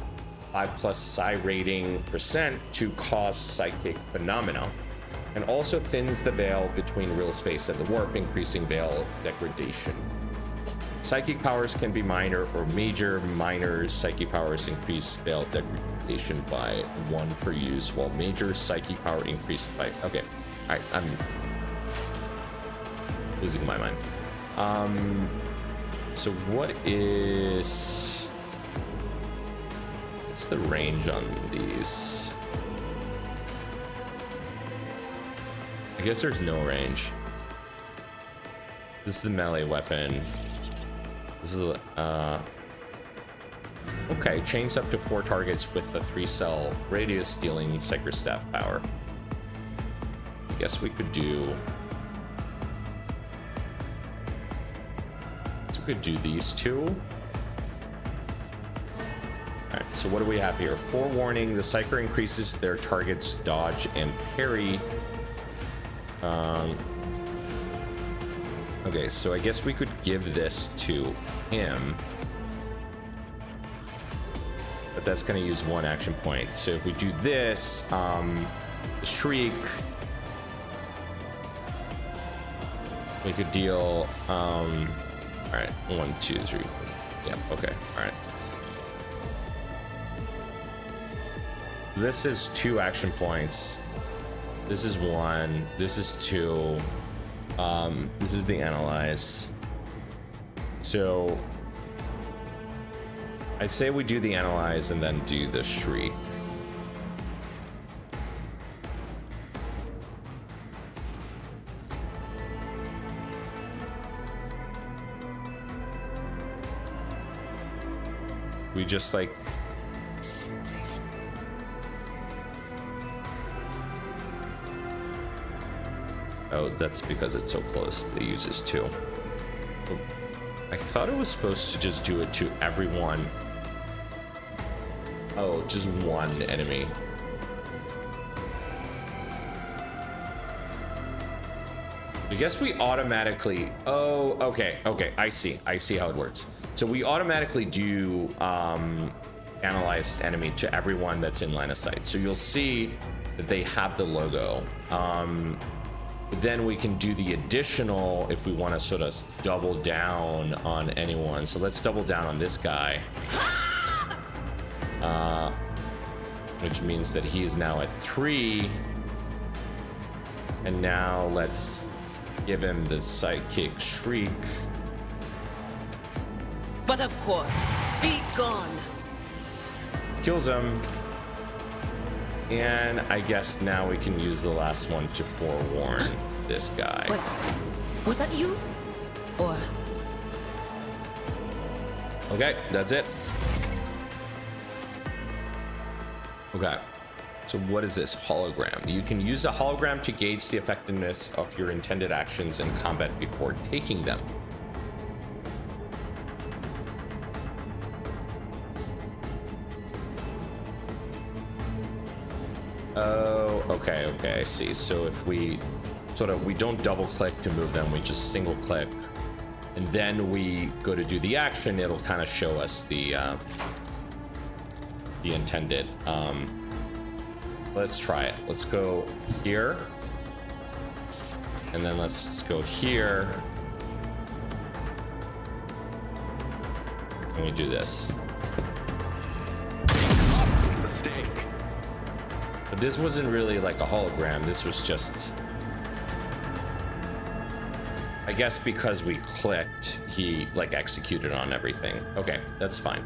5+ psi rating % to cause psychic phenomena, and also thins the veil between real space and the warp, increasing veil degradation. Psychic powers can be minor or major. Minor psychic powers increase veil degradation by 1 per use, while major psychic power increased by... Okay, all right, I'm losing my mind. So what's the range on these? I guess there's no range. This is the melee weapon. This is okay, chains up to 4 targets with a 3-cell radius, dealing psyker staff power. I guess we could do... So we could do these two. Alright, so what do we have here? Forewarning, the psyker increases their target's dodge and parry. Okay, so I guess we could give this to him, but that's going to use 1 action point. So if we do this, the shriek, we could deal, all right, 1, 2, 3, 4. Yeah, okay, all right. This is 2 action points. This is 1. This is 2. This is the analyze. So I'd say we do the analyze and then do the shriek. We just like Oh, that's because it's so close. It uses 2. I thought it was supposed to just do it to everyone. Oh, just one enemy. I guess we automatically... Oh, okay. I see how it works. So we automatically do analyze enemy to everyone that's in line of sight. So you'll see that they have the logo. Then we can do the additional if we want to sort of double down on anyone. So let's double down on this guy. Which means that he is now at 3. And now let's give him the sidekick Shriek. But of course, be gone. Kills him. And I guess now we can use the last one to forewarn this guy. Was that you? Or... Okay, that's it. Okay. So what is this? Hologram. You can use a hologram to gauge the effectiveness of your intended actions in combat before taking them. Oh, okay, I see. So if we we don't double click to move them, we just single click, and then we go to do the action, it'll kind of show us the intended. Let's try it. Let's go here, and then let's go here, and we do this. Mistake. But this wasn't really like a hologram. This was just, I guess because we clicked, he like executed on everything. Okay, that's fine.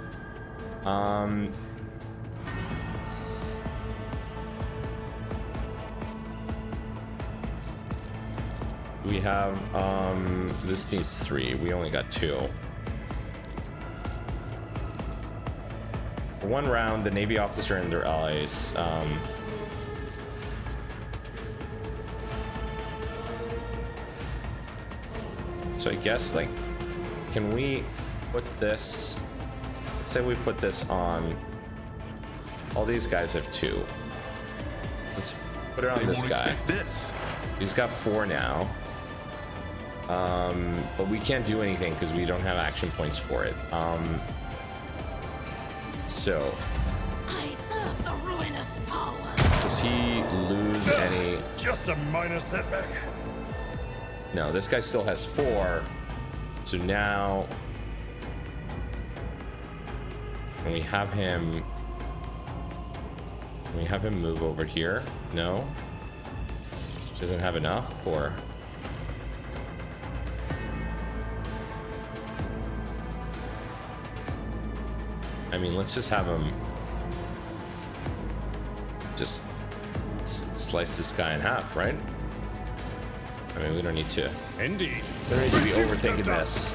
We have, this needs 3. We only got 2. For 1 round, the Navy officer and their allies, so I guess, like, can we put this, let's say we put this on, all these guys have 2. Let's put it on this guy. He's got 4 now. But we can't do anything because we don't have action points for it. So I serve the ruinous power. does he lose any? Just a minor setback. No, this guy still has 4. So now can we have him move over here? No, doesn't have enough. Or I mean, let's just have him just slice this guy in half, right? I mean, we don't need to. Indeed. We don't need to be overthinking this.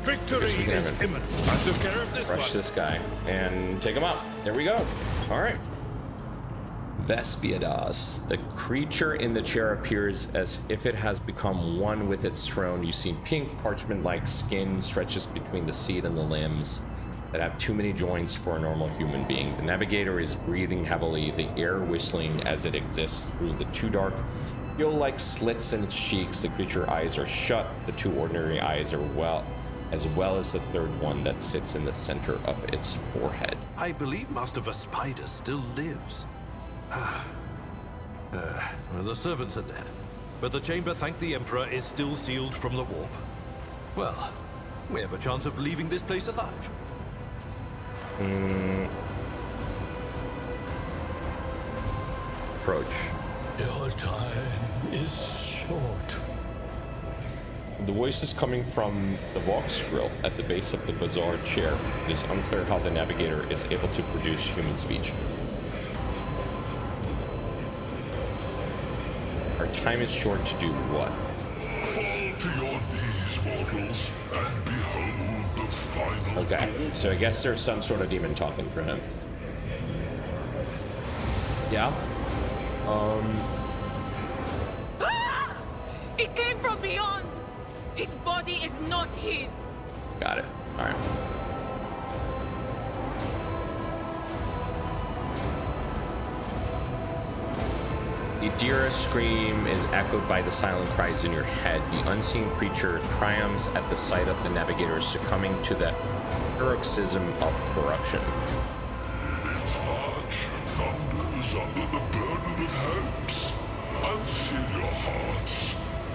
Victory is imminent. I took care of this one. Rush this guy and take him out. There we go. All right. Vespiadas. The creature in the chair appears as if it has become one with its throne. You see pink parchment-like skin stretches between the seat and the limbs that have too many joints for a normal human being. The navigator is breathing heavily, the air whistling as it exists through the 2 dark, gill-like slits in its cheeks. The creature's eyes are shut. The 2 ordinary eyes are as well as the 3rd one that sits in the center of its forehead. I believe Master Vespider still lives. Well, the servants are dead, but the chamber, thank the Emperor, is still sealed from the warp. Well, we have a chance of leaving this place alive. Approach. Your time is short. The voice is coming from the Vox grill at the base of the bazaar chair. It is unclear how the navigator is able to produce human speech. Our time is short to do what? Fall to your knees, mortals, and behold the final. Okay, so I guess there's some sort of demon talking for him. Yeah. Ah! It came from beyond. His body is not his. Got it. All right. The Adira scream is echoed by the silent cries in your head. The unseen creature triumphs at the sight of the navigators succumbing to the paroxysm of corruption. Its arch thunders under the burden of hopes. Unseal your hearts,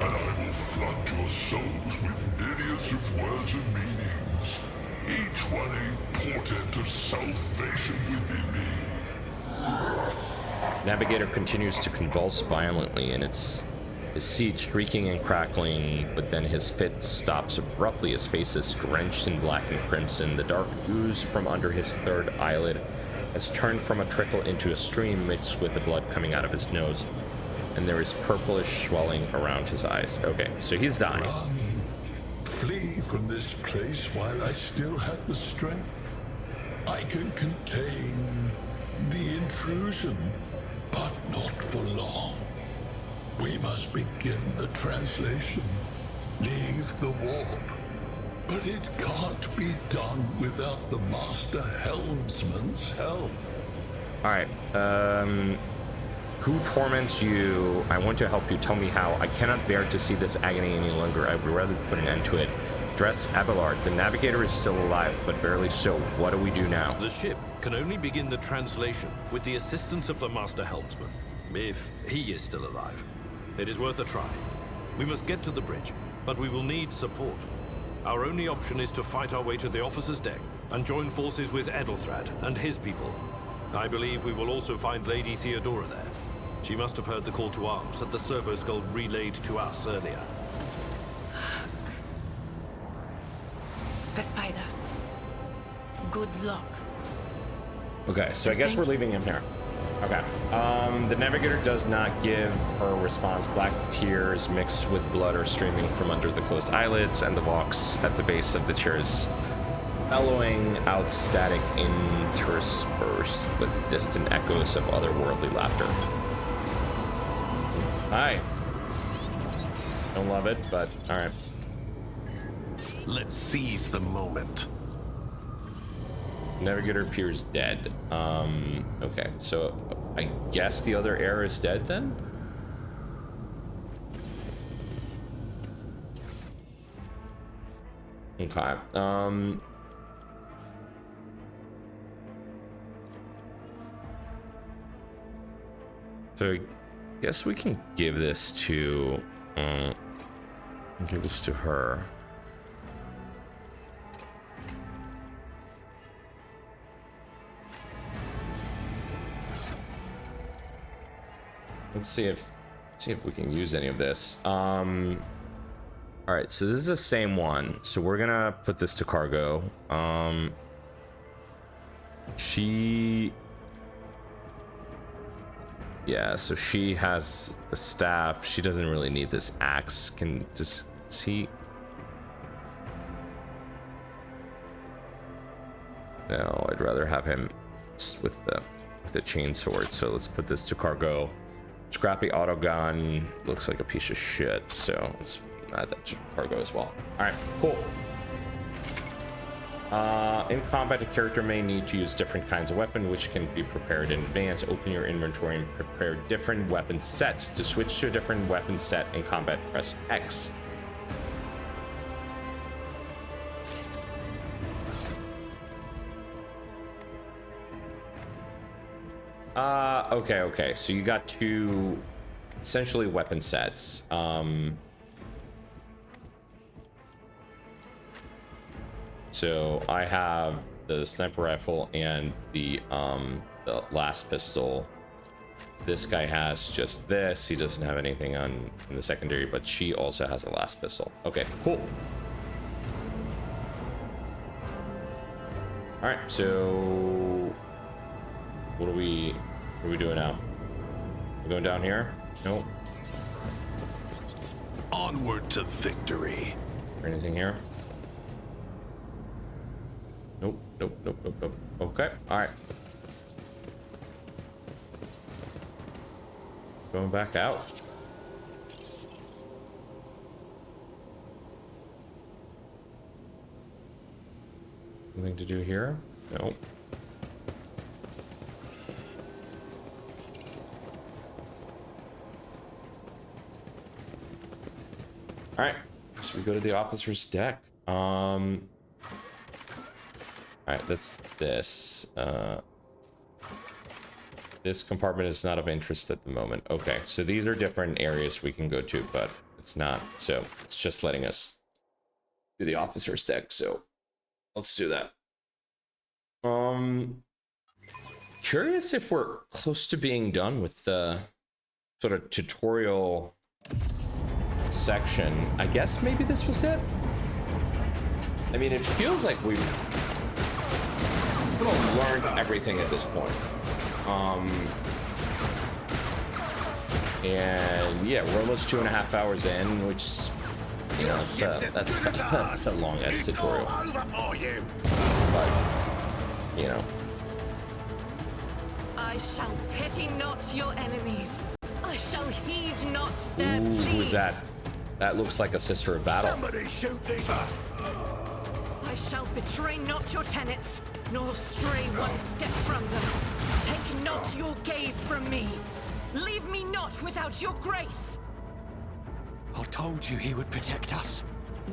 and I will flood your souls with myriads of words and meanings, each one a portent of salvation within me. Navigator continues to convulse violently, and his seat shrieking and crackling, but then his fit stops abruptly. His face is drenched in black and crimson. The dark ooze from under his third eyelid has turned from a trickle into a stream mixed with the blood coming out of his nose, and there is purplish swelling around his eyes. Okay, so he's dying. Run. Flee from this place while I still have the strength. I can contain the intrusion, but not for long. We must begin the translation. Leave the warp. But it can't be done without the Master Helmsman's help. Alright, who torments you? I want to help you. Tell me how. I cannot bear to see this agony any longer. I would rather put an end to it. Dress Abelard. The navigator is still alive, but barely so. What do we do now? The ship can only begin the translation with the assistance of the Master Helmsman, if he is still alive. It is worth a try. We must get to the bridge, but we will need support. Our only option is to fight our way to the officer's deck and join forces with Edelthrad and his people. I believe we will also find Lady Theodora there. She must have heard the call to arms that the servo skull relayed to us earlier. Vespidas. Good luck. Okay, so I guess we're leaving him here. Okay. The navigator does not give her response. Black tears mixed with blood are streaming from under the closed eyelids, and the vox at the base of the chair is bellowing out static interspersed with distant echoes of otherworldly laughter. Hi. Don't love it, but alright. Let's seize the moment. Navigator appears dead. Okay, so I guess the other heir is dead then? Okay, so I guess we can give this to, her. Let's see if we can use any of this. All right, so this is the same one. So we're gonna put this to cargo. Yeah, so she has the staff. She doesn't really need this axe. Can just see. No, I'd rather have him just with the chain sword. So let's put this to cargo. Scrappy auto gun looks like a piece of shit, so let's add that to cargo as well. All right, cool. In combat, a character may need to use different kinds of weapon, which can be prepared in advance. Open your inventory and prepare different weapon sets. To switch to a different weapon set in combat, press X. Okay. So you got two essentially weapon sets. So I have the sniper rifle and the last pistol. This guy has just this. He doesn't have anything in the secondary, but she also has a last pistol. Okay, cool. All right, so what are we doing now? We're going down here? Nope. Onward to victory. Or anything here? Nope. Okay, all right. going back out. Nothing to do here? No. Alright, so we go to the officer's deck. Alright, that's this. This compartment is not of interest at the moment. Okay, so these are different areas we can go to, but it's not. So it's just letting us do the officer's deck, so let's do that. Curious if we're close to being done with the sort of tutorial section. I guess maybe this was it. I mean, it feels like we've learned everything at this point. And yeah, we're almost 2.5 hours in, which, you know, that's a long ass tutorial. But, you know. I shall pity not your enemies. I shall heed not their pleas. Who's that? That looks like a sister of battle. Somebody shoot these. I shall betray not your tenets, nor stray one step from them. Take not your gaze from me. Leave me not without your grace. I told you he would protect us.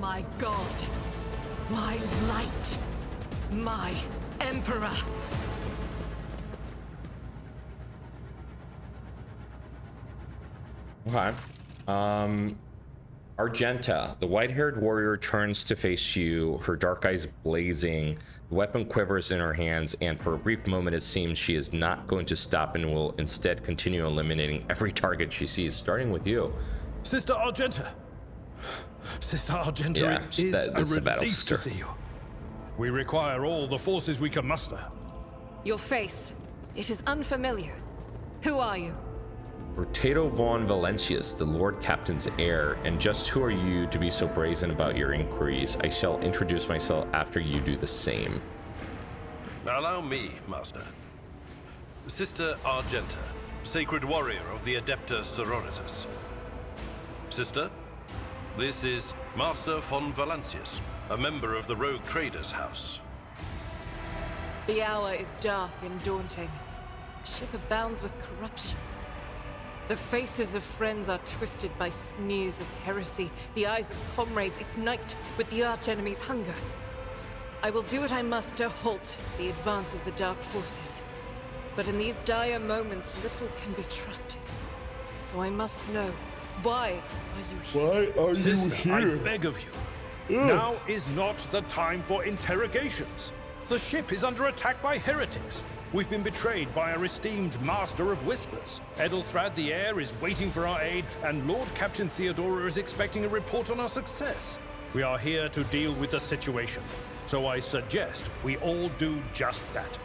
My God, my light, my Emperor. Okay. Argenta, the white-haired warrior, turns to face you, her dark eyes blazing, the weapon quivers in her hands, and for a brief moment it seems she is not going to stop and will instead continue eliminating every target she sees, starting with you. Sister Argenta. Sister Argenta, Yeah, it is that's a the battle relief sister. to see you. We require all the forces we can muster. Your face, it is unfamiliar. Who are you? Rotato von Valencius, the Lord Captain's heir, and just who are you to be so brazen about your inquiries? I shall introduce myself after you do the same. Allow me, Master. Sister Argenta, sacred warrior of the Adeptus Sororitas. Sister, this is Master von Valencius, a member of the Rouge Trader's house. The hour is dark and daunting. A ship abounds with corruption. The faces of friends are twisted by sneers of heresy. The eyes of comrades ignite with the archenemy's hunger. I will do what I must to halt the advance of the dark forces. But in these dire moments, little can be trusted. So I must know, why are you here? Sister, I beg of you. Now is not the time for interrogations. The ship is under attack by heretics. We've been betrayed by our esteemed Master of Whispers. Edelthrad the Heir is waiting for our aid, and Lord Captain Theodora is expecting a report on our success. We are here to deal with the situation, so I suggest we all do just that.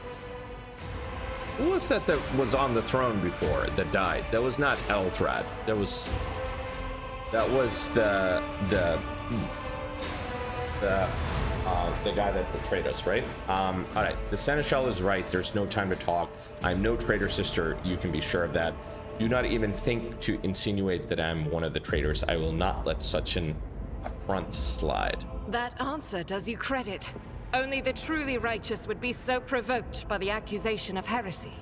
Who was that was on the throne before that died? That was not Edelthrad. That was the guy that betrayed us, right? All right, the Seneschal is right. There's no time to talk. I'm no traitor, sister. You can be sure of that. Do not even think to insinuate that I'm one of the traitors. I will not let such an affront slide. That answer does you credit. Only the truly righteous would be so provoked by the accusation of heresy.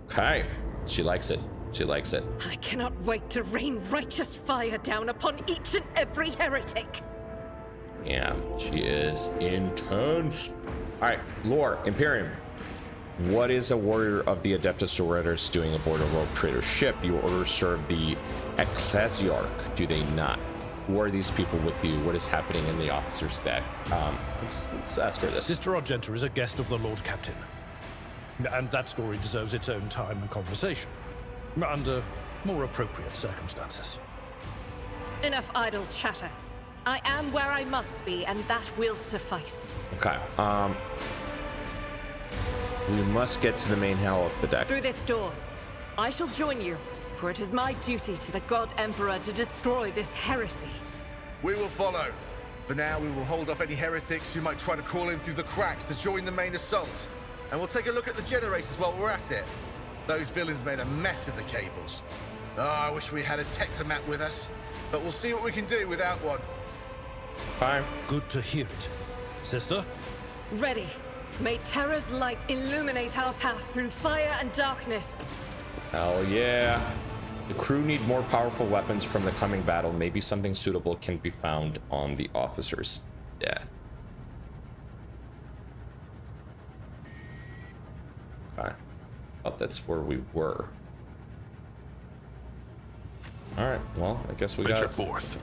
Okay, she likes it. She likes it. I cannot wait to rain righteous fire down upon each and every heretic. Yeah, she is intense. All right, lore, Imperium. What is a warrior of the Adeptus Sororitas doing aboard a Rogue Trader ship? Your orders serve the Ecclesiarch, do they not? Who are these people with you? What is happening in the officer's deck? Let's ask her this. Sister Argenta is a guest of the Lord Captain. And that story deserves its own time and conversation. Under more appropriate circumstances. Enough idle chatter. I am where I must be, and that will suffice. Okay, we must get to the main hall of the deck. Through this door. I shall join you, for it is my duty to the God Emperor to destroy this heresy. We will follow. For now, we will hold off any heretics who might try to crawl in through the cracks to join the main assault. And we'll take a look at the generators while we're at it. Those villains made a mess of the cables. Oh, I wish we had a Tectomat with us, but we'll see what we can do without one. Fine. Good to hear it. Sister? Ready. May Terra's light illuminate our path through fire and darkness. Hell yeah. The crew need more powerful weapons from the coming battle. Maybe something suitable can be found on the officers' deck. Okay. Thought that's where we were. Alright, well, I guess we got forth.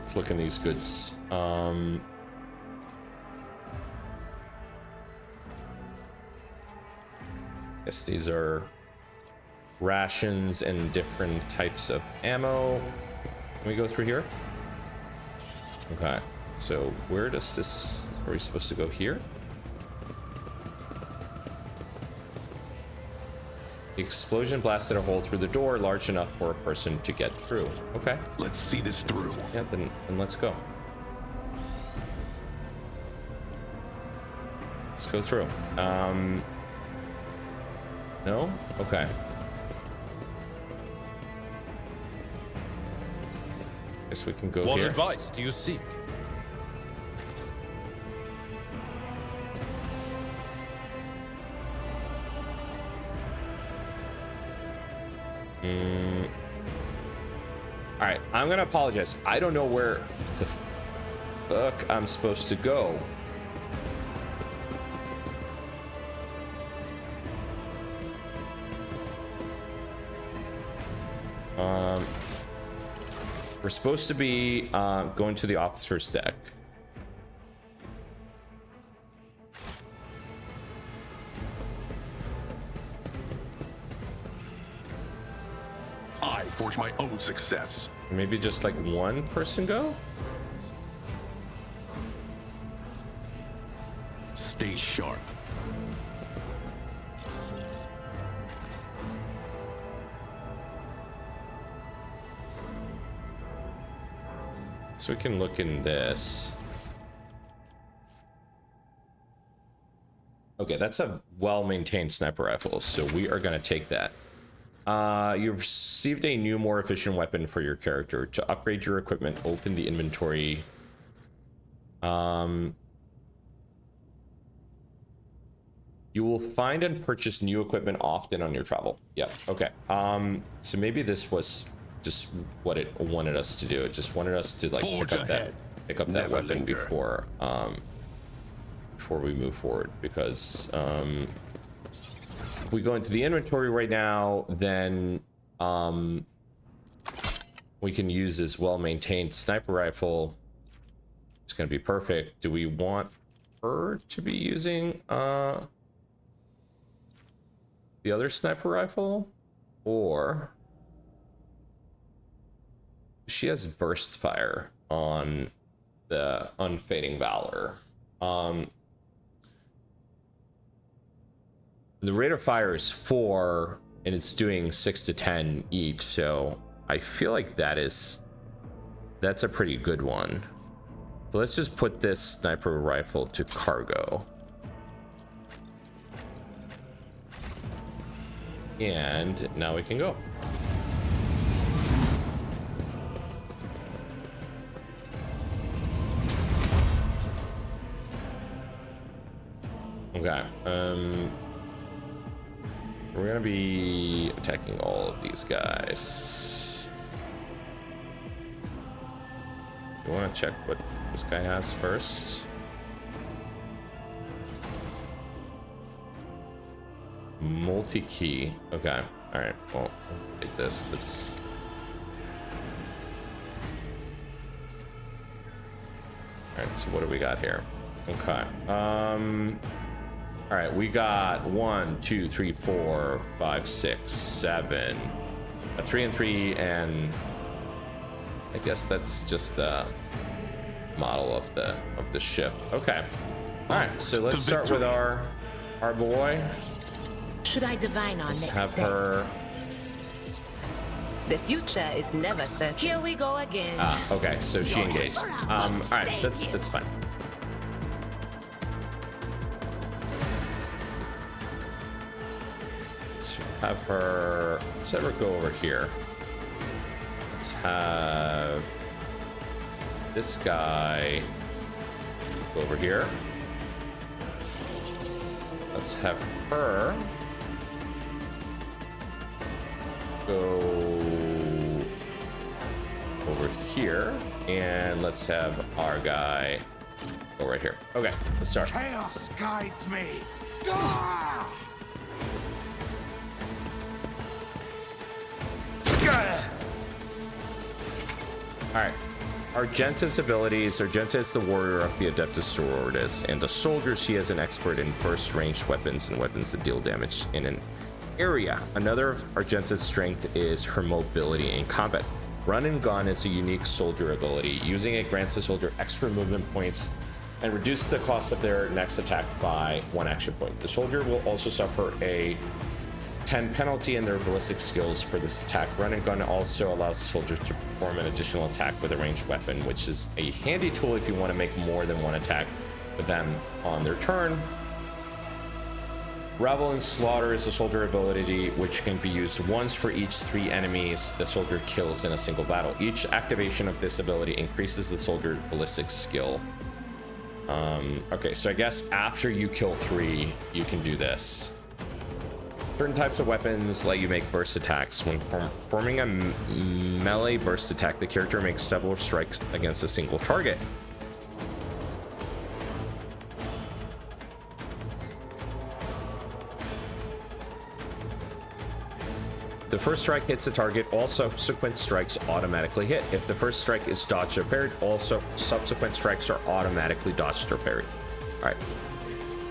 Let's look in these goods. Guess these are rations and different types of ammo. Can we go through here? Okay, so where does this... Are we supposed to go here? The explosion blasted a hole through the door large enough for a person to get through. Okay. Let's see this through. Yeah, then let's go. Let's go through. No? Okay. Guess we can go What here. advice do you seek? Alright, I'm gonna apologize. I don't know where the fuck I'm supposed to go. We're supposed to be going to the officer's deck. I forge my own success. Maybe just like one person go? Stay sharp. So we can look in this. Okay, that's a well-maintained sniper rifle, so we are going to take that. You received a new, more efficient weapon for your character. To upgrade your equipment, open the inventory. You will find and purchase new equipment often on your travel. Yeah, okay. So maybe this was just what it wanted us to do. It just wanted us to like pick up that weapon before we move forward, because if we go into the inventory right now, then we can use this well-maintained sniper rifle. It's gonna be perfect. Do we want her to be using the other sniper rifle, or she has burst fire on the Unfading Valor? The rate of fire is 4 and it's doing 6 to 10 each, so I feel like that's a pretty good one. So let's just put this sniper rifle to cargo. And now we can go. Okay, we're gonna be attacking all of these guys. You want to check what this guy has first? Multi-key. Okay, all right, well, take this. Let's... All right, so what do we got here? Okay. All right, we got 1, 2, 3, 4, 5, 6, 7. A 3 and 3, and I guess that's just the model of the ship. Okay. All right, so let's start with our boy. Should I divine our Let's next have step? her. The future is never certain. Here we go again. Okay, so she engaged. All right, that's fine. Let's have her go over here. Let's have this guy go over here. Let's have her go over here, and let's have our guy go right here. Okay, let's start. Chaos guides me. Ah! All right. Argenta's abilities. Argenta is the warrior of the Adeptus Sororitas, and a soldier. She is an expert in burst ranged weapons and weapons that deal damage in an area. Another of Argenta's strength is her mobility in combat. Run and gun is a unique soldier ability. Using it grants the soldier extra movement points and reduces the cost of their next attack by 1 action point. The soldier will also suffer a 10 penalty in their ballistic skills for this attack. Run and gun also allows the soldier to perform an additional attack with a ranged weapon, which is a handy tool if you want to make more than one attack with them on their turn. Revel and Slaughter is a soldier ability which can be used once for each 3 enemies the soldier kills in a single battle. Each activation of this ability increases the soldier's ballistic skill. Okay, so I guess after you kill 3, you can do this. Certain types of weapons let you make burst attacks. When performing a melee burst attack, the character makes several strikes against a single target. The first strike hits the target, all subsequent strikes automatically hit. If the first strike is dodged or parried, all subsequent strikes are automatically dodged or parried. All right.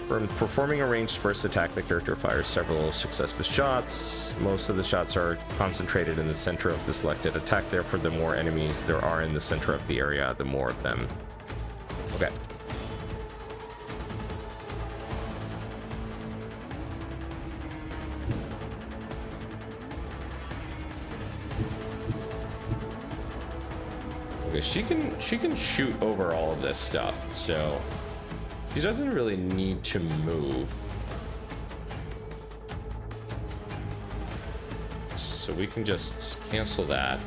When performing a ranged burst attack, the character fires several successive shots. Most of the shots are concentrated in the center of the selected attack. Therefore, the more enemies there are in the center of the area, the more of them. Okay. Okay, she can shoot over all of this stuff, so she doesn't really need to move. So we can just cancel that.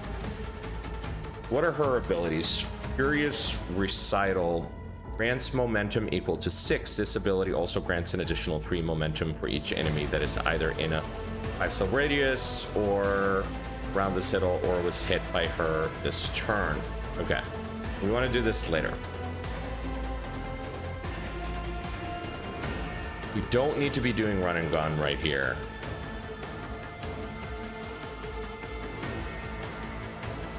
What are her abilities? Furious Recital grants momentum equal to 6. This ability also grants an additional 3 momentum for each enemy that is either in a 5-cell radius or around the citadel or was hit by her this turn. Okay, we want to do this later. We don't need to be doing run and gun right here.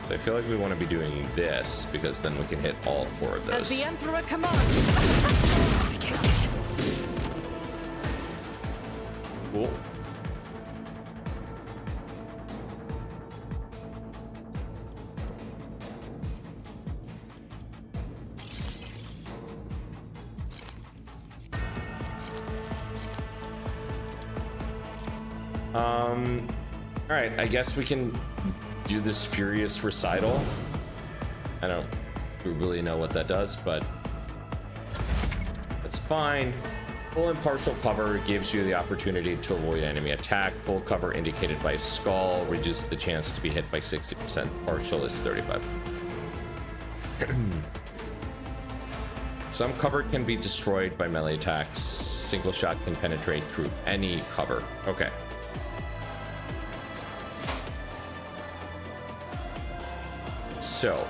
So I feel like we want to be doing this because then we can hit all 4 of those. As the Emperor commands. Cool. All right, I guess we can do this Furious Recital. I don't really know what that does, but that's fine. Full and partial cover gives you the opportunity to avoid enemy attack. Full cover indicated by skull reduces the chance to be hit by 60%. Partial is 35%. Some cover can be destroyed by melee attacks. Single shot can penetrate through any cover. Okay. So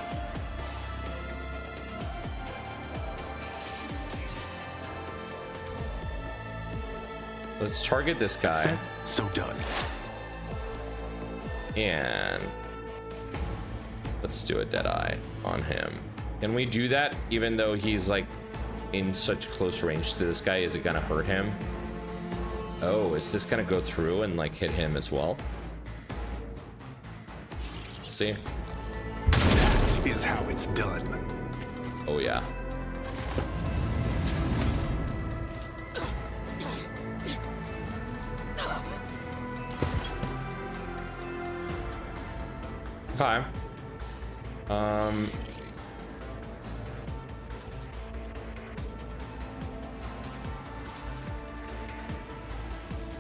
let's target this guy. Set, so done. And let's do a Deadeye on him. Can we do that even though he's like in such close range to this guy? Is it gonna hurt him? Oh, is this gonna go through and like hit him as well? Let's see. That is how it's done. Oh yeah. Okay.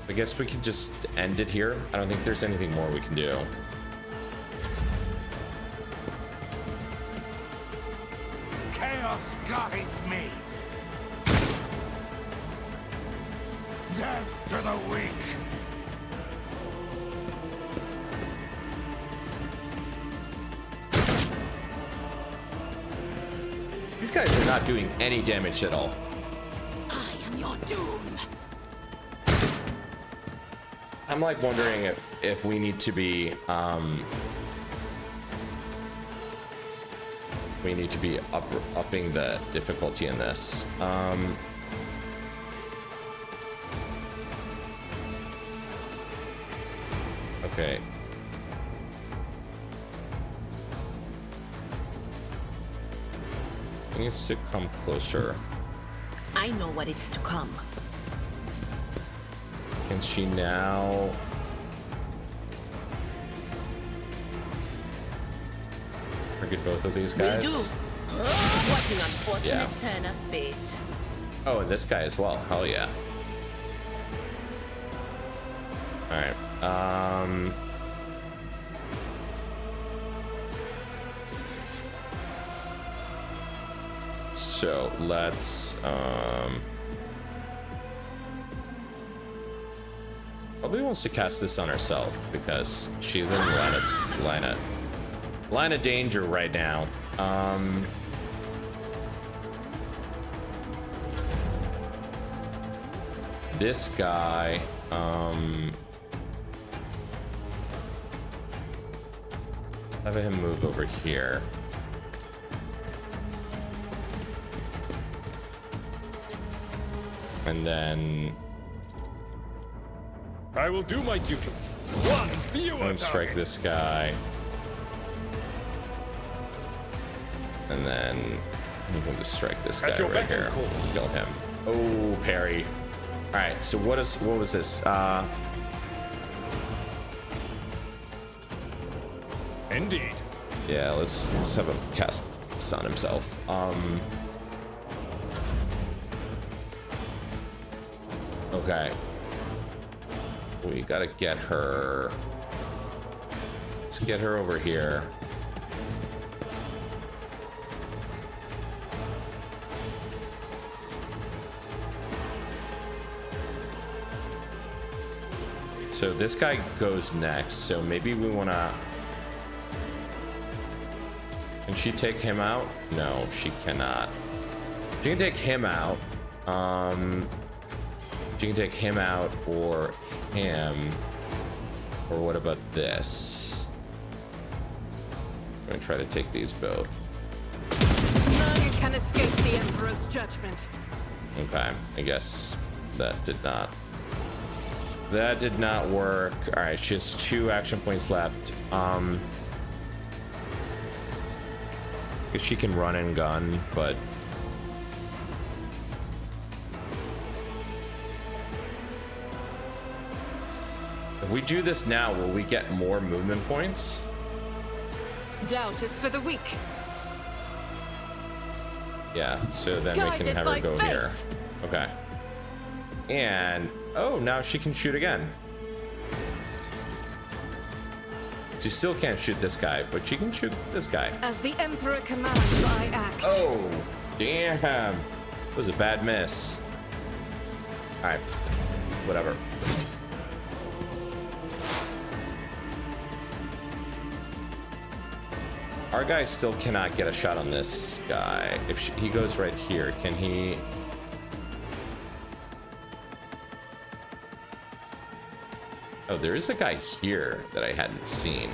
I guess we can just end it here. I don't think there's anything more we can do. Chaos guides me. Death to the weak. These guys are not doing any damage at all. I am your doom. I'm like wondering if we need to be upping the difficulty in this. Okay. I need to come closer. I know what is to come. Can she now? Target both of these guys? We do. What an unfortunate Yeah. turn of fate. Oh, and this guy as well. Hell yeah. Alright. So let's probably wants to cast this on herself because she's in line of danger right now. This guy, have him move over here. And then I will do my duty. One fewer I'm strike target. this guy. And then I'm going to strike this guy At your right beck and here. call. Kill him. Oh, parry. All right. So what was this? Indeed. Yeah. Let's have him cast this on himself. Okay. We gotta get her. Let's get her over here. So this guy goes next, so maybe we wanna... Can she take him out? No, she cannot. She can take him out. She can take him out or him. Or what about this? I'm gonna try to take these both. None can escape the Emperor's judgment. Okay, I guess that did not work. All right, she has 2 action points left. If she can run and gun, but if we do this now, will we get more movement points? Doubt is for the weak. Yeah, so then we can Guided have her by go faith. here. Okay. And, oh, now she can shoot again. She still can't shoot this guy, but she can shoot this guy. As the Emperor commands, I act. Oh, damn. That was a bad miss. All right, whatever. Our guy still cannot get a shot on this guy. If he goes right here, can he? Oh, there is a guy here that I hadn't seen.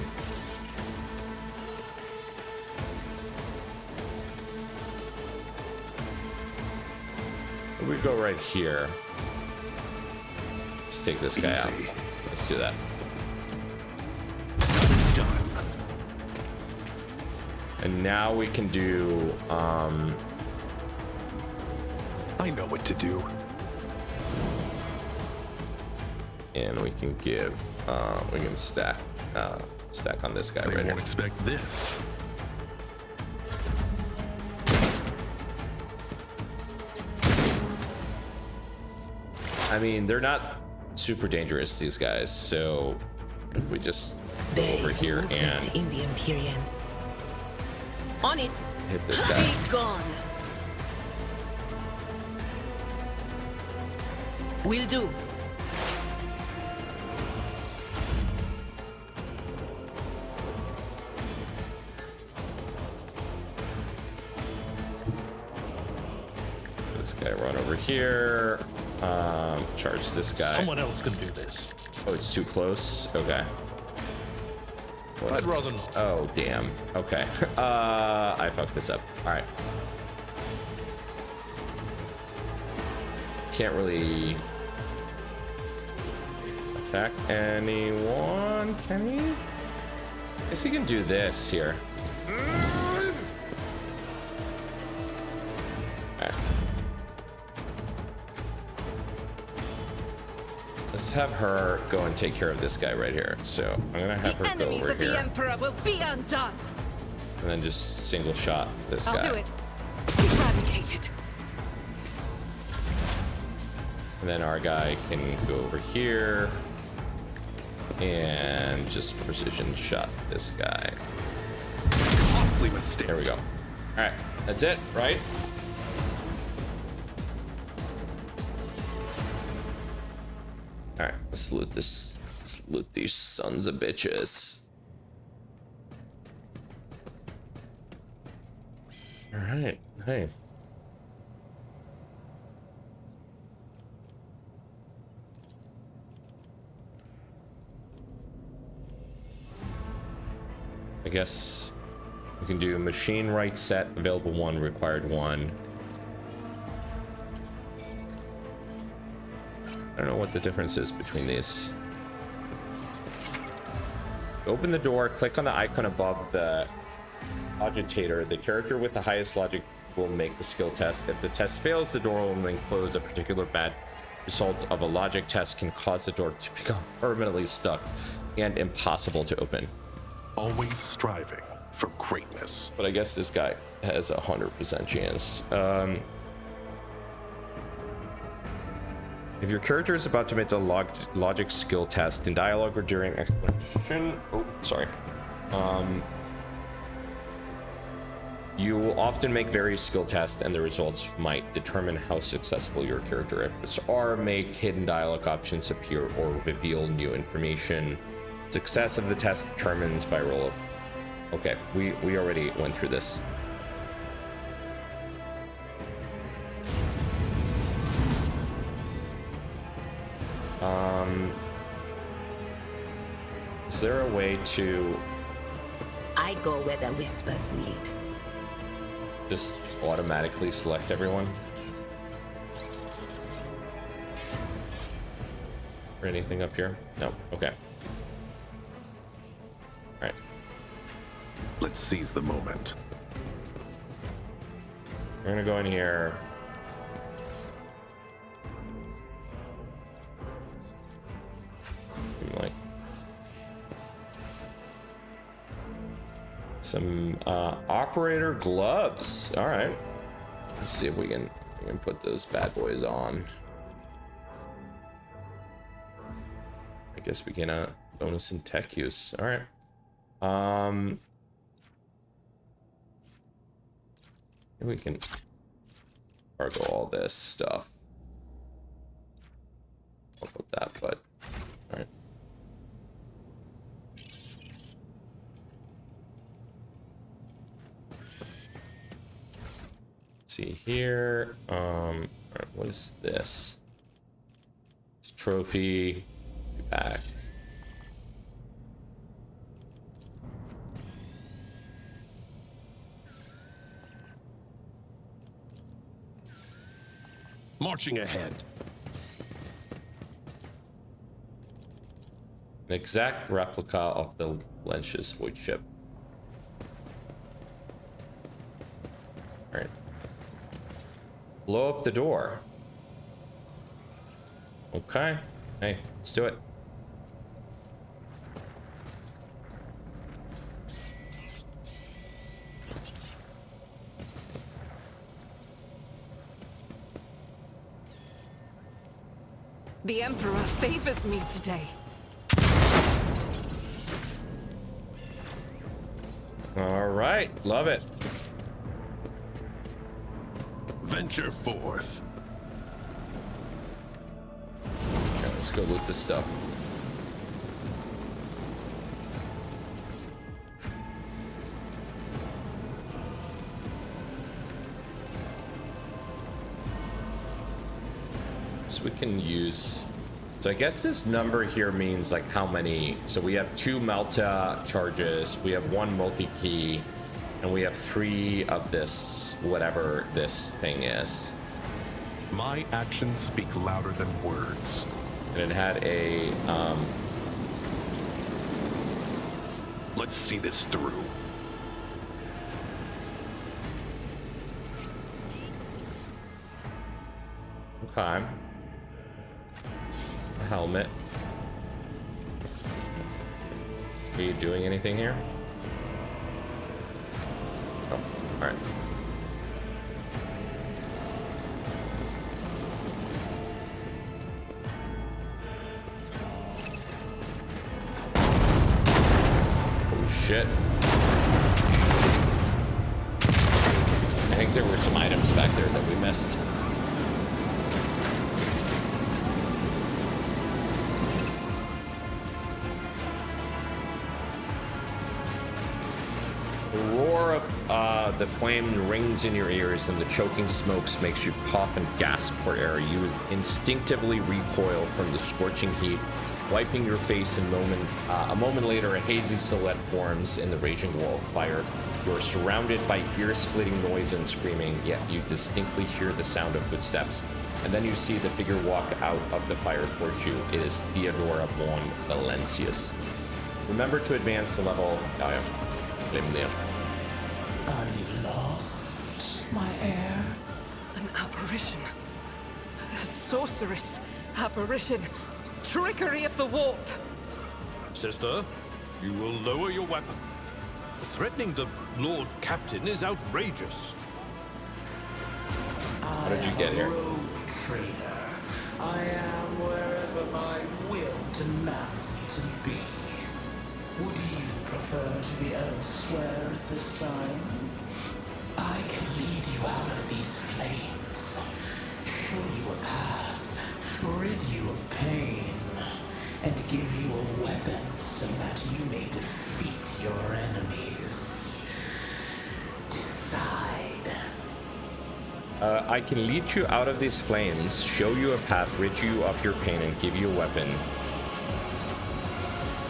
We go right here. Let's take this guy out. Let's do that. Done. And now we can do, I know what to do. and we can give, we can stack on this guy They right won't here. expect this. I mean, they're not super dangerous, these guys. So if we just go over here and in the Empyrean. On it. hit this guy. Be gone. Will do. This guy run over here. Charge this guy. Someone else can do this. Oh, it's too close. Okay. I'd rather not. Oh, damn. Okay. I fucked this up. All right. Can't really attack anyone, can he? Guess he can do this here. Okay. Let's have her go and take care of this guy right here. So I'm gonna have her go Enemies over of the here Emperor will be undone. and then just single shot this I'll guy. do it. Eradicate it. And then our guy can go over here and just precision shot this guy. Costly mistake. There we go. All right, that's it, right? All right, let's loot this. Let's loot these sons of bitches. All right, hey. I guess we can do machine right set, available 1, required 1. I don't know what the difference is between these. Open the door, click on the icon above the agitator. The character with the highest logic will make the skill test. If the test fails, the door will remain closed. A particular bad result of a logic test can cause the door to become permanently stuck and impossible to open. Always striving for greatness. But I guess this guy has a 100% chance. If your character is about to make a logic skill test in dialogue or during explanation, you will often make various skill tests, and the results might determine how successful your character efforts are. Make hidden dialogue options appear or reveal new information. Success of the test determines by roll of. Okay, we already went through this. Is there a way to I go where the whispers lead. just automatically select everyone? Or anything up here? No. Okay. All right. Let's seize the moment. We're gonna go in here. Like some operator gloves. All right. Let's see if we can put those bad boys on. I guess we can bonus in tech use. All right. We can cargo all this stuff. I'll put that, but all right. Let's see here. All right, what is this? It's a trophy pack. Marching ahead. An exact replica of the Lens's void ship. All right. Blow up the door. Okay. Hey, let's do it. The Emperor favors me today. All right, love it. Venture forth. Okay, let's go loot this stuff. So we can use, so I guess this number here means like how many. So we have 2 Melta charges, we have 1 multi-key, and we have 3 of this, whatever this thing is. My actions speak louder than words. And it had a, let's see this through. Okay. A helmet. Are you doing anything here? Oh, all right. Oh shit. I think there were some items back there that we missed. The flame rings in your ears and the choking smokes makes you cough and gasp for air. You instinctively recoil from the scorching heat, wiping your face. A moment later, a hazy silhouette forms in the raging wall of fire. You are surrounded by ear-splitting noise and screaming, yet you distinctly hear the sound of footsteps. And then you see the figure walk out of the fire towards you. It is Theodora von Valencius. Remember to advance the level. Are you lost, my heir? An apparition. A sorceress. Apparition. Trickery of the warp. Sister, you will lower your weapon. Threatening the Lord Captain is outrageous. How did you get here? Rouge Trader. I am wherever my will demands me to be. Would you prefer to be elsewhere at this time? I can lead you out of these flames, show you a path, rid you of pain, and give you a weapon so that you may defeat your enemies. Decide. I can lead you out of these flames, show you a path, rid you of your pain, and give you a weapon.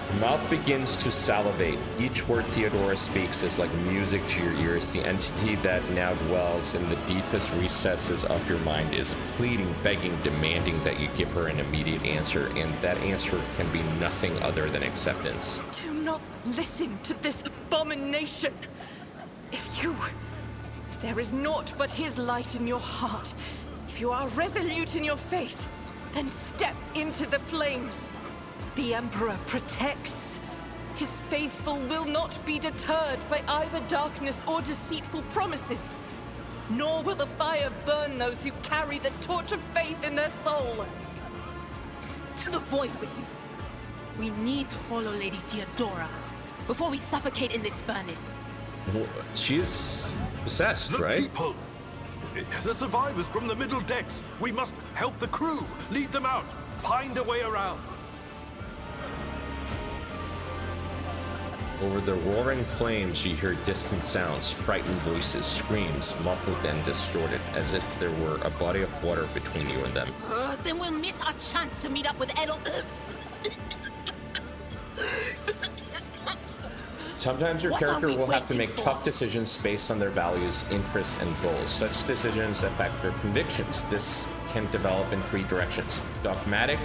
The mouth begins to salivate. Each word Theodora speaks is like music to your ears. The entity that now dwells in the deepest recesses of your mind is pleading, begging, demanding that you give her an immediate answer, and that answer can be nothing other than acceptance. Do not listen to this abomination. If there is naught but his light in your heart, if you are resolute in your faith, then step into the flames. The Emperor protects. His faithful will not be deterred by either darkness or deceitful promises. Nor will the fire burn those who carry the torch of faith in their soul. To the void with you. We need to follow Lady Theodora before we suffocate in this furnace. Well, she is possessed, right? People! The survivors from the middle decks! We must help the crew! Lead them out! Find a way around! Over the roaring flames, you hear distant sounds, frightened voices, screams, muffled and distorted, as if there were a body of water between you and them. Then we'll miss our chance to meet up with Edel. Sometimes your character will have to make tough decisions based on their values, interests, and goals. Such decisions affect their convictions. This can develop in 3 directions: dogmatic,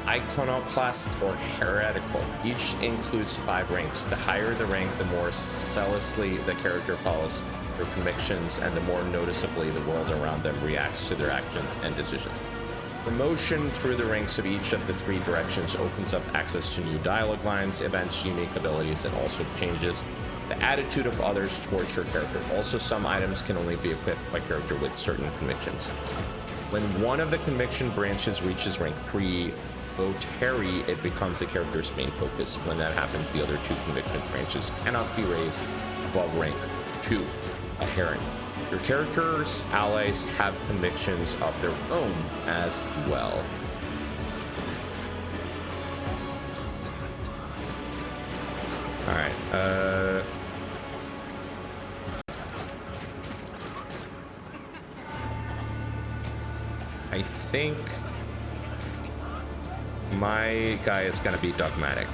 iconoclast, or heretical. Each includes 5 ranks. The higher the rank, the more zealously the character follows their convictions, and the more noticeably the world around them reacts to their actions and decisions. Promotion through the ranks of each of the 3 directions opens up access to new dialogue lines, events, unique abilities, and also changes the attitude of others towards your character. Also, some items can only be equipped by character with certain convictions. When one of the conviction branches reaches rank 3, Oteri, it becomes the character's main focus. When that happens, the other 2 conviction branches cannot be raised above rank 2, a Heron. Your character's allies have convictions of their own as well. Alright, I think my guy is going to be dogmatic.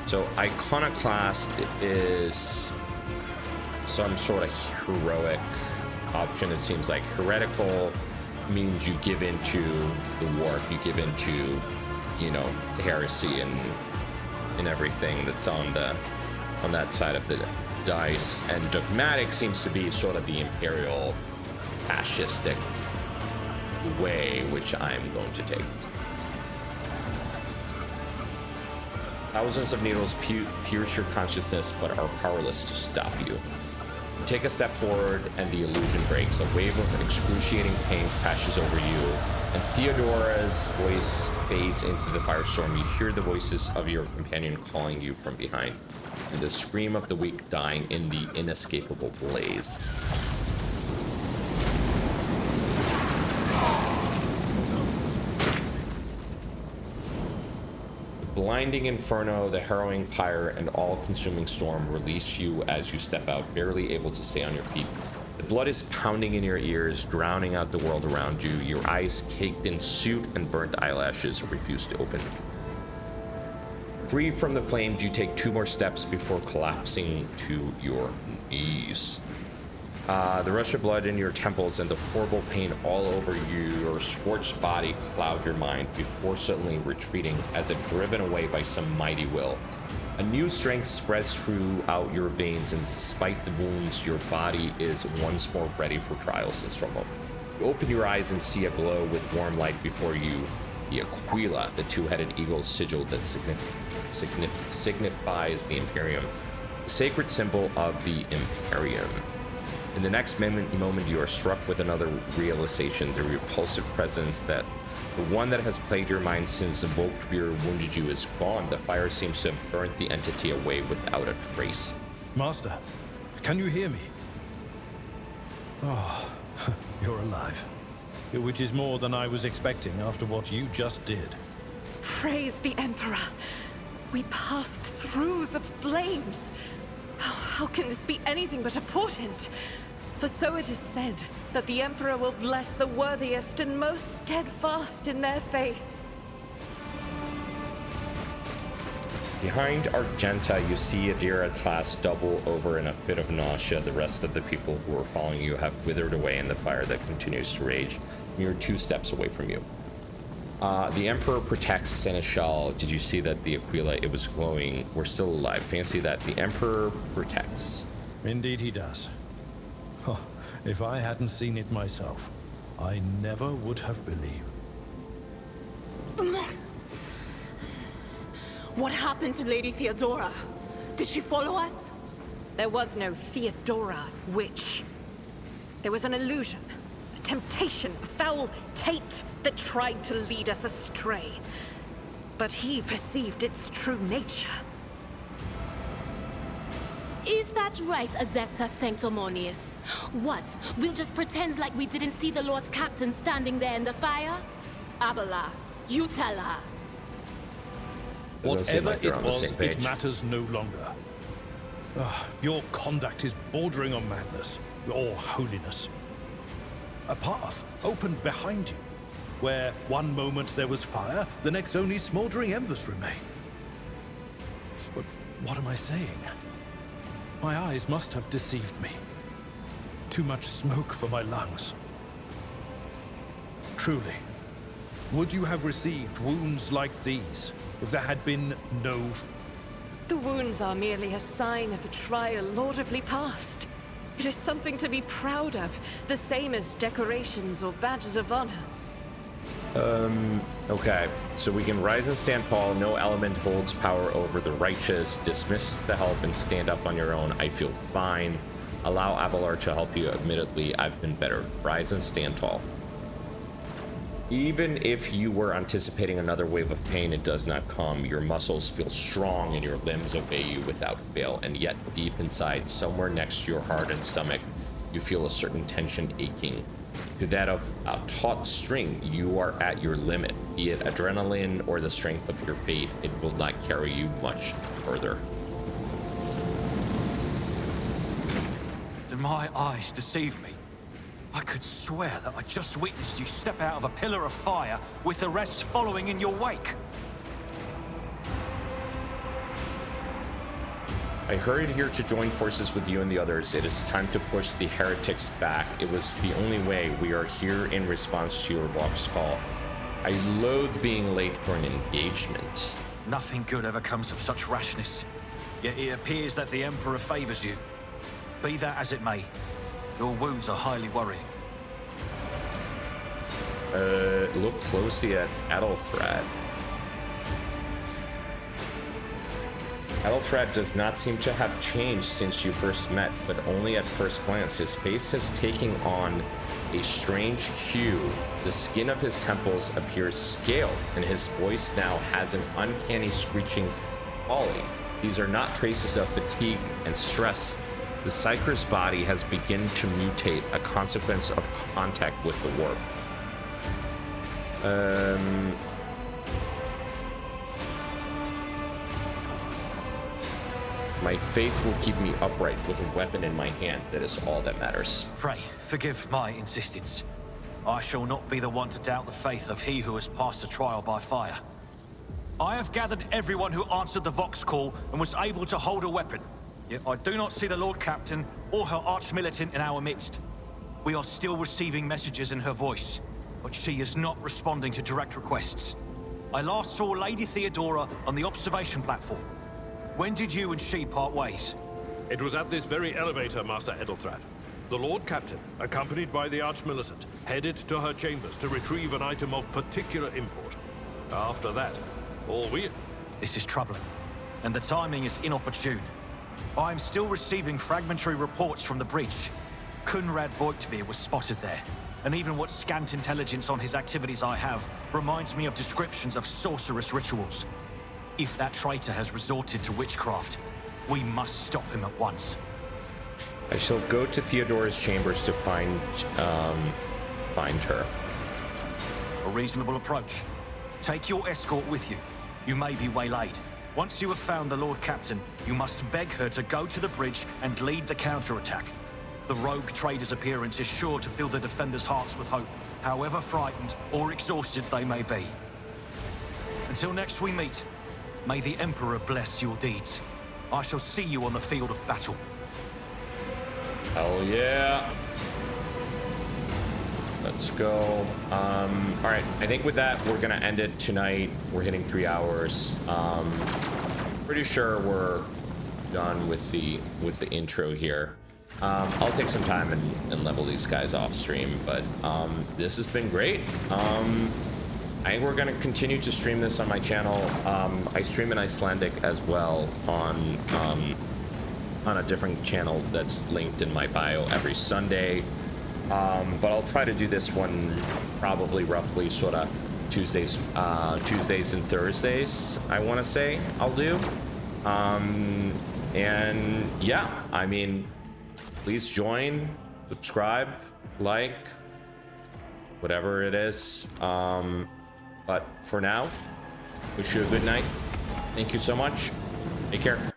So iconoclast is some sort of heroic option. It seems like heretical means you give into the warp, you give into, you know, heresy and everything that's on that side of the dice. And dogmatic seems to be sort of the imperial fascistic way, which I'm going to take. Thousands of needles pierce your consciousness but are powerless to stop you. You take a step forward and the illusion breaks. A wave of excruciating pain crashes over you, and Theodora's voice fades into the firestorm. You hear the voices of your companion calling you from behind, and the scream of the weak dying in the inescapable blaze. Blinding inferno, the harrowing pyre, and all-consuming storm release you as you step out, barely able to stay on your feet. The blood is pounding in your ears, drowning out the world around you. Your eyes caked in soot and burnt eyelashes refuse to open. Free from the flames, you take 2 more steps before collapsing to your knees. The rush of blood in your temples and the horrible pain all over your scorched body cloud your mind before suddenly retreating as if driven away by some mighty will. A new strength spreads throughout your veins, and despite the wounds, your body is once more ready for trials and struggle. You open your eyes and see a glow with warm light before you. The Aquila, the 2-headed eagle's sigil that signifies the Imperium, the sacred symbol of the Imperium. In the next moment, you are struck with another realization. The repulsive presence that the one that has plagued your mind since Volkvir wounded you is gone. The fire seems to have burnt the entity away without a trace. Master, can you hear me? Oh, you're alive. Which is more than I was expecting after what you just did. Praise the Emperor. We passed through the flames. How can this be anything but a portent? For so it is said that the Emperor will bless the worthiest and most steadfast in their faith. Behind Argenta, you see Adira Class double over in a fit of nausea. The rest of the people who are following you have withered away in the fire that continues to rage, mere 2 steps away from you. The Emperor protects Seneschal. Did you see that the Aquila, it was glowing? We're still alive. Fancy that. The Emperor protects. Indeed he does. Oh, if I hadn't seen it myself, I never would have believed. What happened to Lady Theodora? Did she follow us? There was no Theodora, witch. There was an illusion, a temptation, a foul taint that tried to lead us astray. But he perceived its true nature. Is that right, Adepta Sanctimonious? What? We'll just pretend like we didn't see the Lord's Captain standing there in the fire? Abala, you tell her. Whatever like it was, it matters no longer. Your conduct is bordering on madness, or holiness. A path opened behind you, where one moment there was fire, the next only smoldering embers remain. But what am I saying? My eyes must have deceived me. Too much smoke for my lungs. Truly, would you have received wounds like these if there had been no... The wounds are merely a sign of a trial laudably passed. It is something to be proud of, the same as decorations or badges of honor. Okay, so we can rise and stand tall. No element holds power over the righteous. Dismiss the help and stand up on your own. I feel fine. Allow Abelard to help you. Admittedly, I've been better. Rise and stand tall. Even if you were anticipating another wave of pain, it does not come. Your muscles feel strong and your limbs obey you without fail. And yet, deep inside, somewhere next to your heart and stomach, you feel a certain tension aching. To that of a taut string, you are at your limit. Be it adrenaline or the strength of your fate, it will not carry you much further. Did my eyes deceive me? I could swear that I just witnessed you step out of a pillar of fire with the rest following in your wake. I hurried here to join forces with you and the others. It is time to push the heretics back. It was the only way. We are here in response to your Vox call. I loathe being late for an engagement. Nothing good ever comes of such rashness. Yet it appears that the Emperor favors you. Be that as it may, your wounds are highly worrying. Look closely at Adelthrad. Adelthrad does not seem to have changed since you first met, but only at first glance. His face has taken on a strange hue. The skin of his temples appears scaled, and his voice now has an uncanny screeching quality. These are not traces of fatigue and stress. The Psyker's body has begun to mutate, a consequence of contact with the warp. My faith will keep me upright with a weapon in my hand. That is all that matters. Pray, forgive my insistence. I shall not be the one to doubt the faith of he who has passed the trial by fire. I have gathered everyone who answered the Vox call and was able to hold a weapon. Yet I do not see the Lord Captain or her arch-militant in our midst. We are still receiving messages in her voice, but she is not responding to direct requests. I last saw Lady Theodora on the observation platform. When did you and she part ways? It was at this very elevator, Master Edelthrad. The Lord Captain, accompanied by the Arch-Militant, headed to her chambers to retrieve an item of particular import. After that, all we... This is troubling, and the timing is inopportune. I am still receiving fragmentary reports from the bridge. Kunrad Voigtvir was spotted there, and even what scant intelligence on his activities I have reminds me of descriptions of sorcerous rituals. If that traitor has resorted to witchcraft, we must stop him at once. I shall go to Theodora's chambers to find her. A reasonable approach. Take your escort with you. You may be waylaid. Once you have found the Lord Captain, you must beg her to go to the bridge and lead the counterattack. The Rogue Trader's appearance is sure to fill the defenders' hearts with hope, however frightened or exhausted they may be. Until next we meet, may the Emperor bless your deeds. I shall see you on the field of battle. Hell yeah. Let's go. All right, I think with that, we're gonna end it tonight. We're hitting 3 hours. Pretty sure we're done with the intro here. I'll take some time and level these guys off stream, but this has been great. I think we're gonna continue to stream this on my channel. I stream in Icelandic as well on a different channel that's linked in my bio every Sunday. But I'll try to do this one probably roughly sort of Tuesdays and Thursdays, I want to say I'll do. And yeah, I mean, please join, subscribe, like, whatever it is. But for now, wish you a good night. Thank you so much. Take care.